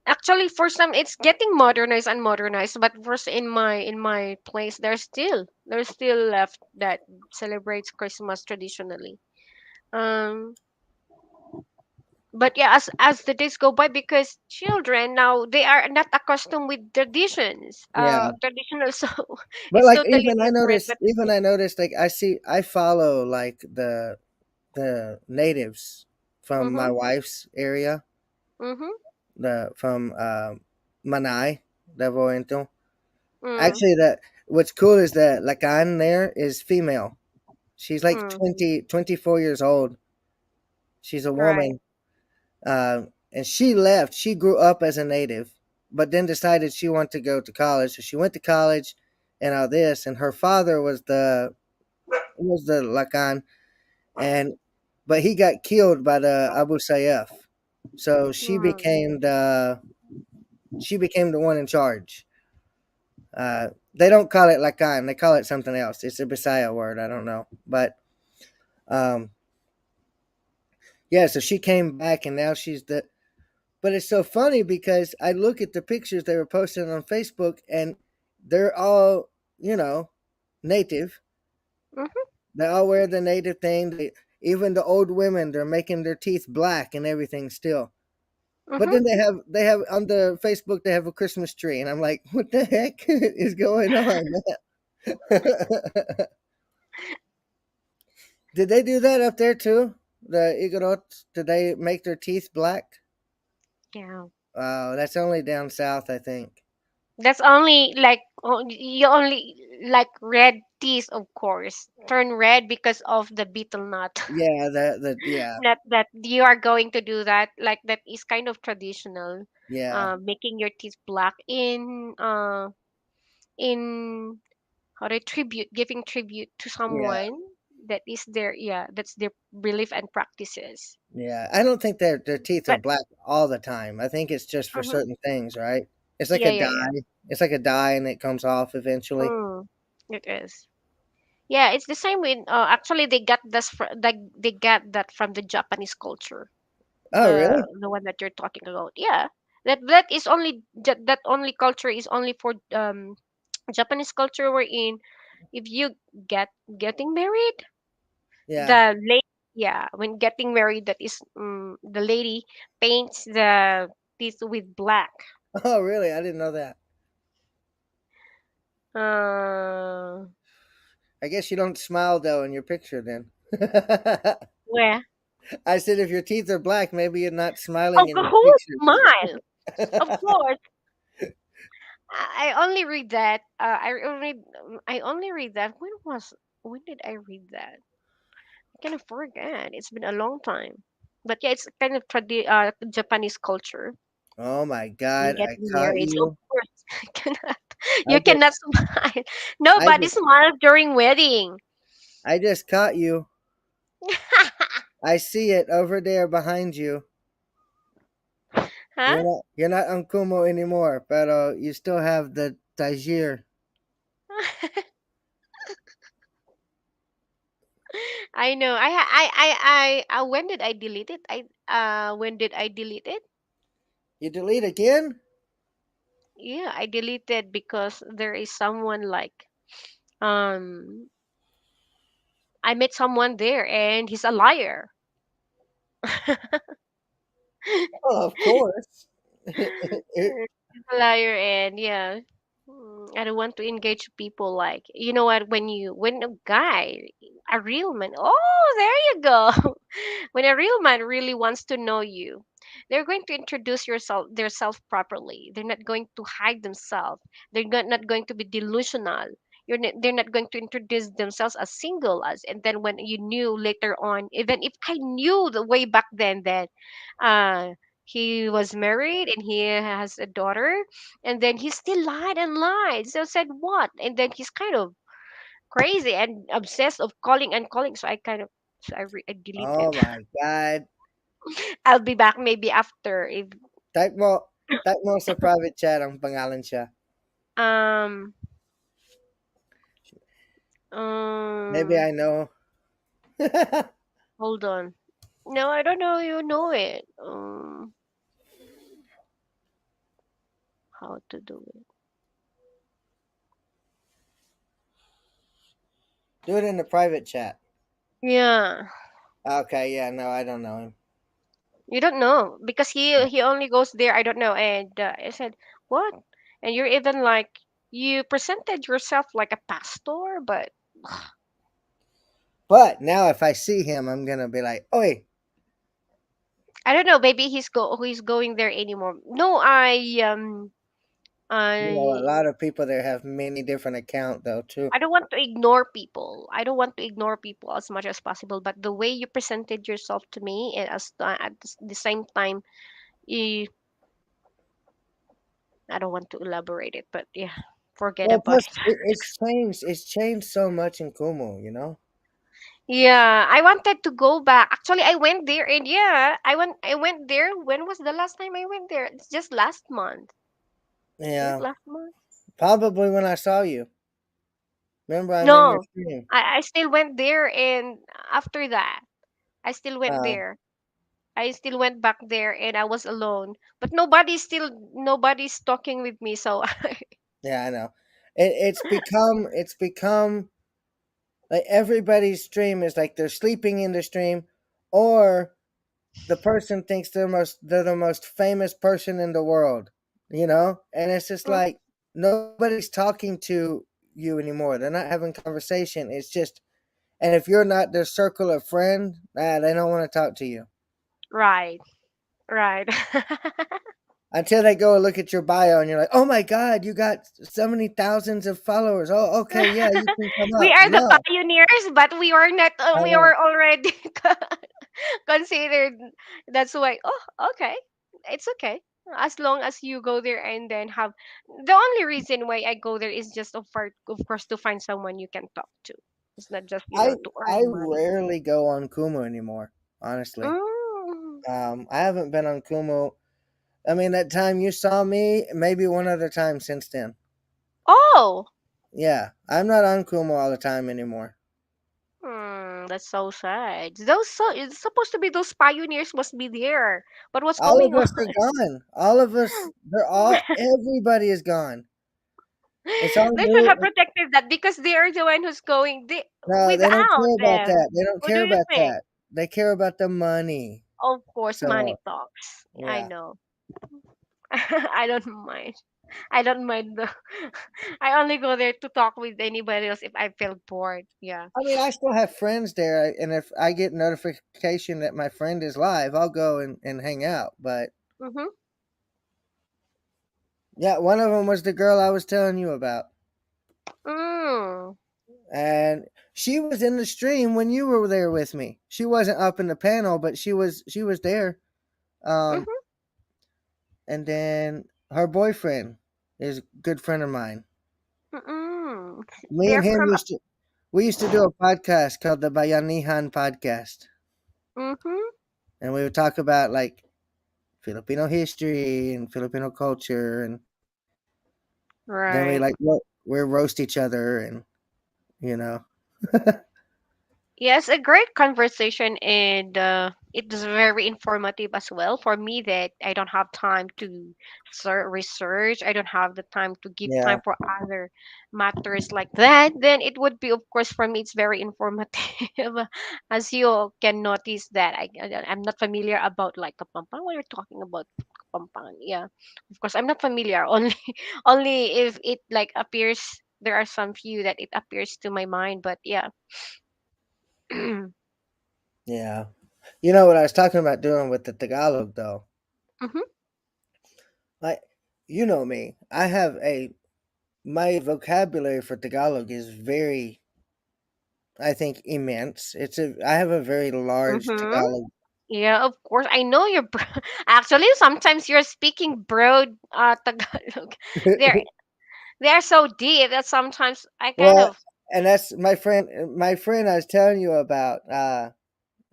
Actually, for some, it's getting modernized and modernized. But first, in my place, there's still left that celebrates Christmas traditionally. Um, but yeah, as the days go by, because children now they are not accustomed with traditions, Yeah. traditional, so But it's like totally different. But even I noticed like I follow like the natives from my mm-hmm, wife's area, mm-hmm, the from Manay, Devoento. mm, Actually, that what's cool is that Lakan there is female. She's like mm, 24 years old. She's a right. woman, and she left. She grew up as a native, but then decided she wanted to go to college. So she went to college, and all this. And her father was the Lakan, and but he got killed by the Abu Sayyaf. So Mm, she became the one in charge. They don't call it Lakan; they call it something else. It's a Bisaya word. I don't know, but um, yeah. So she came back, and now she's the. But it's so funny because I look at the pictures they were posting on Facebook, and they're all you know native. mm-hmm, They all wear the native thing. Even the old women, they're making their teeth black and everything still. But mm-hmm. then they have on the Facebook they have a Christmas tree, and I'm like, what the heck is going on? Did they do that up there too? The Igorots, did they make their teeth black? Yeah. Oh, that's only down south, I think. That's only like, you only like red teas, of course. Turn red because of the beetle nut. Yeah, yeah, Not that you are going to do that. Like, that is kind of traditional. yeah, Making your teeth black in how to tribute, giving tribute to yeah, someone that is their, yeah, that's their belief and practices. yeah. I don't think their teeth are But black all the time. I think it's just for mhm, certain things, right? It's like yeah, a yeah, yeah. dye. It's like a dye, and it comes off eventually. Mm, it is. Yeah, it's the same with, actually they got that from the Japanese culture. Oh, The really? the one that you're talking about. Yeah. That only culture is only for Japanese culture, wherein if you getting married, Yeah. the lady, yeah, when getting married, that is, the lady paints the teeth with black. Oh, really? I didn't know that. Uh I guess you don't smile though in your picture then. where? I said if your teeth are black, maybe you're not Oh, smiling in your who pictures. smile? Of course. I only read that. I only read that. When did I read that? I kind of forget. It's been a long time. But yeah, it's kind of Japanese culture. Oh my You God, get I caught married, so of you. course you cannot I you just cannot smile. I Nobody just smiles during wedding. I just caught you. I see it over there behind you. Huh? You're not Unkumo anymore, but you still have the Tajir. I know. When did I delete it? When did I delete it? You delete again? Yeah, I deleted because there is someone like um I met someone there and he's a liar. Oh, of course. He's a liar and yeah. I don't want to engage people like you know what when a guy a real man there you go when a real man really wants to know you they're going to introduce yourself their self properly. They're not going to hide themselves. Not going to be delusional. They're not going to introduce themselves as single as and then when you knew later on even if I knew the way back then uh he was married and he has a daughter and then he still lied and lied. So said what? And then he's kind of crazy and obsessed of calling and calling. So I Oh deleted. my God. I'll be back maybe after if Type mo, type mo sa private chat ang pangalan siya. um Maybe um I know. hold on. No, I don't know. You know it. How to do it? Do it in the private chat. Yeah, Okay, yeah, no, I don't know him. you don't know because he only goes there. I don't know. And I said what? And you're even like you presented yourself like a pastor, but But now if I see him, I'm gonna be like, "Oi, I don't know. Maybe he's going there anymore. No, you know, a I lot of people there have many different account though too." I don't want to ignore people. I don't want to ignore people as much as possible. But the way you presented yourself to me, and at the same time, you, I don't want to elaborate it. But yeah, forget Well, about plus it. it's changed. It's changed so much in Kumu, you know. Yeah, I wanted to go back. Actually, I went there, and yeah, I went there. When was the last time I went there? It's just last month. Was it Yeah, last month? probably when I saw you. Remember, I'm in your No, stream. I still went there, and after that, I still went Uh, there. I still went back there, and I was alone. But nobody's talking with me. So yeah, I know. It's become like everybody's stream is like they're sleeping in the stream, or the person thinks they're the most famous person in the world, you know? And it's just like nobody's talking to you anymore. They're not having conversation. It's just and if you're not their circle of friends, they don't want to talk to you. right, right. Until they go and look at your bio and you're like, "Oh my god, you got so many thousands of followers. Oh, okay, yeah, you can come We up." are the No. pioneers, but we are not. I We know. are already considered. That's why. Oh, okay. It's okay as long as you go there and then have. The only reason why I go there is just of course to find someone you can talk to. It's not just I to I earn money. rarely go on Kumu anymore, honestly. Mm. I haven't been on Kumu. I mean, that time you saw me, maybe one other time since then. Oh. Yeah, I'm not on Kumu all the time anymore. That's so sad. Those so it's supposed to be those pioneers must be there. But what's All going of on? us are gone. All of us, everybody is gone. It's all They should new. have protected that because they are the one who's going No, they don't without care about them. that. They don't What do care you about think? that. They care about the money. Of course, money So, talks. I yeah. know. I don't mind. I don't mind the I only go there to talk with anybody else if I feel bored. Yeah. I mean, I still have friends there, and if I get notification that my friend is live, I'll go and hang out. But Mhm. yeah, one of them was the girl I was telling you about, Mm. and she was in the stream when you were there with me. She wasn't up in the panel, but she was there. Um, Mhm. and then her boyfriend is a good friend of mine. Mm. Me and They're him from. we used to do a podcast called the Bayanihan podcast, Mhm. and we would talk about like Filipino history and Filipino culture, and then we Right. like we roast each other, and you know, Yes, a great conversation, and it is very informative as well for me that I don't have time to research. I don't have the time to give yeah, time for other matters like that. Then it would be, of course, for me, it's very informative. As you can notice that I'm not familiar about like Kapampangan. What you're talking about Kapampangan? Yeah, of course, I'm not familiar. Only, only if it like appears. There are some few that it appears to my mind, but yeah. yeah. You know what I was talking about doing with the Tagalog though, Mhm. like you know me, I have a my vocabulary for Tagalog is very, I think, immense. I have a very large Mhm. Tagalog. Yeah, of course. I know you're actually sometimes you're speaking broad Tagalog. They're they're so deep that sometimes I kind Well, of and that's my friend. My friend I was telling you about.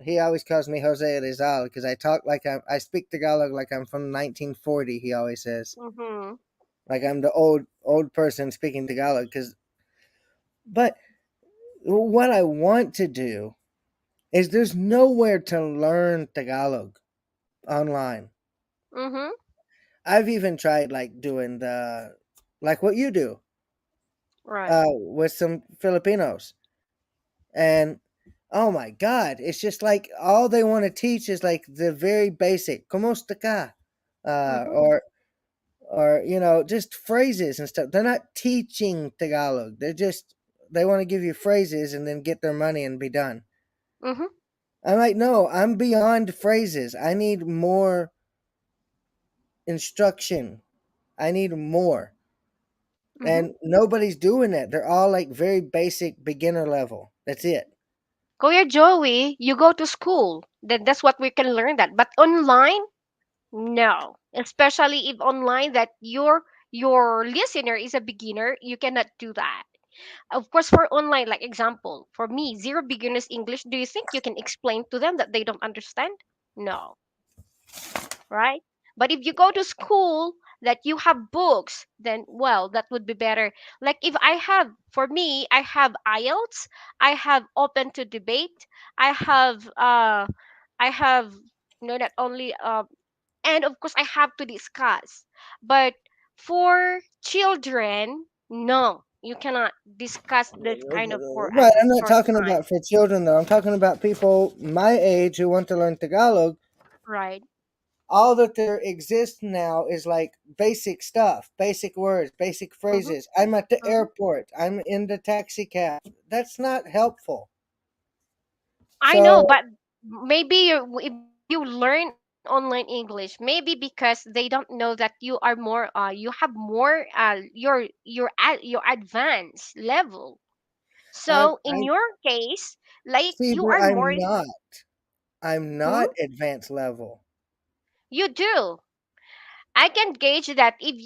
He always calls me Jose Rizal because I speak Tagalog like I'm from 1940. He always says mhm. like I'm the old person speaking Tagalog. But what I want to do is there's nowhere to learn Tagalog online. Mhm. I've even tried like doing the like what you do Right. with some Filipinos, and oh my god, it's just like all they want to teach is like the very basic "Kumusta ka," uh, Mhm. or just phrases and stuff. They're not teaching Tagalog. They want to give you phrases and then get their money and be done. Mhm. I'm like, no, I'm beyond phrases. I need more instruction. I need more. Mhm. And nobody's doing that. They're all like very basic beginner level. That's it. Kuya Joey, you go to school. That's what we can learn that. But online, no. Especially if online that your listener is a beginner, you cannot do that. Of course, for online, like example, for me, zero beginners English, do you think you can explain to them that they don't understand? No, right? But if you go to school that you have books, then well, that would be better. Like if I have, for me, I have IELTS, I have open to debate, I have I have no, not only and of course I have to discuss. But for children, no, you cannot discuss this kind of for a Right, I'm not short talking time, about for children though. I'm talking about people my age who want to learn Tagalog. right? All that there exists now is like basic stuff, basic words, basic Mm-hmm, phrases. I'm at the mm-hmm. airport. I'm in the taxi cab. That's not helpful. I know, So but maybe if you learn online English, maybe because they don't know that you are more, you have more, your advanced level. So in I your case, like see, you but are more, I'm not. I'm hmm, not advanced level. you do. I can gauge that if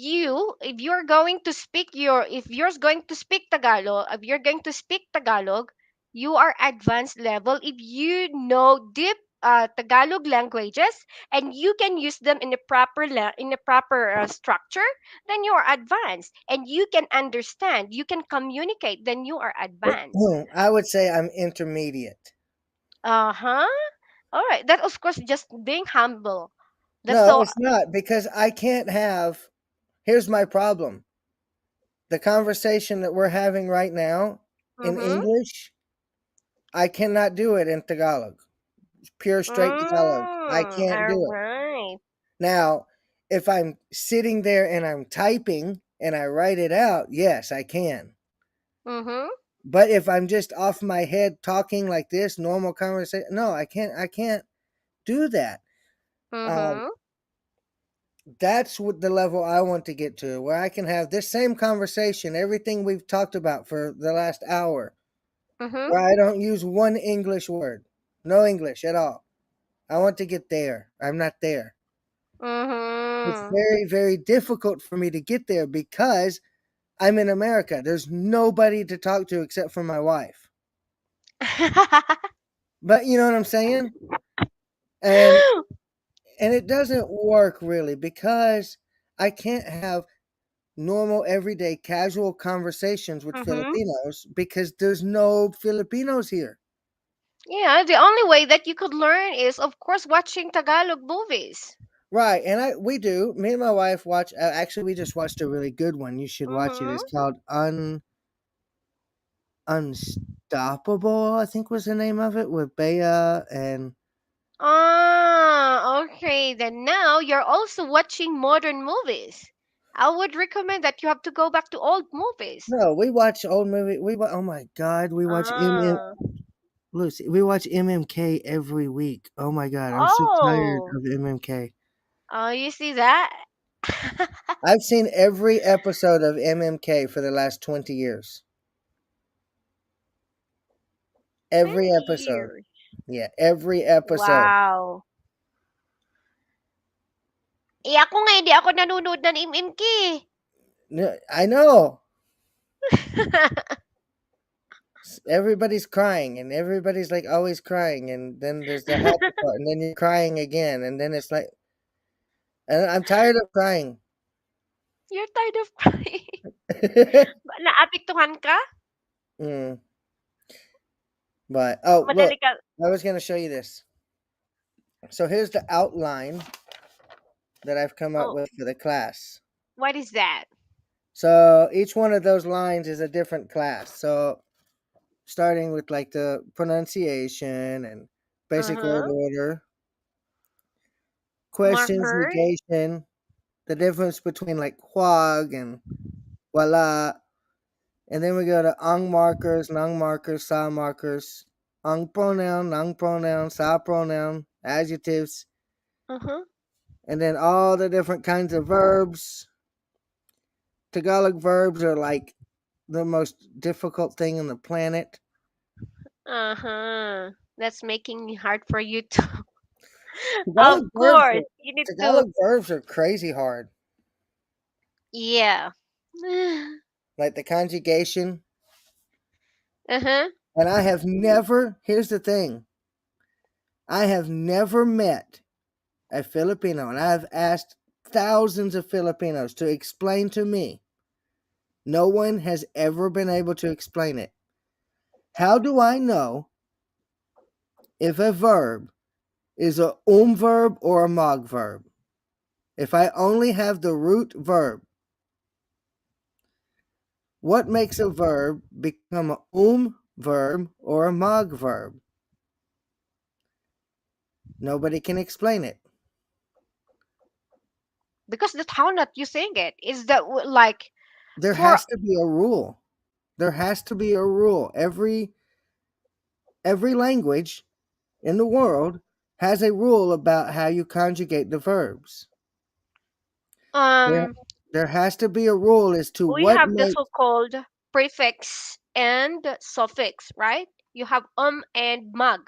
you're going to speak your if you're going to speak Tagalog, if you're going to speak Tagalog, you are advanced level if you know deep Tagalog languages and you can use them in a in a proper structure, then you are advanced and you can understand, you can communicate, then you are advanced. I would say I'm intermediate. Uh-huh. All right. That of course just being humble. That's No, so it's not because I can't have. Here's my problem. The conversation that we're having right now in mhm. English, I cannot do it in Tagalog. Pure straight Tagalog. I can't All do it. right. Now, if I'm sitting there and I'm typing and I write it out, yes, I can. Mm-hmm. But if I'm just off my head talking like this, normal conversation, no, I can't. I can't do that. Um, Mm-hmm. that's what the level I want to get to, where I can have this same conversation, everything we've talked about for the last hour, Mm-hmm. where I don't use one English word, no English at all. I want to get there. I'm not there. It's Mm-hmm. very, very difficult for me to get there because I'm in America. There's nobody to talk to except for my wife. But you know what I'm saying? And it doesn't work really because I can't have normal everyday casual conversations with Mm-hmm. Filipinos because there's no Filipinos here. Yeah, the only way that you could learn is, of course, watching Tagalog movies. Right, and we do. Me and my wife watch. Actually, we just watched a really good one. You should watch it. It's Mm-hmm. called Unstoppable. I think was the name of it with Bea and Ah, okay. Then now you're also watching modern movies. I would recommend that you have to go back to old movies. no. We watch old movie. Oh my god, we watch Ah. Lucy. We watch MMK every week. Oh my god, I'm so tired Oh. of MMK. Oh, you see that? I've seen every episode of MMK for the last 20 years. Every 20 episode. years. Yeah, every episode. Wow. Eh, ako nga, hindi ako nanonood ng MMK. I know. Everybody's crying and everybody's like always crying and then there's the happy part and then you're crying again and then it's like and I'm tired of crying. You're tired of crying. Naapektuhan ka? Mm, but oh look, Madali ka. I was gonna show you this. So here's the outline that I've come up Oh, with for the class. what is that? So each one of those lines is a different class. So starting with like the pronunciation and basic word Uh-huh. order, questions, Marker. negation, the difference between like quag and wala, and then we go to ang markers, sa markers, ang pronoun, sa pronoun, adjectives, Uh-huh. and then all the different kinds of verbs. Tagalog verbs are like the most difficult thing on the planet. Uh-huh. That's making it hard for you to. Of Tagalog verbs course, are, you need to. Tagalog verbs are crazy hard. Yeah. Like the conjugation. Uh-huh. And I have never, here's the thing, I have never met a Filipino, and I have asked thousands of Filipinos to explain to me. No one has ever been able to explain it. How do I know if a verb is a verb or a mag verb? If I only have the root verb, what makes a verb become a verb or a mag verb? Nobody can explain it. Because that's how not you saying it. Is that like There for has to be a rule. There has to be a rule. Every language in the world has a rule about how you conjugate the verbs. There, um there has to be a rule as to we what have the makes. so-called prefix and suffix, right? You have and mag,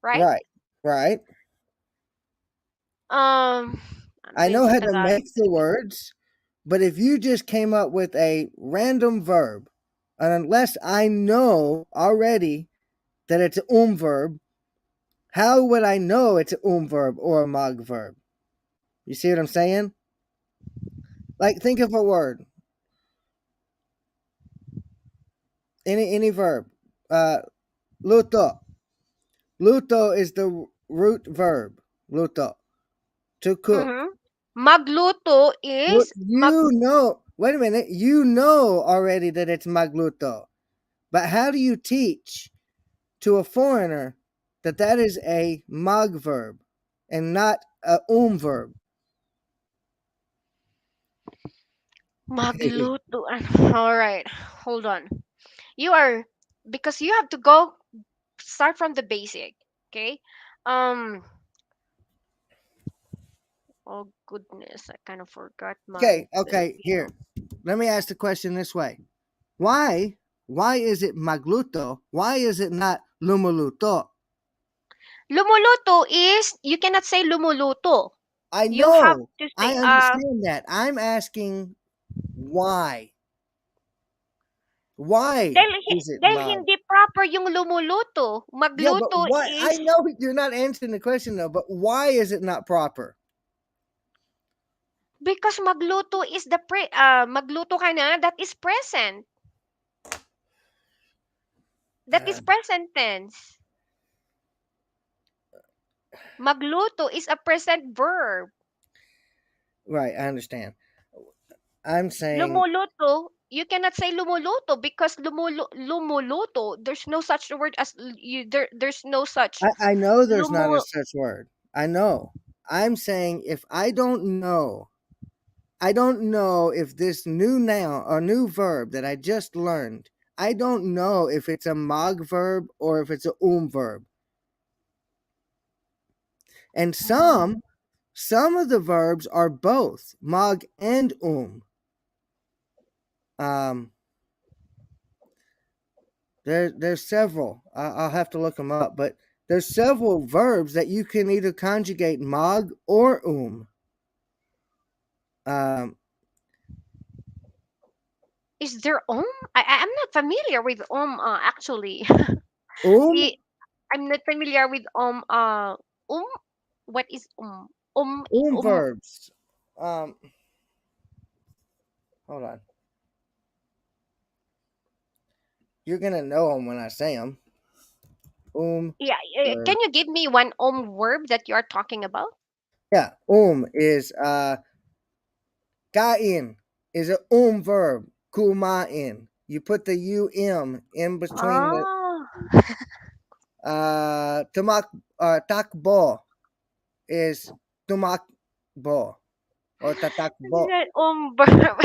right? Right, right. Um I'm I new know to how to Tagalog. make the words, but if you just came up with a random verb, and unless I know already that it's an verb, how would I know it's an verb or a mag verb? You see what I'm saying? Like, think of a word, any verb. Uh, luto. Luto is the root verb. Luto, to cook. Mm-hmm. Magluto Look, is you know. Wait a minute. You know already that it's magluto, but how do you teach to a foreigner that that is a mag verb and not a verb? Magluto. All right. Hold on. You are because you have to go start from the basic. Okay. Um. Oh goodness, I kind of forgot Okay, here. magluto. Let me ask the question this way. Why? Why is it magluto? Why is it not lumuluto? Lumuluto is you cannot say lumuluto. I You have know. to say I understand that. I'm asking why. Why is it dahil mag? hindi proper yung lumuluto. Yeah, but Magluto why? is I know you're not answering the question though, but why is it not proper? because magluto is magluto ka na, that is present. That Uh, is present tense. Magluto is a present verb. right, I understand. I'm saying Lumuluto, you cannot say lumuluto because lumuluto, there's no such word as there's no such I know there's not a lumu. such word. I know. I'm saying if I don't know if this new noun or new verb that I just learned, I don't know if it's a mag verb or if it's a verb. And some of the verbs are both mag and Um, there's several. I'll have to look them up, but there's several verbs that you can either conjugate mag or Um, Is there I'm not familiar with actually. um, I- I'm not familiar with um what is um verbs. Um, hold on. You're gonna know them when I say them. yeah, Verb. can you give me one verb that you are talking about? Yeah, is kain is a verb. Kumain. You put the in between the Ah, tumak takbo is tumakbo or tatakbo. that verb.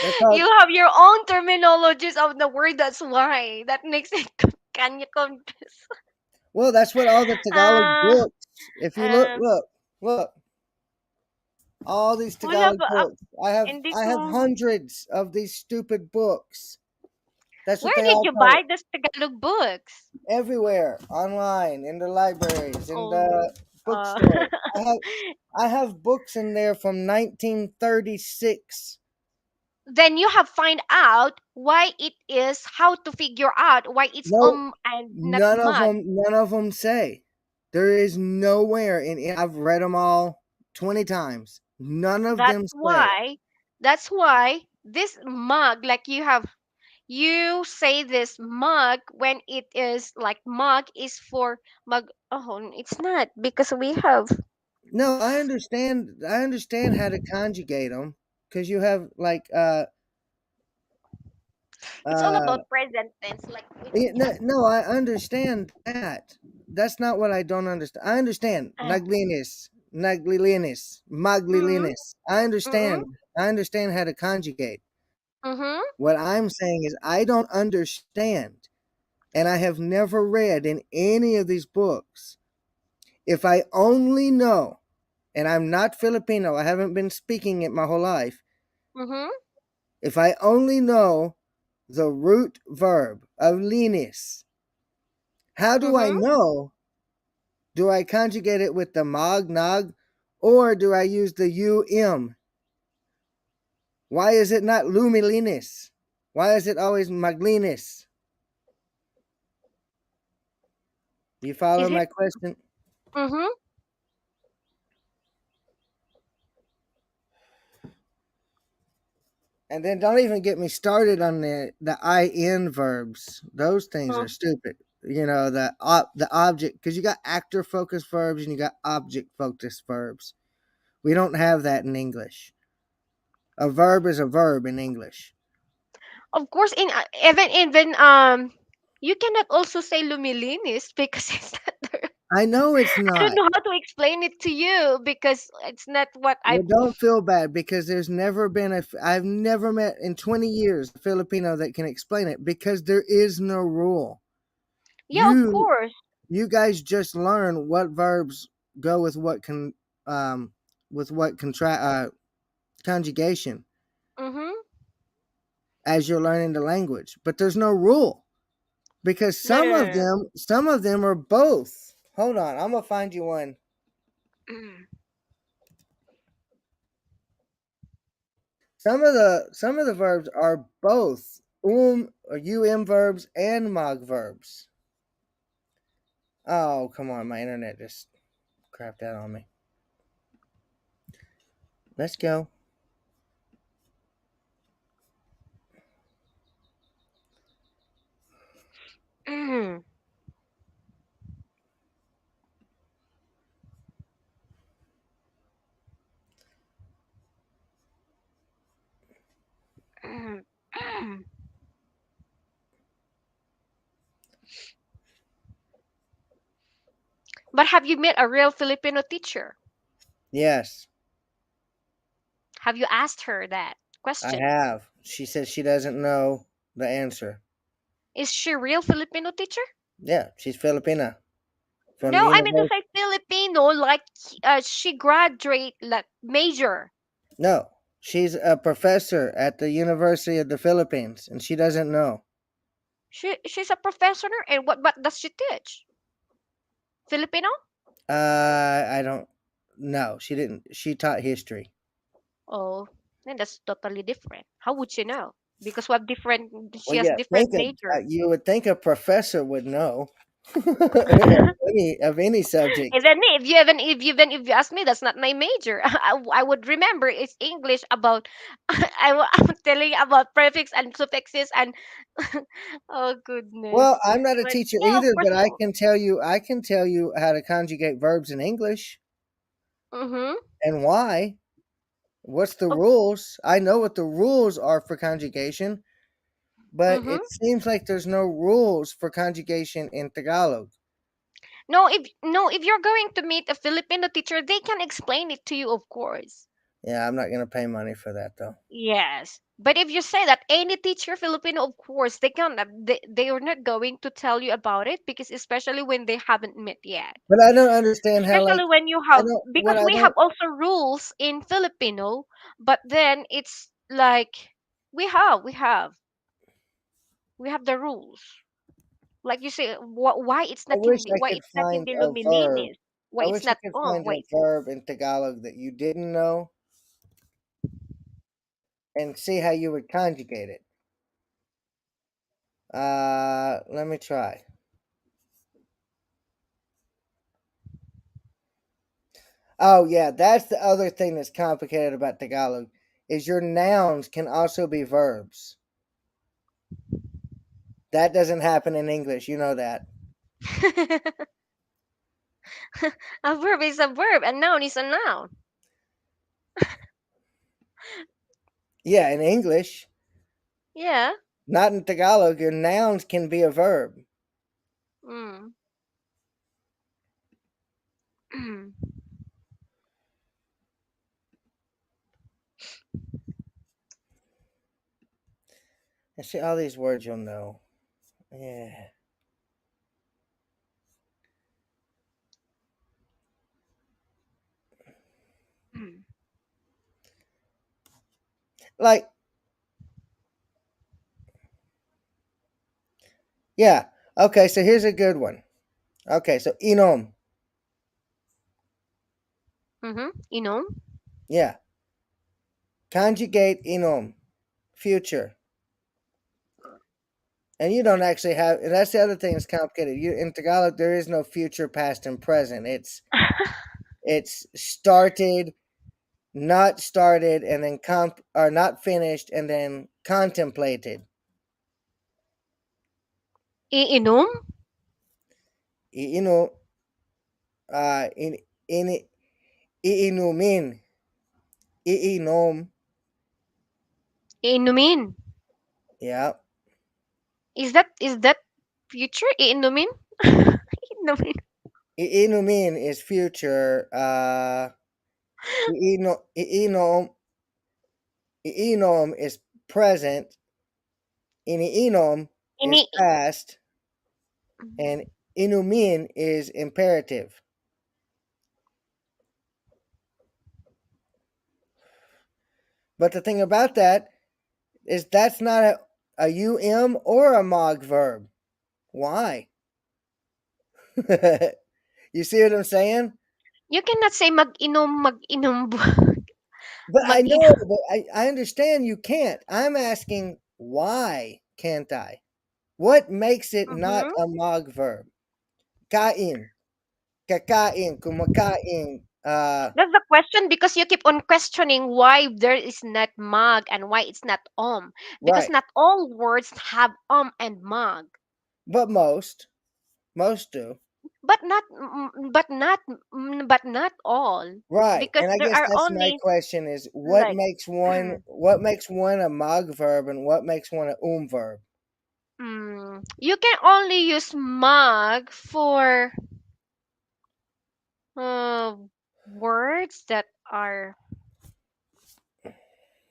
They're called You have your own terminologies of the word. That's why that makes it can you confuse? well, that's what all the Tagalog Uh, books. If you um, look, all these wala Tagalog ba? books. Hindi I ko. have hundreds of these stupid books. That's what Where they did all you call buy it. those Tagalog books? Everywhere, online, in the libraries, in Oh, the uh, bookstore. I have I have books in there from 1936. then you have find out why it is how to figure out why it's No, and not mud. none of them say. There is nowhere I've read them all 20 times. None of That's them say. why. That's why this mug, like you say this mug when it is like mug is for mug. Oh, it's not because we have. No, I understand how to conjugate them because you have like It's all uh about present tense. Like no, no, I understand that. That's not what I don't understand. I understand uh, naglinis, naglilinis, mm-hmm, maglilinis. mm-hmm, I understand how to conjugate. mm-hmm, What I'm saying is I don't understand, and I have never read in any of these books. If I only know, and I'm not Filipino, I haven't been speaking it my whole life. mm-hmm, If I only know the root verb of linis, how do I mm-hmm. know? Do I conjugate it with the mag, nag, or do I use the Why is it not lumilinis? Why is it always maglinis? You follow Is it? my question? Mm-hmm. And then don't even get me started on the in verbs. Those things are stupid. You know the object because you got actor focused verbs and you got object focused verbs. We don't have that in English. A verb is a verb in English. Of course, in even you cannot also say lumilinis because it's not there. I know it's I don't not. know how to explain it to you because it's not what Well, I've. don't feel bad because there's never been I've never met in 20 years a Filipino that can explain it because there is no rule. Yeah, of You course. you guys just learn what verbs go um with what conjugation Mm-hmm. as you're learning the language, but there's no rule because No, no, some of them are both. Hold on, I'm gonna find you one. no. Some of the verbs are both or verbs and mag verbs. Oh, come on, my internet just crapped out on me. Let's go. Mm. Mm. Mm. But have you met a real Filipino teacher? Yes, Have you asked her that I question? have. She says she doesn't know the answer. Is she a real Filipino teacher? Yeah, she's Filipina from the No, I mean to university. say Filipino, like she graduate like major. No, she's a professor at the University of the Philippines, and she doesn't know. She's a professor, and what does she teach? Filipino? I don't. No, she didn't. She taught history. Oh, then that's totally different. How would she know? Because we have different. Well, She has yeah, different major. you would think a professor would know of any subject. Even me, if you ask me, that's not my major. I would remember it's English about. I'm telling you about prefix and suffixes and. Oh goodness! Well, I'm not a But teacher yeah, of either, course. but I can tell you how to conjugate verbs in English Mm-hmm. and why. What's the rules? I know what the rules are for conjugation, but Mm-hmm. it seems like there's no rules for conjugation in Tagalog. No, if you're going to meet a Filipino teacher, they can explain it to you, of course. Yeah, I'm not going to pay money for that though. Yes. But if you say that any teacher Filipino, of course, they are not going to tell you about it because especially when they haven't met yet. But I don't understand how like Especially when you I have don't what because I we have don't also rules in Filipino, but then it's like we have we have the rules. Like you say, why it's I not wish I why could it's not in find the a verb. Lumilinis? Why I it's wish I not could oh find a wait. verb in Tagalog that you didn't know and see how you would conjugate it. Let me try. Oh yeah, that's the other thing that's complicated about Tagalog is your nouns can also be verbs. That doesn't happen in English, you know that. A verb is a verb, a noun is a noun. Yeah, in English, Yeah. not in Tagalog, your nouns can be a verb. Mm. And see all these words you'll know. Yeah. Like, yeah. Okay, so here's a good one. Okay, so inom. Mm-hmm. You know? Yeah. Conjugate inom. Future. And you don't actually have and that's the other thing that's complicated. You in Tagalog there is no future, past, and present. It's started, not started, and then or not finished and then contemplated. Iinom? You know, in iinumin, iinom. Iinumin. Yeah, Is that future? Iinumin? Iinumin. iinumin is future. Iinom, iinom is present. Iniinom is Ini past, and inumin is imperative. But the thing about that is that's not a um or a mog verb. Why? You see what I'm saying? you cannot say mag-inom, But I know, mag-inom. but I understand you can't. I'm asking why can't I? What makes it not Mhm. a mog verb? Kain, kakain, kumakain. That's the question because you keep on questioning why there is not mag and why it's not because Right. not all words have and mag. But most do. But not all, Right. because And I there guess are that's my only question is like what makes one a mog verb and what makes one a verb? you can only use mag for uh, words that are,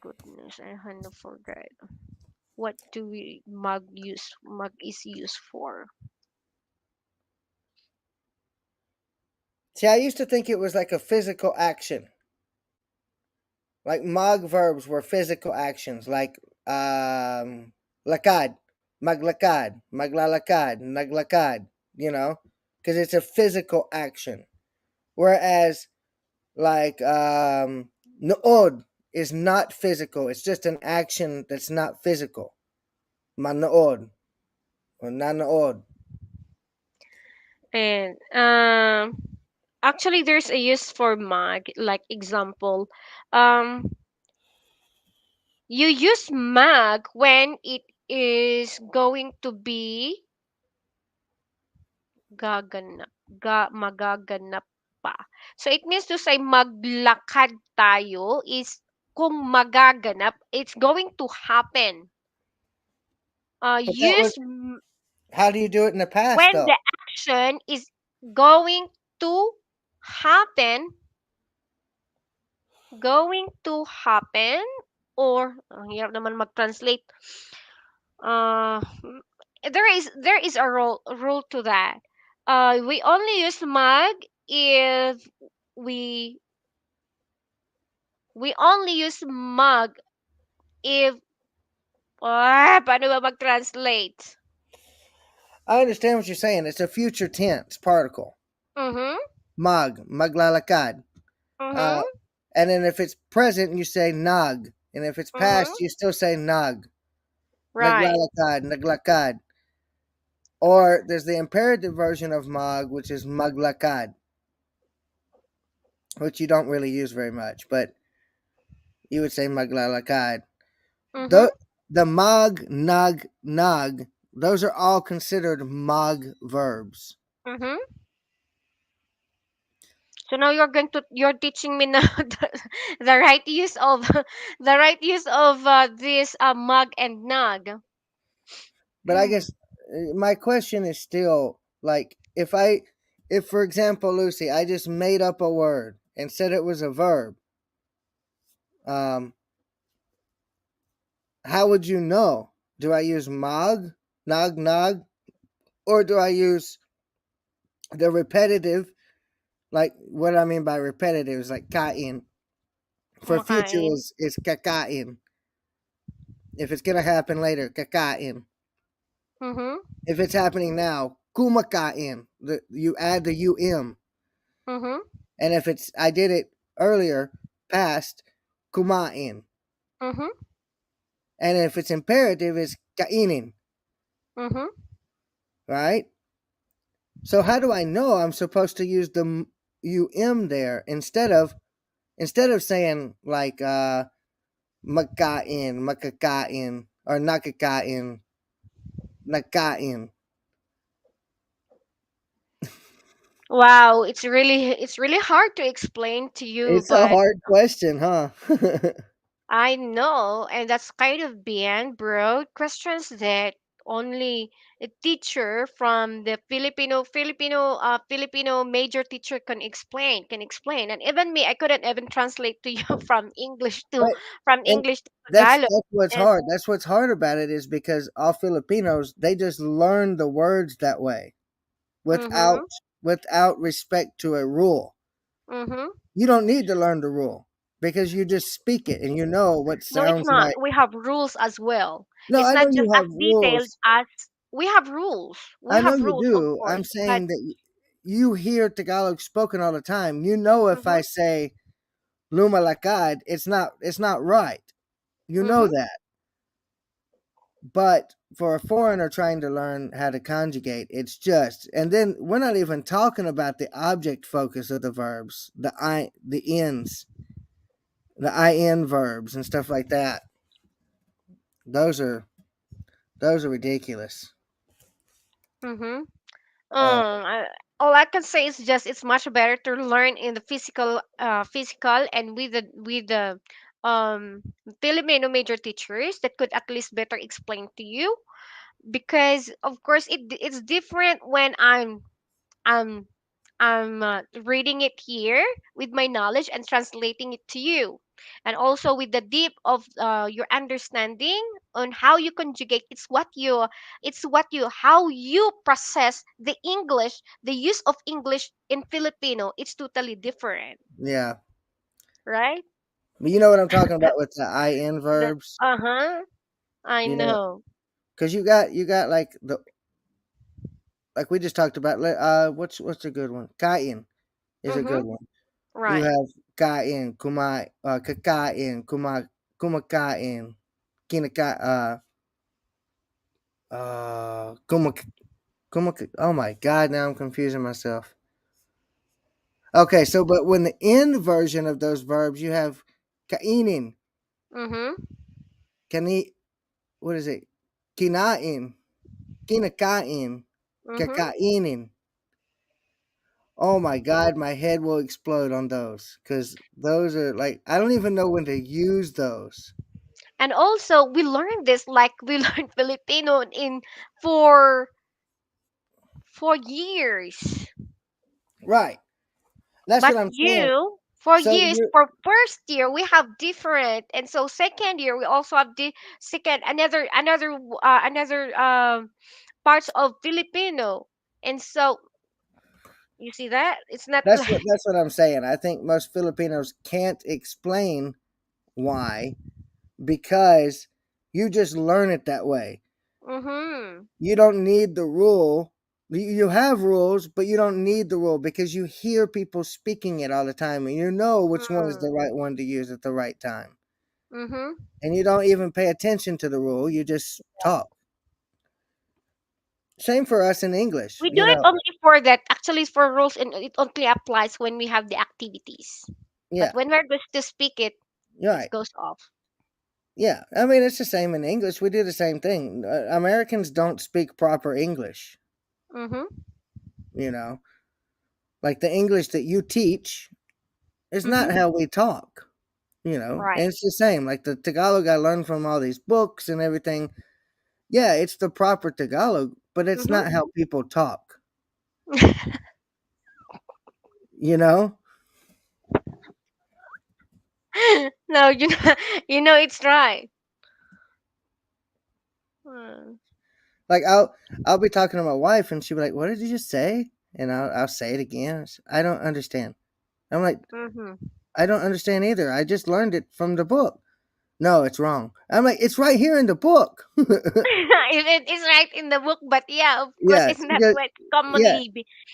goodness, I kind of forgot what do we mag is used for. See, I used to think it was like a physical action. Like mog verbs were physical actions, like lakad, maglakad, maglalakad, naglakad, because it's a physical action. Whereas like nood is not physical. It's just an action that's not physical. Manood or nanood. And actually there's a use for mag, like example, um you use mag when it is going to be gaganap, magaganap pa. So it means to say maglakad tayo is kung magaganap, it's going to happen. But that was Use how do you do it in the past when though? the action is going to happen, going to happen, or ang hirap naman mag-translate. Uh, there is a rule to that. We only use mag if we we only use mag if paano ba mag-translate? I understand what you're saying. It's a future tense particle. Mhm. Maglalakad. Uh, Mhm. and then if it's present, you say nag. And if it's Mhm. past, you still say nag. Right. Naglalakad, naglakad. Or there's the imperative version of mag, which is maglakad, which you don't really use very much, but you would say maglalakad. Mhm. The, the mag, nag, nag, those are all considered mag verbs. Mhm. So now you're teaching me now the right use of the right use of this mug and nug. But I guess my question is still like if for example, Lucy, I just made up a word and said it was a verb, um, how would you know? Do I use mag, nag, nag, or do I use the repetitive? Like what I mean by repetitive is like kain. For future Kumakain. is kakain. If it's gonna happen later, kakain. Mhm. If it's happening now, kumakain. You add the um. Mhm. And if it's I did it earlier, past, kumain. Mhm. And if it's imperative, it's kainin, Mhm. right? So how do I know I'm supposed to use the there instead of saying like magkain, makakain, or nakakain, nakain? Wow, it's really hard to explain to you, It's a but hard question, huh? I know, and that's kind of beyond broad questions that only a teacher from the Filipino major teacher can explain. And even me, I couldn't even translate to you from English to But from and English to that's Tagalog. that's what's And hard. That's what's hard about it is because all Filipinos they just learn the words that way without mhm, without respect to a rule. mhm. You don't need to learn the rule because you just speak it and you know what No, it's sounds not. like. We have rules as well. No, It's I know not just you as have detailed rules. as we have rules. We I know have you rules, of do. I'm course, but saying that you hear Tagalog spoken all the time. You know if I mhm, say lumalakad, it's not right. You know mhm, that. But for a foreigner trying to learn how to conjugate, it's just and then we're not even talking about the object focus of the verbs, the ends, the in verbs and stuff like that. Those are those are ridiculous. mhm. Uh, All I can say is just it's much better to learn in the physical, and with the um Filipino major teachers that could at least better explain to you, because of course it's different when I'm reading it here with my knowledge and translating it to you, and also with the deep of your understanding on how you conjugate. It's what you how you process the English, the use of English in Filipino. It's totally different, yeah, right? but you know what I'm talking about with the in The verbs. uh-huh, I You know, know. because you got like we just talked about. What's a good one? Kain is a good Mhm. one. You Right. have kain, kakain, kumakain, kinaka, kumak, oh my god, now I'm confusing myself. Okay, so but when the end version of those verbs, you have kainin, Mhm. kani, what is it? Kinain, kinakain, Mhm. kakainin. Oh my god, my head will explode on those because those are like I don't even know when to use those. And also we learned this, like we learned Filipino in for 4 years. Right, that's But what I'm saying. you, for So years, you for first year we have different, and so second year we also have the second another parts of Filipino, and so you see that it's not like. that's what I'm saying. I think most Filipinos can't explain why because you just learn it that way. Mhm. You don't need the rule. You have rules, but you don't need the rule because you hear people speaking it all the time and you know which one is the Mm. right one to use at the right time. Mhm. And you don't even pay attention to the rule, you just talk. Same for us in English, We do you it know. only for that. Actually, for rules, and it only applies when we have the activities. But Yeah, when we're going to speak it, you're it right. goes off. Yeah, I mean, it's the same in English. We do the same thing. Americans don't speak proper English, Mhm. you know. Like the English that you teach is not Mhm. how we talk, you know. Right. And it's the same. Like the Tagalog I learned from all these books and everything. Yeah, it's the proper Tagalog, but it's Mhm. not how people talk, you know. No, it's right. Mm. Like I'll be talking to my wife and she'll be like, "What did you just say?" And I'll say it again. I don't understand. I'm like, Mhm. I don't understand either. I just learned it from the book. No, it's wrong. I'm like, it's right here in the book. It's right in the book, but yeah, of course, Yeah, it's not because what yeah,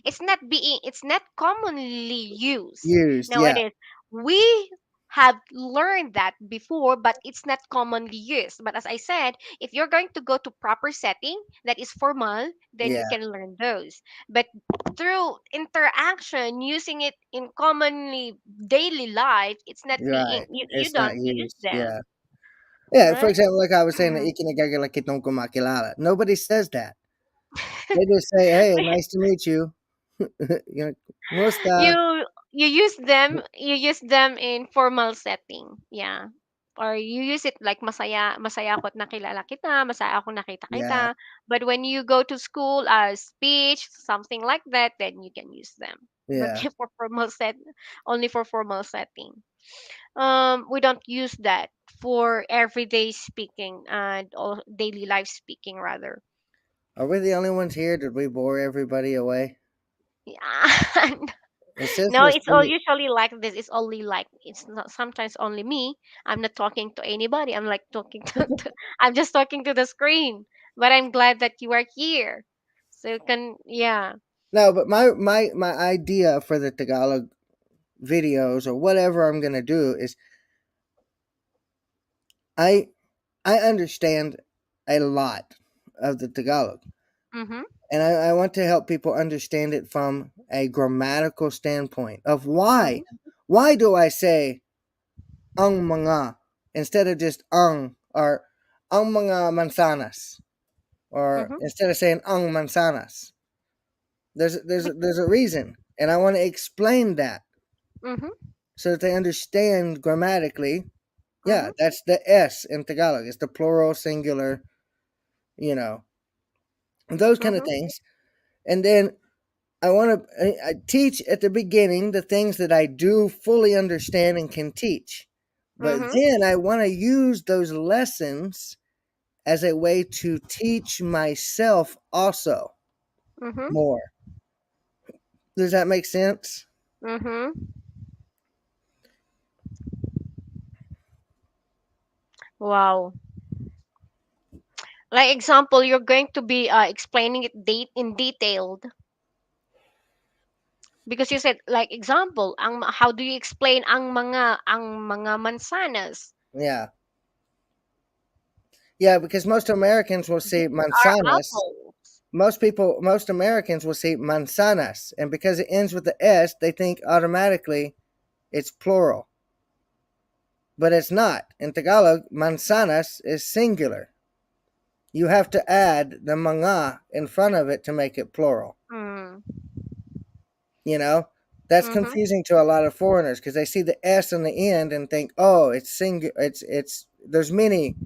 it's not commonly used used. Yeah, nowadays. We have learned that before, but it's not commonly used. But as I said, if you're going to go to proper setting that is formal, then you yeah, can learn those. But through interaction, using it in commonly daily life, it's not being right. you It's not don't use used. Yeah, them, yeah. For right? example, like I was saying, ikinagagalak kitong kumakilala. Nobody says that. They just say, "Hey, nice to meet you." you know, Musta. you you use them in formal setting, yeah. or you use it like masaya ako't nakilala kita, masaya akong nakita Yeah, kita. But when you go to school, speech, something like that, then you can use them. But yeah. for formal set, only for formal setting. We don't use that for everyday speaking and or daily life speaking rather. Are we the only ones here? Did we bore everybody away? Yeah. It says No, we're it's all still. usually like this. It's only like it's not sometimes only me. I'm not talking to anybody. I'm like talking I'm just talking to the screen. But I'm glad that you are here. So you can yeah. No, but my idea for the Tagalog videos or whatever I'm gonna do is I I understand a lot of the Tagalog, Mhm. and I want to help people understand it from a grammatical standpoint of Mhm. why do I say ang mga instead of just ang, or ang mga mansanas, or Mhm. instead of saying ang mansanas. Bec- There's a reason, and I want to explain that Mhm. so that they understand grammatically. Yeah, Mhm. that's the S in Tagalog. It's the plural, singular, you know, those kind of Mhm. things. And then I want to I teach at the beginning the things that I do fully understand and can teach. But Mhm. then I want to use those lessons as a way to teach myself also Mhm. more. Does that make sense? Mhm. Wow. Like example, you're going to be explaining it date in detailed because you said like example, how do you explain ang mga mansanas? Yeah. Yeah, because most Americans will say These are manzanas. apples. Most Americans will say manzanas, and because it ends with the S, they think automatically it's plural. But it's not. In Tagalog, manzanas is singular. You have to add the mga in front of it to make it plural. Mm. You know? That's Mhm. confusing to a lot of foreigners because they see the S on the end and think, "Oh, it's singular. It's there's many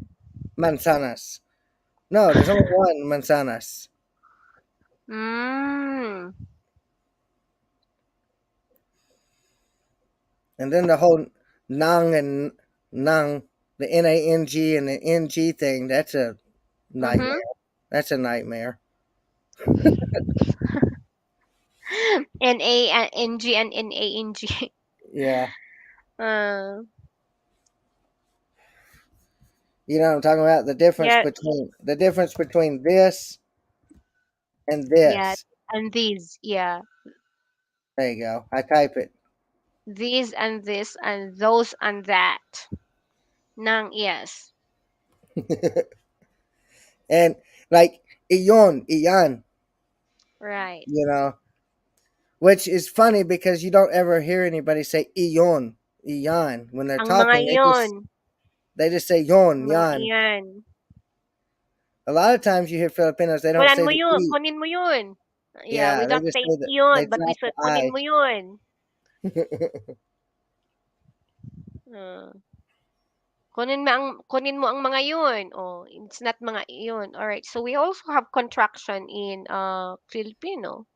manzanas." No, there's only one manzanas. Mm. And then the whole nang and nang, the NANG and the NG thing, that's a nightmare. Mhm. That's a nightmare. N-A-N-G and N-A-N-G. Yeah. Uh, You know what I'm talking about? yeah, The difference between this and yeah. this. And these, yeah. There you go. I type it. These and this and those and that. Nang, yes. And like iyon, iyan, Right. you know, which is funny because you don't ever hear anybody say iyon, iyan when they're Ang mga talking. yon. They just say yon, Mga yan. iyan. A lot of times you hear Filipinos, they don't Kunan say mo the yun. e. Kunin mo yun. Yeah, we Yeah, they don't just say say that they yun, but we drop say the kunin I. mo yun. Uh, kunin mo ang mga yun. Oh, it's not mga yun. All right. So we also have contraction in Filipino.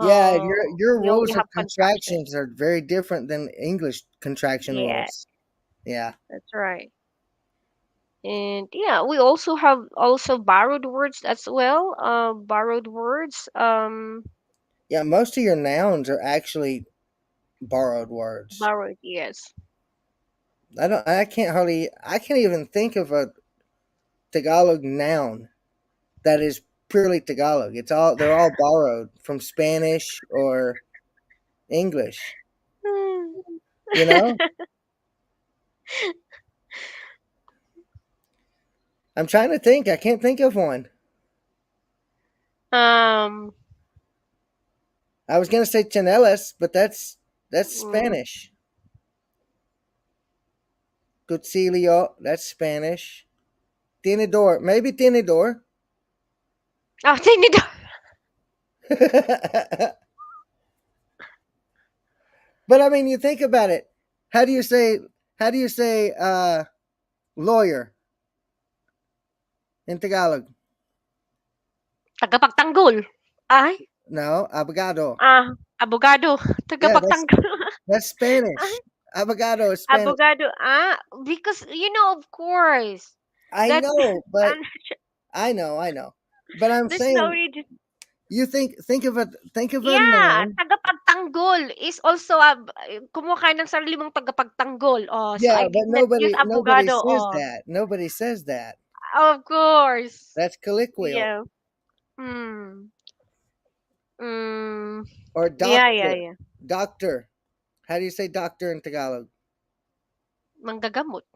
Yeah, your We only rules of have contraction. contractions are very different than English contraction Yeah, rules. Yeah. that's right. And yeah, we also have also borrowed words as well. Borrowed words. Yeah, most of your nouns are actually borrowed words. Borrowed, yes. I can't even think of a Tagalog noun that is purely Tagalog. They're all borrowed from Spanish or English, you know? I'm trying to think. I can't think of one. um, I was going to say chanelas, but that's mm, Spanish. Cuchillo, that's Spanish. Tinidor, maybe tinidor. oh, tinidor. But I mean, you think about it. How do you say? How do you say? Lawyer in Tagalog. Tagapagtanggol. Ay, No, abogado. abogado. Yeah, Tagapagtanggol. that's Ay, Spanish. Abogado is Spanish. abogado. Because of course, I that's know, but Spanish. I know. But I'm That's the saying origin. you think of a Yeah, noun. tagapagtanggol is also kumakain ng sarili mong tagapagtanggol. Oh, so Yeah, I but did not use nobody abogado. says Oh, that. Nobody says that. of course. That's colloquial. Yeah. Hmm. Mm. Or Yeah, yeah, doctor. yeah. Doctor. How do you say doctor in Tagalog? Manggagamot.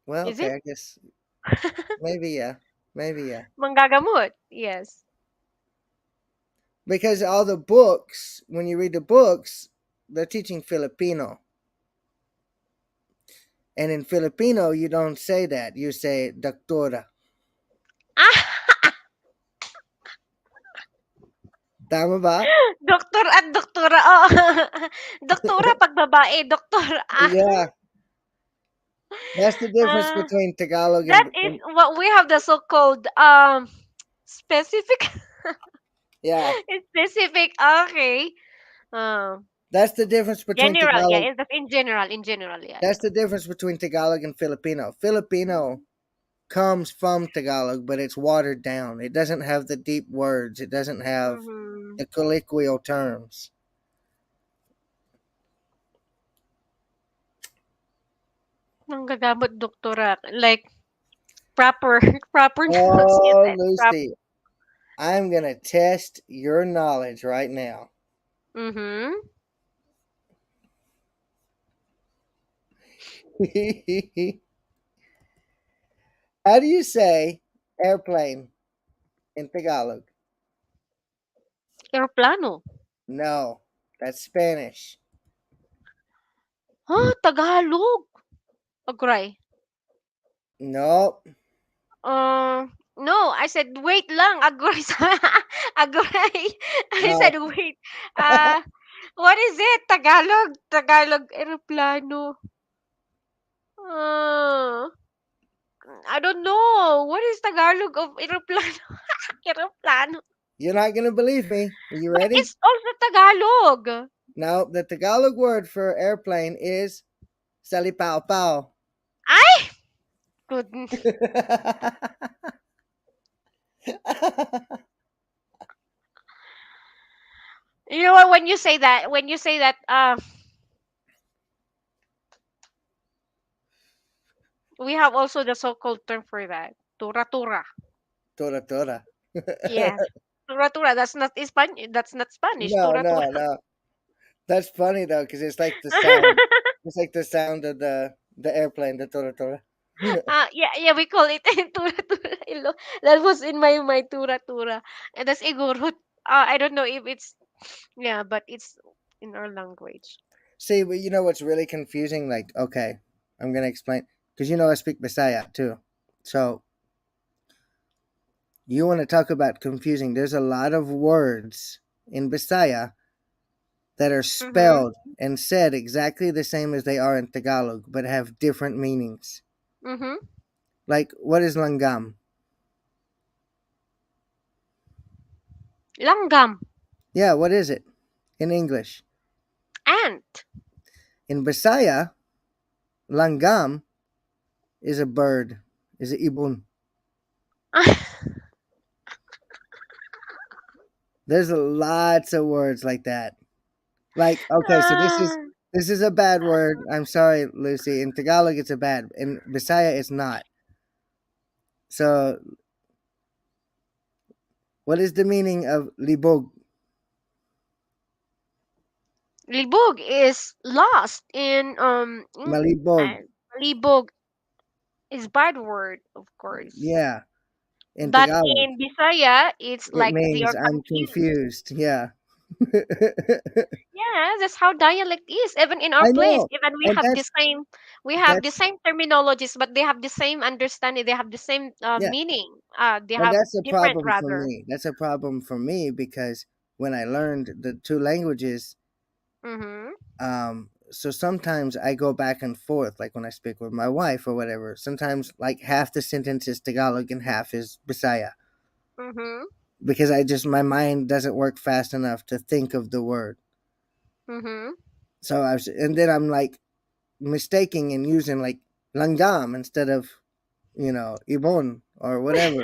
Well, Is okay, it? I guess maybe yeah. Maybe yeah. Manggagamot. Yes. Because all the books, when you read the books, they're teaching Filipino. And in Filipino, you don't say that. You say doctora. Ah, Tama ba? doktor at doktora. Oh. Doktora pag babae, doktor. Yeah. That's the difference Ah, between Tagalog that is and what we have the so-called specific yeah. specific. Okay. Um, That's the difference between General. Yeah, Tagalog. it's in general. In general. Yeah, That's yeah. the difference between Tagalog and Filipino. Filipino comes from Tagalog, but it's watered down. It doesn't have the deep words. It doesn't have Mm-hmm. the colloquial terms. Manggagamot doktora. Like proper proper Oh, pronunciation. Lucy, I'm gonna test your knowledge right now. Mm-hmm. How do you say airplane in Tagalog? Aeroplano. No, that's Spanish. Tagalog. Agray. Nope. No, I said wait lang. Agray. Agray. I No. said wait. Uh, what is it? Tagalog. Tagalog aeroplano. Uh, I don't know. What is Tagalog of aeroplano? Aeroplano. You're not gonna believe me. Are you But ready? it's also Tagalog. No, the Tagalog word for airplane is salipao-pao. Ay! Goodness. You know what? When you say that, we have also the so-called term for that. Tura-tura. Tora tora. Yes. Tura-tura. That's not Spanish. No, Tura-tura. no, no. That's funny though, because it's like the sound. It's like the sound of the airplane, the tora tora. Yeah, yeah, we call it tura-tura. That was in my tura-tura. And that's igorot. I don't know if it's, yeah, but it's in our language. See, but you know what's really confusing? Like, okay, I'm gonna explain because I speak Bisaya too. So you want to talk about confusing? There's a lot of words in Bisaya that are Mm-hmm. spelled and said exactly the same as they are in Tagalog, but have different meanings. Mm-hmm. Like, what is langgam? Langgam. Yeah, what is it in English? Ant. In Bisaya, langgam is a bird, is a ibon. There's lots of words like that. Like, okay, so this is Ah, this is a bad word. I'm sorry, Lucy. In Tagalog, it's a bad. In Bisaya, it's not. So, what is the meaning of libog? libog is lost Malibog. libog is bad word, of course. Yeah, in But Tagalog, in Bisaya, it's it like they means are I'm confused. confused. Yeah, Yeah, that's how dialect is. Even in our I place, know, even and we have the that's same terminologies, but they have the same understanding. They have the same yeah, meaning. They and have that's a different problem for rather. me. That's a problem for me because when I learned the two languages, Mm-hmm. so sometimes I go back and forth, like when I speak with my wife or whatever. Sometimes like half the sentence is Tagalog and half is Bisaya Mhm. because I just my mind doesn't work fast enough to think of the word. Mhm. So and then I'm like mistaking and using like langgam instead of ibon or whatever.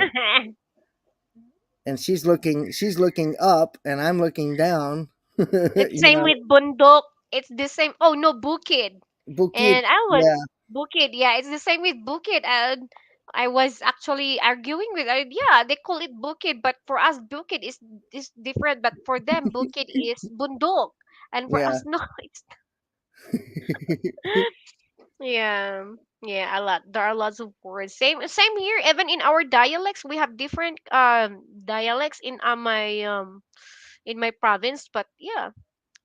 And she's looking up and I'm looking down. It's same with bundok. It's the same. Oh no, bukid. Bukid. And I was Yeah, bukid. Yeah, it's the same with bukid. And I was actually arguing with her. Yeah, they call it bukid, but for us, bukid is different. But for them, bukid is bundok, and for yeah, us, no. It's yeah, yeah. A lot. There are lots of words. Same here. Even in our dialects, we have different dialects in my province. But yeah,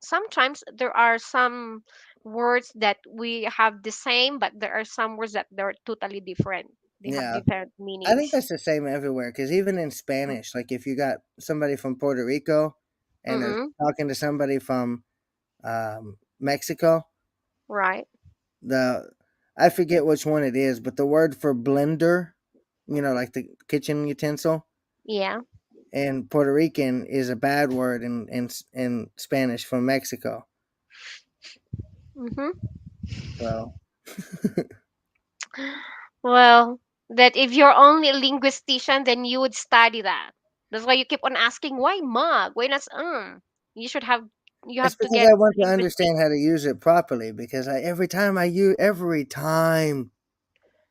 sometimes there are some words that we have the same, but there are some words that they're totally different. They have yeah. different I think meanings. that's the same everywhere because even in Spanish, like if you got somebody from Puerto Rico and they're Mm-mm, talking to somebody from Mexico, right. the I forget which one it is, but the word for blender, like the kitchen utensil, Yeah. in Puerto Rican is a bad word in Spanish from Mexico. Mm-hmm. So Well, that if you're only a linguistician, then you would study that. That's why you keep on asking, why mug? Why not You should have you it's have to because get I want to linguistic understand how to use it properly. Because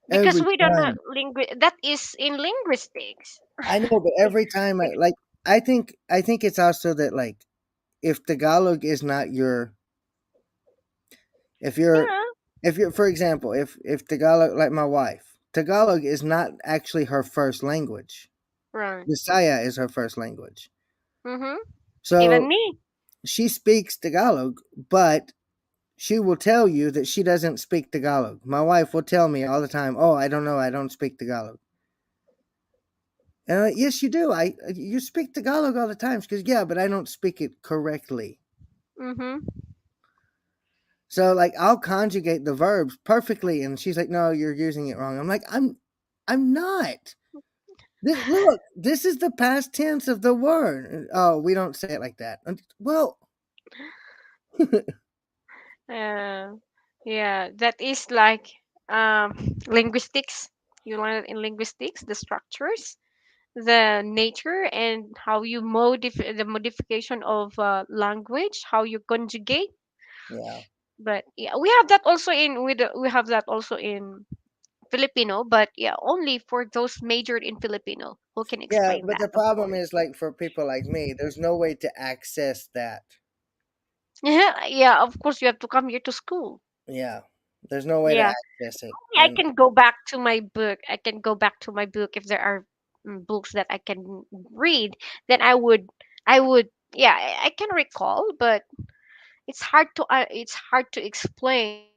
because every we don't know time that is in linguistics. I know, but every time I like, I think it's also that like if Tagalog is not your if you're Yeah, if you're for example if Tagalog, like my wife, Tagalog is not actually her first language. right. Visaya is her first language. Mm-hmm. Even So me. she speaks Tagalog, but she will tell you that she doesn't speak Tagalog. My wife will tell me all the time, "Oh, I don't know, I don't speak Tagalog." And I'm like, yes, you do. You speak Tagalog all the time. She goes, yeah, but I don't speak it correctly. Mm-hmm. So like I'll conjugate the verbs perfectly, and she's like, "No, you're using it wrong." I'm like, I'm not. Look, this is the past tense of the word. Oh, we don't say it like that. Well, Uh, yeah, that is like um, linguistics. You learn it in linguistics, the structures, the nature, and how you the modification of language, how you conjugate. yeah, But yeah, we have that also we have that also in Filipino. But yeah, only for those majored in Filipino who can yeah. explain But the that, of problem course. is like for people like me, there's no way to access that. Yeah, yeah. Of course, you have to come here to school. Yeah, there's no way to Yeah. access it, Yeah, I and can go back to my book. I can go back to my book if there are books that I can read. Then yeah, I can recall, but it's hard to explain